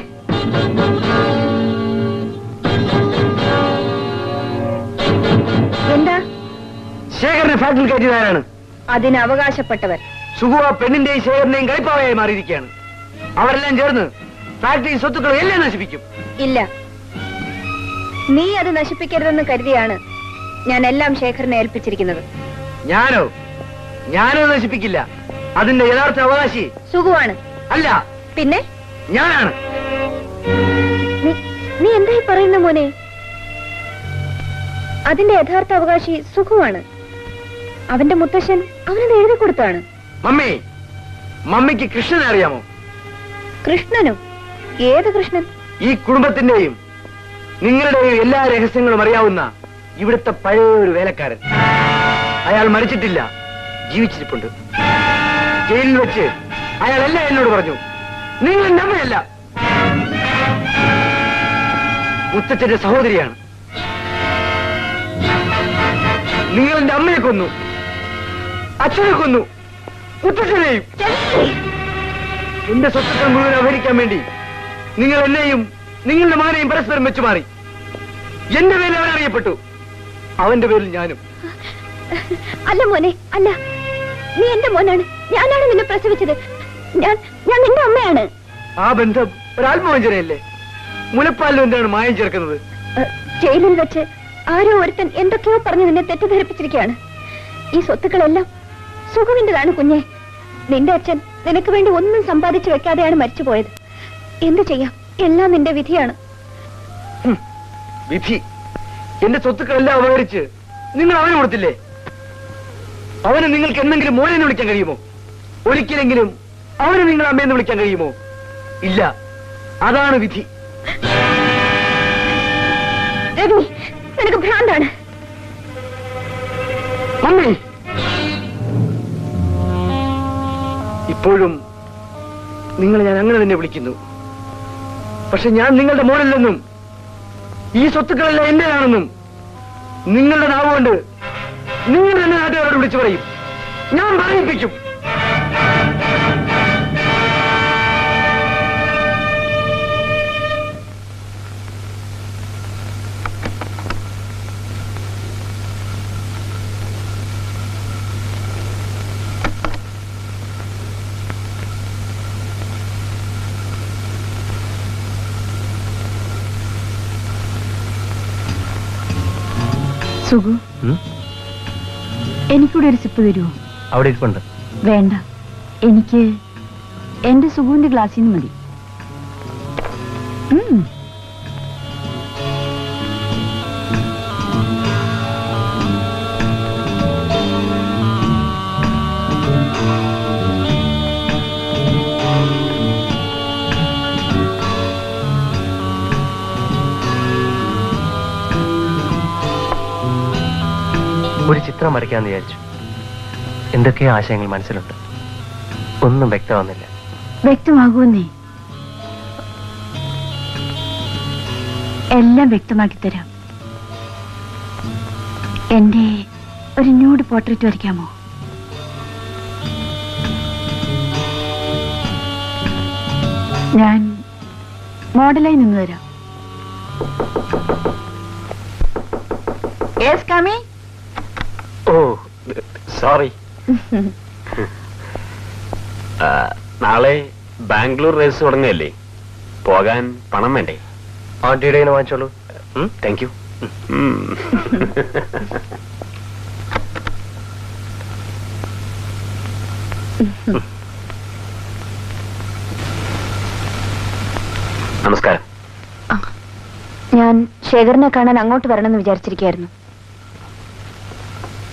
B: എന്താ?
A: ശേഖരനെ ഫാക്ടറിയിൽ കയറ്റിയതാരാണ്?
B: അതിന് അവകാശപ്പെട്ടവർ.
A: സുഖുവ പെണ്ണിന്റെയും ശേഖരന്റെയും കളിപ്പാവയായി മാറിയിരിക്കുകയാണ്. അവരെല്ലാം ചേർന്ന് ഫാക്ടറി സ്വത്തുക്കൾ എല്ലാം നശിപ്പിക്കും.
B: ഇല്ല, നീ അത് നശിപ്പിക്കരുതെന്ന് കരുതിയാണ് ഞാൻ എല്ലാം ശേഖരനെ ഏൽപ്പിച്ചിരിക്കുന്നത്.
A: ഞാനോ നശിപ്പിക്കില്ല. അതിന്റെ യഥാർത്ഥ അവകാശി
B: സുഖുവാണ്.
A: അല്ല,
B: പിന്നെ
A: ഞാനാണ്.
B: നീ എന്തായി പറയുന്ന മോനെ? അതിന്റെ യഥാർത്ഥ അവകാശി സുഖുവാണ്. അവന്റെ മുത്തശ്ശൻ അവനത് എഴുതി കൊടുത്താണ്.
A: മമ്മിക്ക് കൃഷ്ണനെ അറിയാമോ?
B: കൃഷ്ണനോ? ഏത് കൃഷ്ണൻ?
A: ഈ കുടുംബത്തിന്റെയും നിങ്ങളുടെയും എല്ലാ രഹസ്യങ്ങളും അറിയാവുന്ന ഇവിടുത്തെ പഴയ ഒരു വേലക്കാരൻ. അയാൾ മരിച്ചിട്ടില്ല, ജീവിച്ചിരിപ്പുണ്ട്. ജയിലിൽ വെച്ച് അയാൾ എല്ലാം എന്നോട് പറഞ്ഞു. നിങ്ങൾ എന്റെ അമ്മയല്ല, മുത്തച്ഛന്റെ സഹോദരിയാണ്. നിങ്ങൾ എന്റെ അമ്മയെ കൊന്നു, അച്ഛനെ കൊന്നു, മുത്തച്ഛനെയും. എന്റെ സ്വത്തുക്കൾ മുഴുവൻ അപഹരിക്കാൻ വേണ്ടി നിങ്ങൾ എന്നെയും നിങ്ങളുടെ മകനെയും പരസ്പരം വെച്ചുമാറി. എന്റെ പേരിൽ അവൻ അറിയപ്പെട്ടു, അവന്റെ പേരിൽ ഞാനും.
B: അല്ല മോനെ, അല്ല, നീ എന്റെ മോനാണ്. ഞാനാണ് നിന്നെ പ്രസവിച്ചത്. ഞാൻ നിന്റെ അമ്മയാണ്.
A: ആ ബന്ധം ഒരാത്മവഞ്ചനയല്ലേ? മുലപ്പാലിലും എന്താണ് മായം ചേർക്കുന്നത്?
B: ജയിലിൽ വെച്ച് ആരോ ഒരുത്തൻ എന്തൊക്കെയോ പറഞ്ഞ് നിന്നെ തെറ്റിദ്ധരിപ്പിച്ചിരിക്കുകയാണ്. ഈ സ്വത്തുക്കളെല്ലാം സുഖുവിന്റെതാണ് കുഞ്ഞെ. നിന്റെ അച്ഛൻ നിനക്ക് വേണ്ടി ഒന്നും സമ്പാദിച്ചു വെക്കാതെയാണ് മരിച്ചുപോയത്. എന്തു ചെയ്യാം, എല്ലാം നിന്റെ വിധിയാണ്.
A: വിധി? എന്റെ സ്വത്തുക്കളെല്ലാം അപഹരിച്ച് നിങ്ങൾ അവന് കൊടുത്തില്ലേ? അവന് നിങ്ങൾക്ക് എന്തെങ്കിലും മോനെന്ന് വിളിക്കാൻ കഴിയുമോ? ഒരിക്കലെങ്കിലും അവന് നിങ്ങൾ അമ്മയെന്ന് വിളിക്കാൻ കഴിയുമോ? ഇല്ല, അതാണ് വിധി.
B: രവി, നിനക്ക് ഭ്രാന്താണ്.
A: മമ്മി, ഇപ്പോഴും നിങ്ങൾ ഞാൻ അങ്ങനെ തന്നെ വിളിക്കുന്നു. പക്ഷെ ഞാൻ നിങ്ങളുടെ മോനല്ലെന്നും ഈ സ്വത്തുക്കളെല്ലാം എന്റേതാണെന്നും നിങ്ങളുടെ നാവുകൊണ്ട് നിങ്ങൾ തന്നെ നാട്ടുകാരോട് വിളിച്ചു പറയും. ഞാൻ പറയിപ്പിക്കും.
B: സുഖു, എനിക്കൂടെ ഒരു സിപ്പ് തരുമോ?
H: അവിടെ ഇരിപ്പുണ്ട്.
B: വേണ്ട, എനിക്ക് എന്റെ സുഖുവിന്റെ ഗ്ലാസ്സിൽ നിന്ന് മതി.
H: ഒരു ചിത്രം വരയ്ക്കാന്ന് വിചാരിച്ചു. എന്തൊക്കെയോ ആശയങ്ങൾ മനസ്സിലുണ്ട്, ഒന്നും വ്യക്തമാകുന്നില്ല.
B: വ്യക്തമാകുമെന്നേ, എല്ലാം വ്യക്തമാക്കി തരാം. എന്റെ ഒരു ന്യൂഡ് പോർട്രേറ്റ് വരയ്ക്കാമോ? ഞാൻ മോഡലായി നിന്ന് തരാം. Yes, coming.
C: ഓ സോറി. നാളെ ബാംഗ്ലൂർ റേസ് തുടങ്ങുകയല്ലേ, പോകാൻ പണം വേണ്ടേ?
H: ആന്റിയുടെ കയ്യിൽ വാങ്ങിച്ചോളൂ.
C: Thank you. നമസ്കാരം.
B: ഞാൻ ശേഖരനെ കാണാൻ അങ്ങോട്ട് വരണമെന്ന് വിചാരിച്ചിരിക്കുകയായിരുന്നു.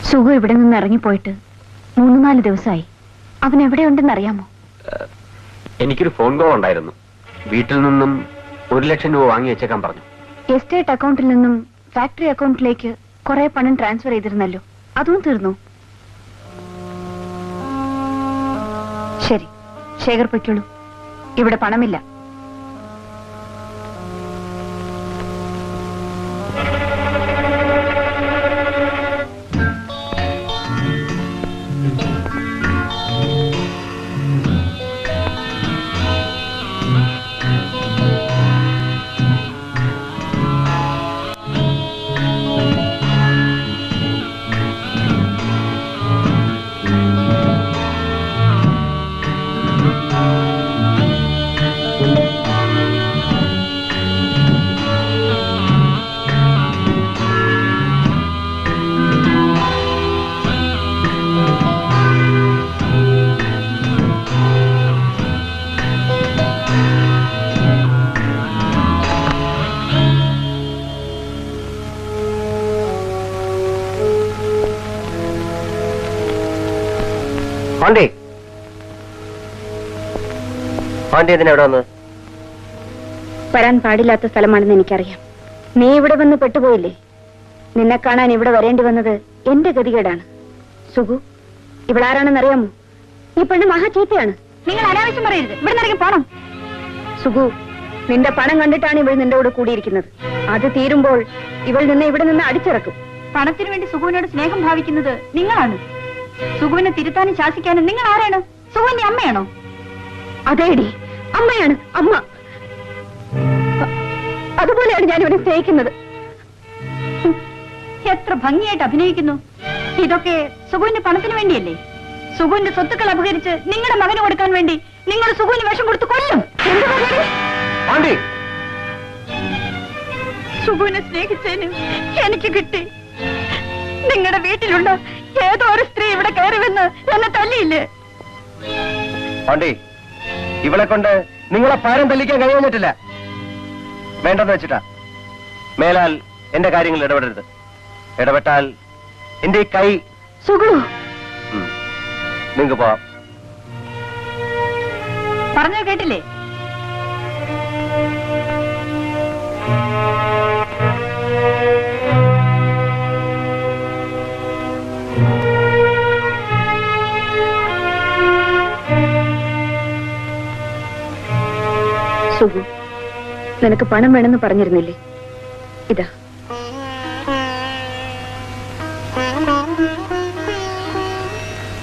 B: സുഖു ഇവിടെ നിന്ന് ഇറങ്ങിപ്പോയിട്ട് 3-4 ദിവസമായി. അവൻ എവിടെയുണ്ടെന്ന് അറിയാമോ?
C: എനിക്കൊരു ഫോൺ കോൾ ഉണ്ടായിരുന്നു. വീട്ടിൽ നിന്നും 1 ലക്ഷം രൂപ വാങ്ങി വെച്ചേക്കാൻ പറഞ്ഞു.
B: എസ്റ്റേറ്റ് അക്കൗണ്ടിൽ നിന്നും ഫാക്ടറി അക്കൗണ്ടിലേക്ക് കുറെ പണം ട്രാൻസ്ഫർ ചെയ്തിരുന്നല്ലോ, അതും തീർന്നു. ശരി, ശേഖർ പൊയ്ക്കോളൂ. ഇവിടെ പണമില്ല.
H: ആന്റി, ആന്റി എന്തിനാ ഇവിടെ വന്നത്?
B: വരാൻ പാടില്ലാത്ത സ്ഥലമാണെന്ന് എനിക്കറിയാം. നീ ഇവിടെ വന്ന് പെട്ടുപോയില്ലേ? നിന്നെ കാണാൻ ഇവിടെ വരേണ്ടി വന്നത് എന്റെ ഗതികേടാണ്. സുഖു, ഇവളാരാണെന്നറിയാമോ? ഈ പെണ്ണ് മഹാ ചീത്തയാണ്. നിങ്ങൾ അനാവശ്യം പറയരുത്. ഇവിടെ നിറങ്ങി പോണം. സുഖു, നിന്റെ പണം കണ്ടിട്ടാണ് ഇവൾ നിന്റെ കൂടെ കൂടിയിരിക്കുന്നത്. അത് തീരുമ്പോൾ ഇവൾ നിന്നെ ഇവിടെ നിന്ന് അടിച്ചിറക്കും. പണത്തിനു വേണ്ടി സുഖുവിനോട് സ്നേഹം ഭാവിക്കുന്നത് നിങ്ങളാണ്. സുഖുവിനെ തിരുത്താനും ശാസിക്കാനും നിങ്ങൾ ആരാണ്? സുഖുവിന്റെ അമ്മയാണോ? അതേടി, അമ്മയാണ് അമ്മ. അതുപോലെയാണ് ഞാൻ ഇവനെ സ്നേഹിക്കുന്നത്. എത്ര ഭംഗിയായിട്ട് അഭിനയിക്കുന്നു. ഇതൊക്കെ സുഖുവിന്റെ പണത്തിന് വേണ്ടിയല്ലേ? സുഖുവിന്റെ സ്വത്തുക്കൾ അപഹരിച്ച് നിങ്ങളുടെ മകന് കൊടുക്കാൻ വേണ്ടി നിങ്ങൾ സുഖുവിന് വിഷം കൊടുത്ത് കൊല്ലും. സുഖുവിനെ സ്നേഹിച്ചതിന് എനിക്ക് കിട്ടി. നിങ്ങളുടെ വീട്ടിലുള്ള ഏതോ ഒരു സ്ത്രീ ഇവിടെ കയറി വന്ന് എന്നെ തല്ലിയില്ലേ?
H: ആന്റി, ഇവളെ കൊണ്ട് നിങ്ങളെ പാരം തല്ലിക്കാൻ കഴിയുന്നിട്ടില്ല. വേണ്ടെന്ന് വെച്ചിട്ടാ. മേലാൽ എന്റെ കാര്യങ്ങൾ ഇടപെടരുത്. ഇടപെട്ടാൽ എന്റെ ഈ കൈ.
B: സുഖു,
H: നിങ്ങൾക്ക് പോവാം.
B: പറഞ്ഞോ കേട്ടില്ലേ? സുഖു, നിനക്ക് പണം വേണമെന്ന് പറഞ്ഞിരുന്നില്ലേ? ഇതാ.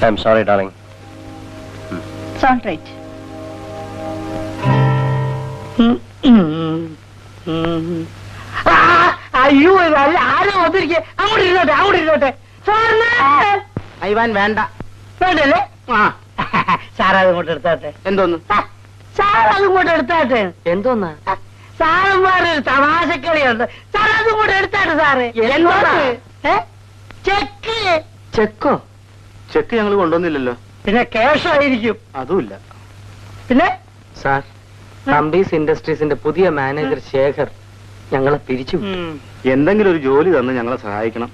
H: I am sorry darling.
B: Sound right.
E: അയ്യോ, ഇതല്ല ആരും വന്നിരിക്കെ. അങ്ങോട്ട് ഇരുന്നോട്ടെ, അങ്ങോട്ട് ഇരുന്നോട്ടെ. അയ്യവാൻ വേണ്ട, വേണ്ടല്ലേ? ആ, സാർ അതിങ്ങോട്ട് എടുത്താട്ടെ.
A: എന്തോന്ന്?
E: സാർ അതിങ്ങോട്ട് എടുത്താട്ടെ.
A: എന്തോന്നാ?
E: സാറന്മാരൊരു തമാശക്കളിയുണ്ട്. സാർ അതിങ്ങോട്ട് എടുത്താട്ടെ. Sir cheque.
A: ചെക്കോ? ചെക്ക് ഞങ്ങൾ കൊണ്ടുവന്നില്ലല്ലോ.
E: പിന്നെ ക്യാഷായിരിക്കും.
A: അതുമില്ല.
E: പിന്നെ
A: സാർ, തമ്പീസ് ഇൻഡസ്ട്രീസിന്റെ പുതിയ മാനേജർ ശേഖർ ഞങ്ങളെ പിരിച്ചു. എന്തെങ്കിലും ഒരു ജോലി തന്ന് ഞങ്ങളെ സഹായിക്കണം.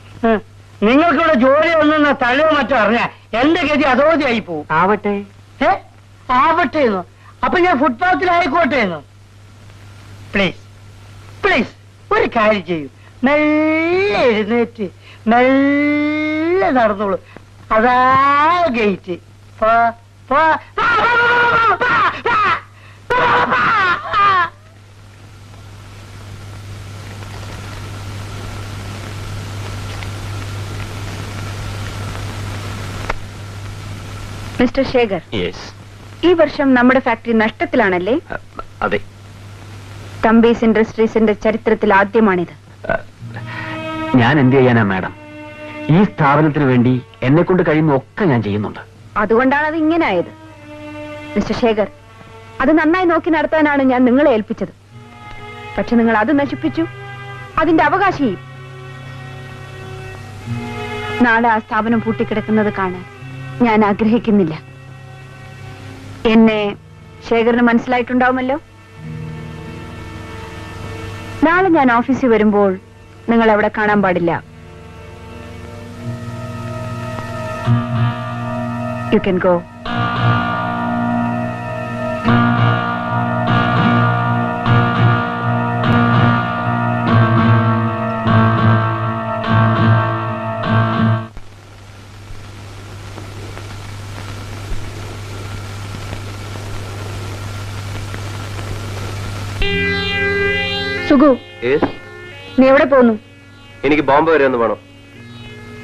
E: നിങ്ങൾക്കിവിടെ ജോലി ഒന്നും തള്ളിയോ മറ്റോ അറിഞ്ഞ എന്റെ ഗതി അതോധിയായി പോവും.
A: ആവട്ടെ.
E: ആവട്ടെ എന്നോ? അപ്പൊ ഞാൻ ഫുട്പാത്തിലായിക്കോട്ടെ എന്നോ? പ്ലീസ് പ്ലീസ് ഒരു കാര്യം ചെയ്യൂ. മെല്ലെ എഴുന്നേറ്റ് മെല്ലെ മെല്ലെ നടന്നോളൂ. അതാ ഗേറ്റ്. പോ പോ പോ, പോ, പോ, പോ, പോ, പോ.
B: Mister Shekhar,
C: yes.
B: ഈ വർഷം നമ്മുടെ ഫാക്ടറി നഷ്ടത്തിലാണല്ലേ?
C: അതെ.
B: തമ്പീസ് ഇൻഡസ്ട്രീസിന്റെ ചരിത്രത്തിൽ ആദ്യമാണിത്.
C: ഞാൻ എന്ത് ചെയ്യാനാ മാഡം? ഈ സ്ഥാപനത്തിന് വേണ്ടി എന്നെ കൊണ്ട് കഴിയുന്ന ഒക്കെ ഞാൻ ചെയ്യുന്നുണ്ട്.
B: അതുകൊണ്ടാണ് അത് ഇങ്ങനെ ആയത്. മിസ്റ്റർ ശേഖർ, അത് നന്നായി നോക്കി നടത്താനാണ് ഞാൻ നിങ്ങളെ ഏൽപ്പിച്ചത്. പക്ഷെ നിങ്ങൾ അത് നശിപ്പിച്ചു. അതിന്റെ അവകാശിയും. നാളെ ആ സ്ഥാപനം പൂട്ടിക്കിടക്കുന്നത് കാണാൻ ഞാൻ ആഗ്രഹിക്കുന്നില്ല. എന്നെ ശേഖറിന് മനസ്സിലായിട്ടുണ്ടാവുമല്ലോ. നാളെ ഞാൻ ഓഫീസിൽ വരുമ്പോൾ നിങ്ങൾ അവിടെ കാണാൻ പാടില്ല. You can go. സുഗു, നീ എവിടെ പോന്നു?
H: എനിക്ക് ബോംബെ വരെ ഒന്ന് വേണം.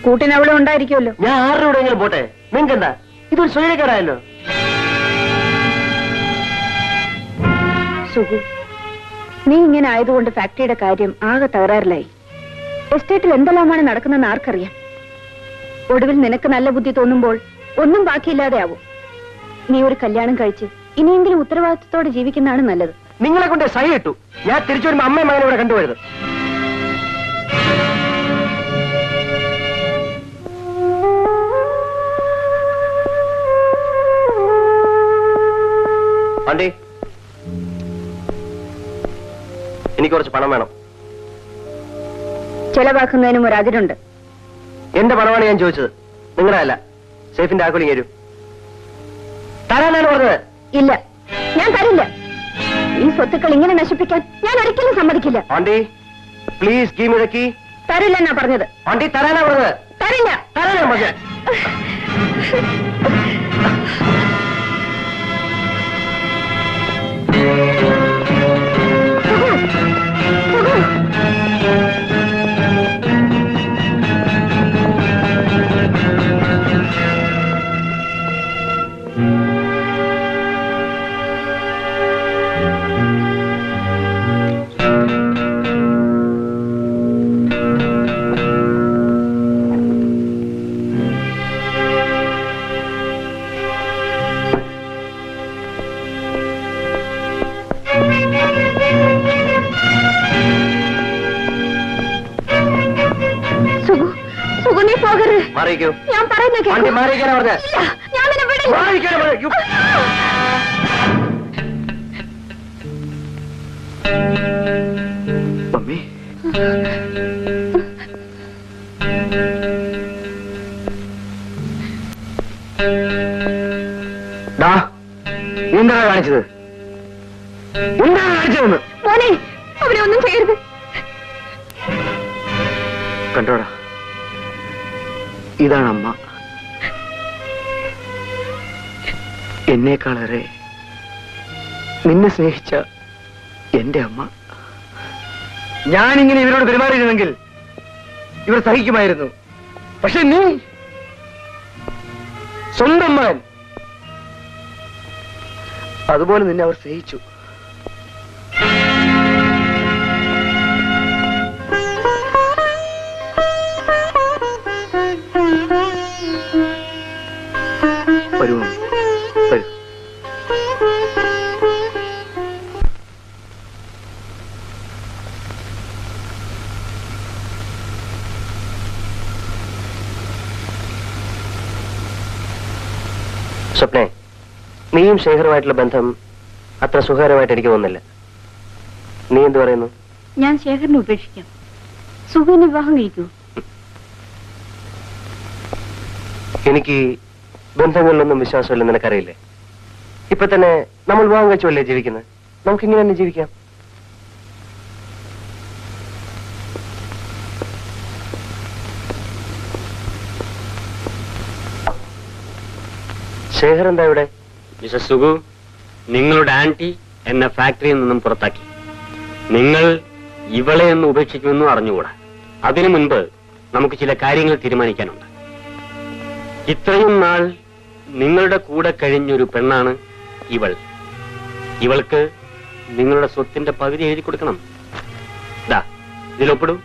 B: കൂട്ടിന് അവിടെ ഉണ്ടായിരിക്കുമല്ലോ.
H: ഞാൻ ആരുടെ എവിടെയെങ്കിലും പോട്ടെ, നിങ്ങൾക്ക് എന്താ? ഇതൊരു സ്വൈര്യക്കേടായല്ലോ.
B: സുഗു, നീ ഇങ്ങനെ ആയതുകൊണ്ട് ഫാക്ടറിയുടെ കാര്യം ആകെ തകരാറിലായി. എസ്റ്റേറ്റിൽ എന്തെല്ലാമാണ് നടക്കുന്നതെന്ന് ആർക്കറിയാം. ഒടുവിൽ നിനക്ക് നല്ല ബുദ്ധി തോന്നുമ്പോൾ ഒന്നും ബാക്കിയില്ലാതെ ആവും. നീ ഒരു കല്യാണം കഴിച്ച് ഇനിയെങ്കിലും ഉത്തരവാദിത്വത്തോടെ ജീവിക്കുന്നതാണ് നല്ലത്.
H: നിങ്ങളെ കൊണ്ട് സഹി ഇട്ടു. ഞാൻ തിരിച്ചു വരുമ്പോ അമ്മയും മകനെ ഇവിടെ കണ്ടുപോയത്. ആണ്ടി, എനിക്ക് കുറച്ച് പണം വേണം.
B: ചെലവാക്കുന്നതിനും ഒരു അതിരുണ്ട്.
H: എന്റെ പണമാണ് ഞാൻ ചോദിച്ചത്, നിങ്ങളുടെ അല്ല. സേഫിന്റെ ആക്കുലിങ് തരൂ. തരാനാണ് പറഞ്ഞത്.
B: ഇല്ല, ഞാൻ തരില്ല. ഈ സ്വത്തുക്കൾ ഇങ്ങനെ നശിപ്പിക്കാൻ ഞാൻ ഒരിക്കലും സമ്മതിക്കില്ല.
H: Aandi, please give me the key.
B: തരില്ല എന്നാ പറഞ്ഞത്.
H: ആണ്ടി, തരാനാ പറഞ്ഞത്.
B: തരില്ല.
H: തരാനാ പറഞ്ഞത്. മാറിക്കോ.
B: ഞാൻ പറയുന്നത്
H: ആണ്ടി, മാറിക്കാനാ പറഞ്ഞത്.
B: ഞാൻ നിന്നെ വിടില്ല.
H: മാറിക്കാനാ പറഞ്ഞത്.
A: മമ്മി, എന്താണ് കാണിച്ചത്? എന്താണ് കാണിച്ചതെന്ന്?
B: മോനെ, അവരെ ഒന്നും ചെയ്യരുത്.
A: കണ്ടോടാ, ഇതാണ് അമ്മ. എന്നേക്കാളേറെ നിന്നെ സ്നേഹിച്ച എന്റെ അമ്മ. ഞാനിങ്ങനെ ഇവരോട് പെരുമാറിയിരുന്നെങ്കിൽ ഇവർ സഹിക്കുമായിരുന്നു. പക്ഷെ നീ സ്വന്തം മകൻ, അതുപോലെ നിന്നെ അവർ സ്നേഹിച്ചു. വരൂ, വരൂ.
H: സ്വപ്നെ, നീയും ശേഖറുമായിട്ടുള്ള ബന്ധം അത്ര സുഖകരമായിട്ട് എനിക്ക് തോന്നുന്നില്ല. നീ എന്ത് പറയുന്നു?
B: ഞാൻ ശേഖരനെ ഉപേക്ഷിക്കാം. സുഖിനെ വിവാഹം കഴിക്കൂ.
H: എനിക്ക് ബന്ധങ്ങളിലൊന്നും വിശ്വാസമില്ലെന്ന് നിനക്കറിയില്ലേ? ഇപ്പൊ തന്നെ നമ്മൾ വിവാഹം കഴിച്ചല്ലേ ജീവിക്കുന്നത്. നമുക്കിങ്ങനെ തന്നെ ജീവിക്കാം. ശേഖർ എന്താ ഇവിടെ?
C: മിസ്റ്റർ സുഗു, നിങ്ങളുടെ ആന്റി എന്നെ ഫാക്ടറിയിൽ നിന്നും പുറത്താക്കി. നിങ്ങൾ ഇവളെ ഒന്ന് ഉപേക്ഷിക്കുമെന്നും അറിഞ്ഞുകൂടാ. അതിനു മുൻപ് നമുക്ക് ചില കാര്യങ്ങൾ തീരുമാനിക്കാനുണ്ട്. ഇത്രയും നാൾ നിങ്ങളുടെ കൂടെ കഴിഞ്ഞൊരു പെണ്ണാണ് ഇവൾ. ഇവൾക്ക് നിങ്ങളുടെ സ്വത്തിന്റെ പകുതി എഴുതി കൊടുക്കണം. ദാ ഇതിലൊപ്പിടും.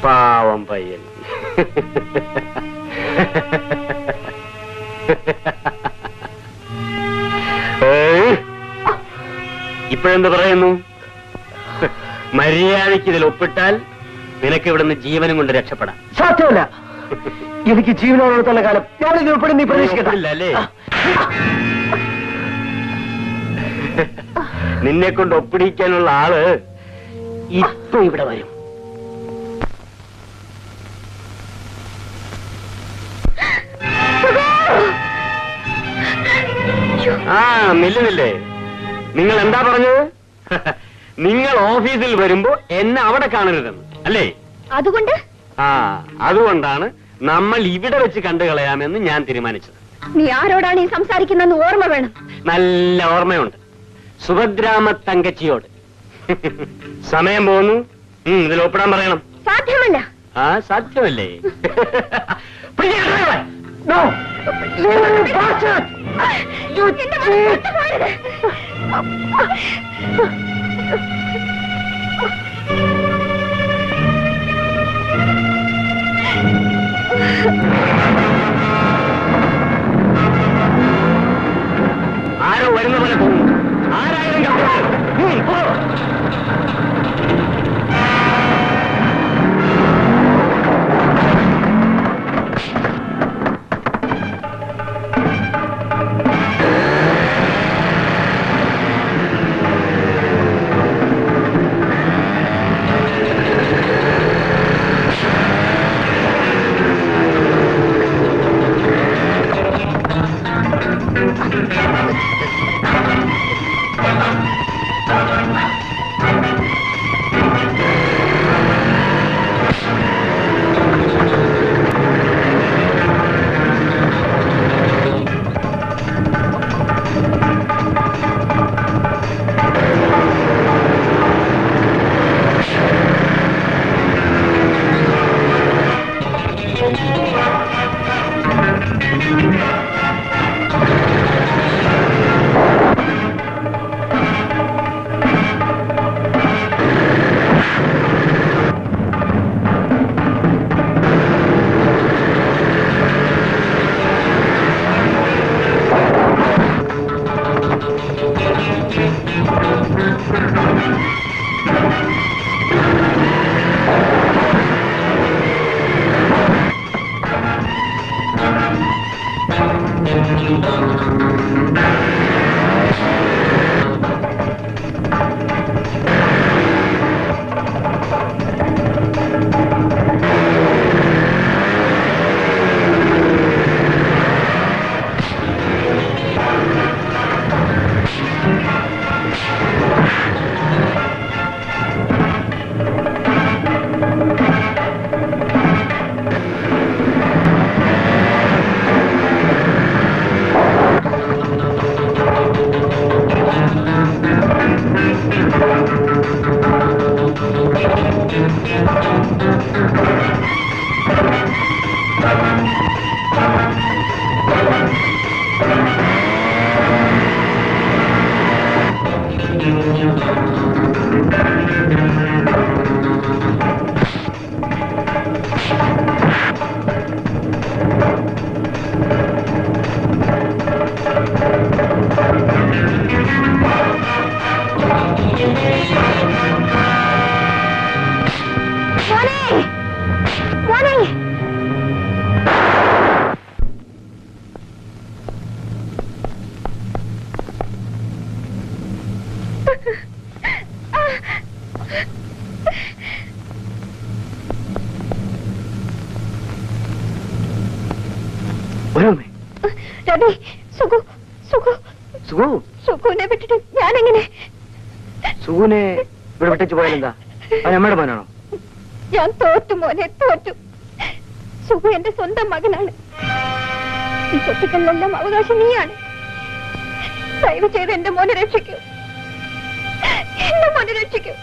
C: പാവം പയ്യൻ. ഇപ്പോഴെന്ത് പറയുന്നു? മര്യാദയ്ക്ക് ഇതിൽ ഒപ്പിട്ടാൽ നിനക്ക് ഇവിടുന്ന് ജീവനും കൊണ്ട് രക്ഷപ്പെടാം.
A: സാധ്യമല്ല. എനിക്ക് ജീവനോടുള്ള കാലം ഞാനിത് ഉൾപ്പെടെ നീ പ്രതീക്ഷിക്കില്ല
C: അല്ലേ? നിന്നെ കൊണ്ട് ഒപ്പിടിക്കാനുള്ള ആള് ഇപ്പൊ ഇവിടെ വരും. ആ നില്ലുന്നില്ലേ? നിങ്ങൾ എന്താ പറഞ്ഞത്? നിങ്ങൾ ഓഫീസിൽ വരുമ്പോ എന്നെ അവിടെ കാണരുതെന്ന് അല്ലേ?
B: അതുകൊണ്ട്
C: അതുകൊണ്ടാണ് നമ്മൾ ഇവിടെ വെച്ച് കണ്ടു കളയാമെന്ന് ഞാൻ തീരുമാനിച്ചത്.
B: നീ ആരോടാണ് ഈ സംസാരിക്കുന്നതെന്ന് ഓർമ്മ വേണം.
C: നല്ല ഓർമ്മയുണ്ട്. സുഭദ്രാമ തങ്കച്ചിയോട്. സമയം പോകുന്നു. ഇതിൽ ഒപ്പിടാൻ പറയണം.
B: സാധ്യമല്ല.
C: സാധ്യമല്ലേ? ആരോ വരുന്ന പോലെ പോകുന്നു. ആരായാലും
B: രവി, സുഖു സുഖു
A: സുഖു
B: സുഖുവിനെ വിട്ടിട്ട് ഞാനെങ്ങനെ?
A: സുഖുവിനെ ഇവിടെ വിട്ടേച്ച് പോയാലെന്താ? അവൻ അമ്മയുടെ മോനാണോ?
B: ഞാൻ തോറ്റു മോനെ, തോറ്റു. സുഖു എന്റെ സ്വന്തം മകനാണ്. ഈ സ്വത്തുക്കളിലെല്ലാം അവകാശം നീയാണ്. ദയവ് ചെയ്ത് എന്റെ മോനെ രക്ഷിക്കൂ, എന്റെ മോനെ രക്ഷിക്കൂ.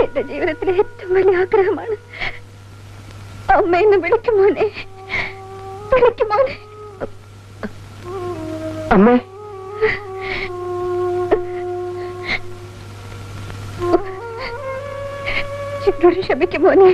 B: എന്റെ ജീവിതത്തിലെ ഏറ്റവും വലിയ ആഗ്രഹമാണ്. അമ്മയെന്ന് വിളിക്കുമോനെ, വിളിക്കുമോനെ.
A: അമ്മേ,
B: എന്നോട് ക്ഷമിക്കുമോനെ.